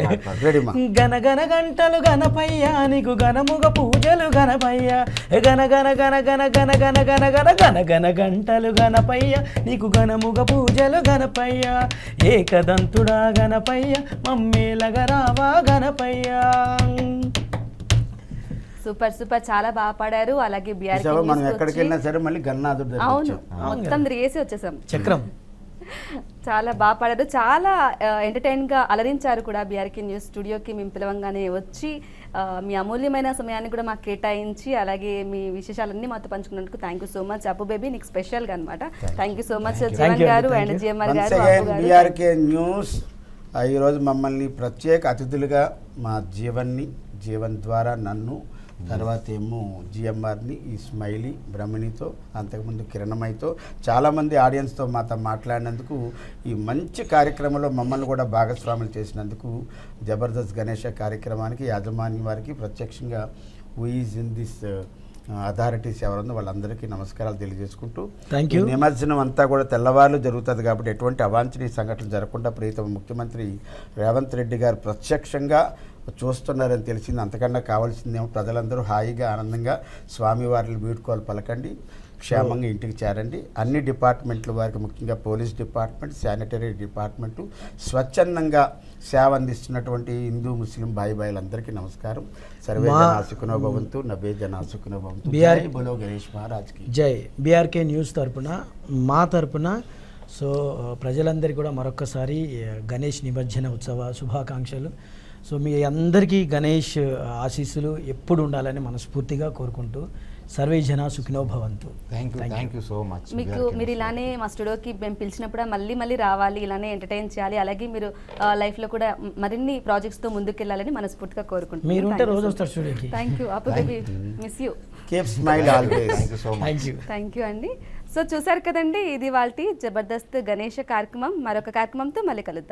గనగన గంటలు గణపయ్య నీకు గణముగ పూజలు గణపయ్య, గనగన గన గన గన గన గన గన గనగన గంటలు గణపయ్య నీకు గణముగ పూజలు గణపయ్య, ఏకదంతుడా గణపయ్య మమ్మేలగరావా గణపయ్య. సూపర్ చాలా బాగా పాడారు. అలాగే మనం ఎక్కడికి వెళ్ళినా సరే మళ్ళీ గన్నాథుడు. అవును, మొత్తం తిరిగేసి వచ్చేసాం. చక్రం చాలా బాగా పాడారు, చాలా ఎంటర్టైన్గా అలరించారు కూడా. బీఆర్కే న్యూస్ స్టూడియోకి మేము పిలవంగానే వచ్చి మీ అమూల్యమైన సమయాన్ని కూడా మాకు కేటాయించి అలాగే మీ విశేషాలన్నీ మాతో పంచుకున్నందుకు థ్యాంక్ యూ సో మచ్. అప్పు బేబీ నీకు స్పెషల్గా అనమాట. Thank you so much Jeevan గారు అండ్ జిఎంఆర్ గారు. బీఆర్కే న్యూస్ ఈరోజు మమ్మల్ని ప్రత్యేక అతిథులుగా మా జీవన్ ద్వారా నన్ను, తర్వాత ఏమో జిఎంఆర్ని, ఈ స్మైలీ, బ్రహ్మణితో, అంతకుముందు కిరణమయ్యతో, చాలామంది ఆడియన్స్తో మాతో మాట్లాడినందుకు, ఈ మంచి కార్యక్రమంలో మమ్మల్ని కూడా భాగస్వాములు చేసినందుకు జబర్దస్త్ గణేష కార్యక్రమానికి యాజమాన్యం వారికి ప్రత్యక్షంగా ఈజ్ ఇన్ దిస్ అథారిటీస్ ఎవరుందో వాళ్ళందరికీ నమస్కారాలు తెలియజేసుకుంటూ, నిమజ్జనం అంతా కూడా తెల్లవారులు జరుగుతుంది కాబట్టి ఎటువంటి అవాంఛనీయ సంఘటనలు జరగకుండా ప్రీతమ ముఖ్యమంత్రి రేవంత్ రెడ్డి గారు ప్రత్యక్షంగా చూస్తున్నారని తెలిసింది. అంతకన్నా కావాల్సిందేమో ప్రజలందరూ హాయిగా ఆనందంగా స్వామివారిని వీడ్కోలు పలకండి, క్షేమంగా ఇంటికి చేరండి. అన్ని డిపార్ట్మెంట్ల వారికి, ముఖ్యంగా పోలీస్ డిపార్ట్మెంట్, శానిటరీ డిపార్ట్మెంటు, స్వచ్ఛందంగా సేవ అందిస్తున్నటువంటి హిందూ ముస్లిం భాయిలందరికీ నమస్కారం. సర్వే జనా సుఖినో భవంతు, నభే జనా సుఖినో భవంతు. జై బోలో గణేష్ మహారాజ్కి జై. బీఆర్కే న్యూస్ తరపున, మా తరపున సో ప్రజలందరికీ కూడా మరొకసారి గణేష్ నిమజ్జన ఉత్సవ శుభాకాంక్షలు. సో మీ అందరికీ గణేష్ ఆశీస్సులు ఎప్పుడు ఉండాలని మనస్ఫూర్తిగా కోరుకుంటూ సర్వే జనా సుఖినో భవంతు. Thank you so much. మీరు ఇలానే మా స్టూడియోకి మేము పిలిచినప్పుడు మళ్ళీ రావాలి, ఇలానే ఎంటర్టైన్ చేయాలి, అలాగే మీరు లైఫ్లో కూడా మరిన్ని ప్రాజెక్ట్స్తో ముందుకెళ్ళాలని మనస్ఫూర్తిగా కోరుకుంటున్నాను. మీరు ఉంటే రోజు వస్తారు స్టూడియోకి. థ్యాంక్ యూ అప్పు baby, miss you. Keep smile always. Thank you అండి. సో చూసారు కదండి, ఇది వాళ్ళ జబర్దస్త్ గణేష కార్యక్రమం. మరొక కార్యక్రమంతో మళ్ళీ కలుద్దాం.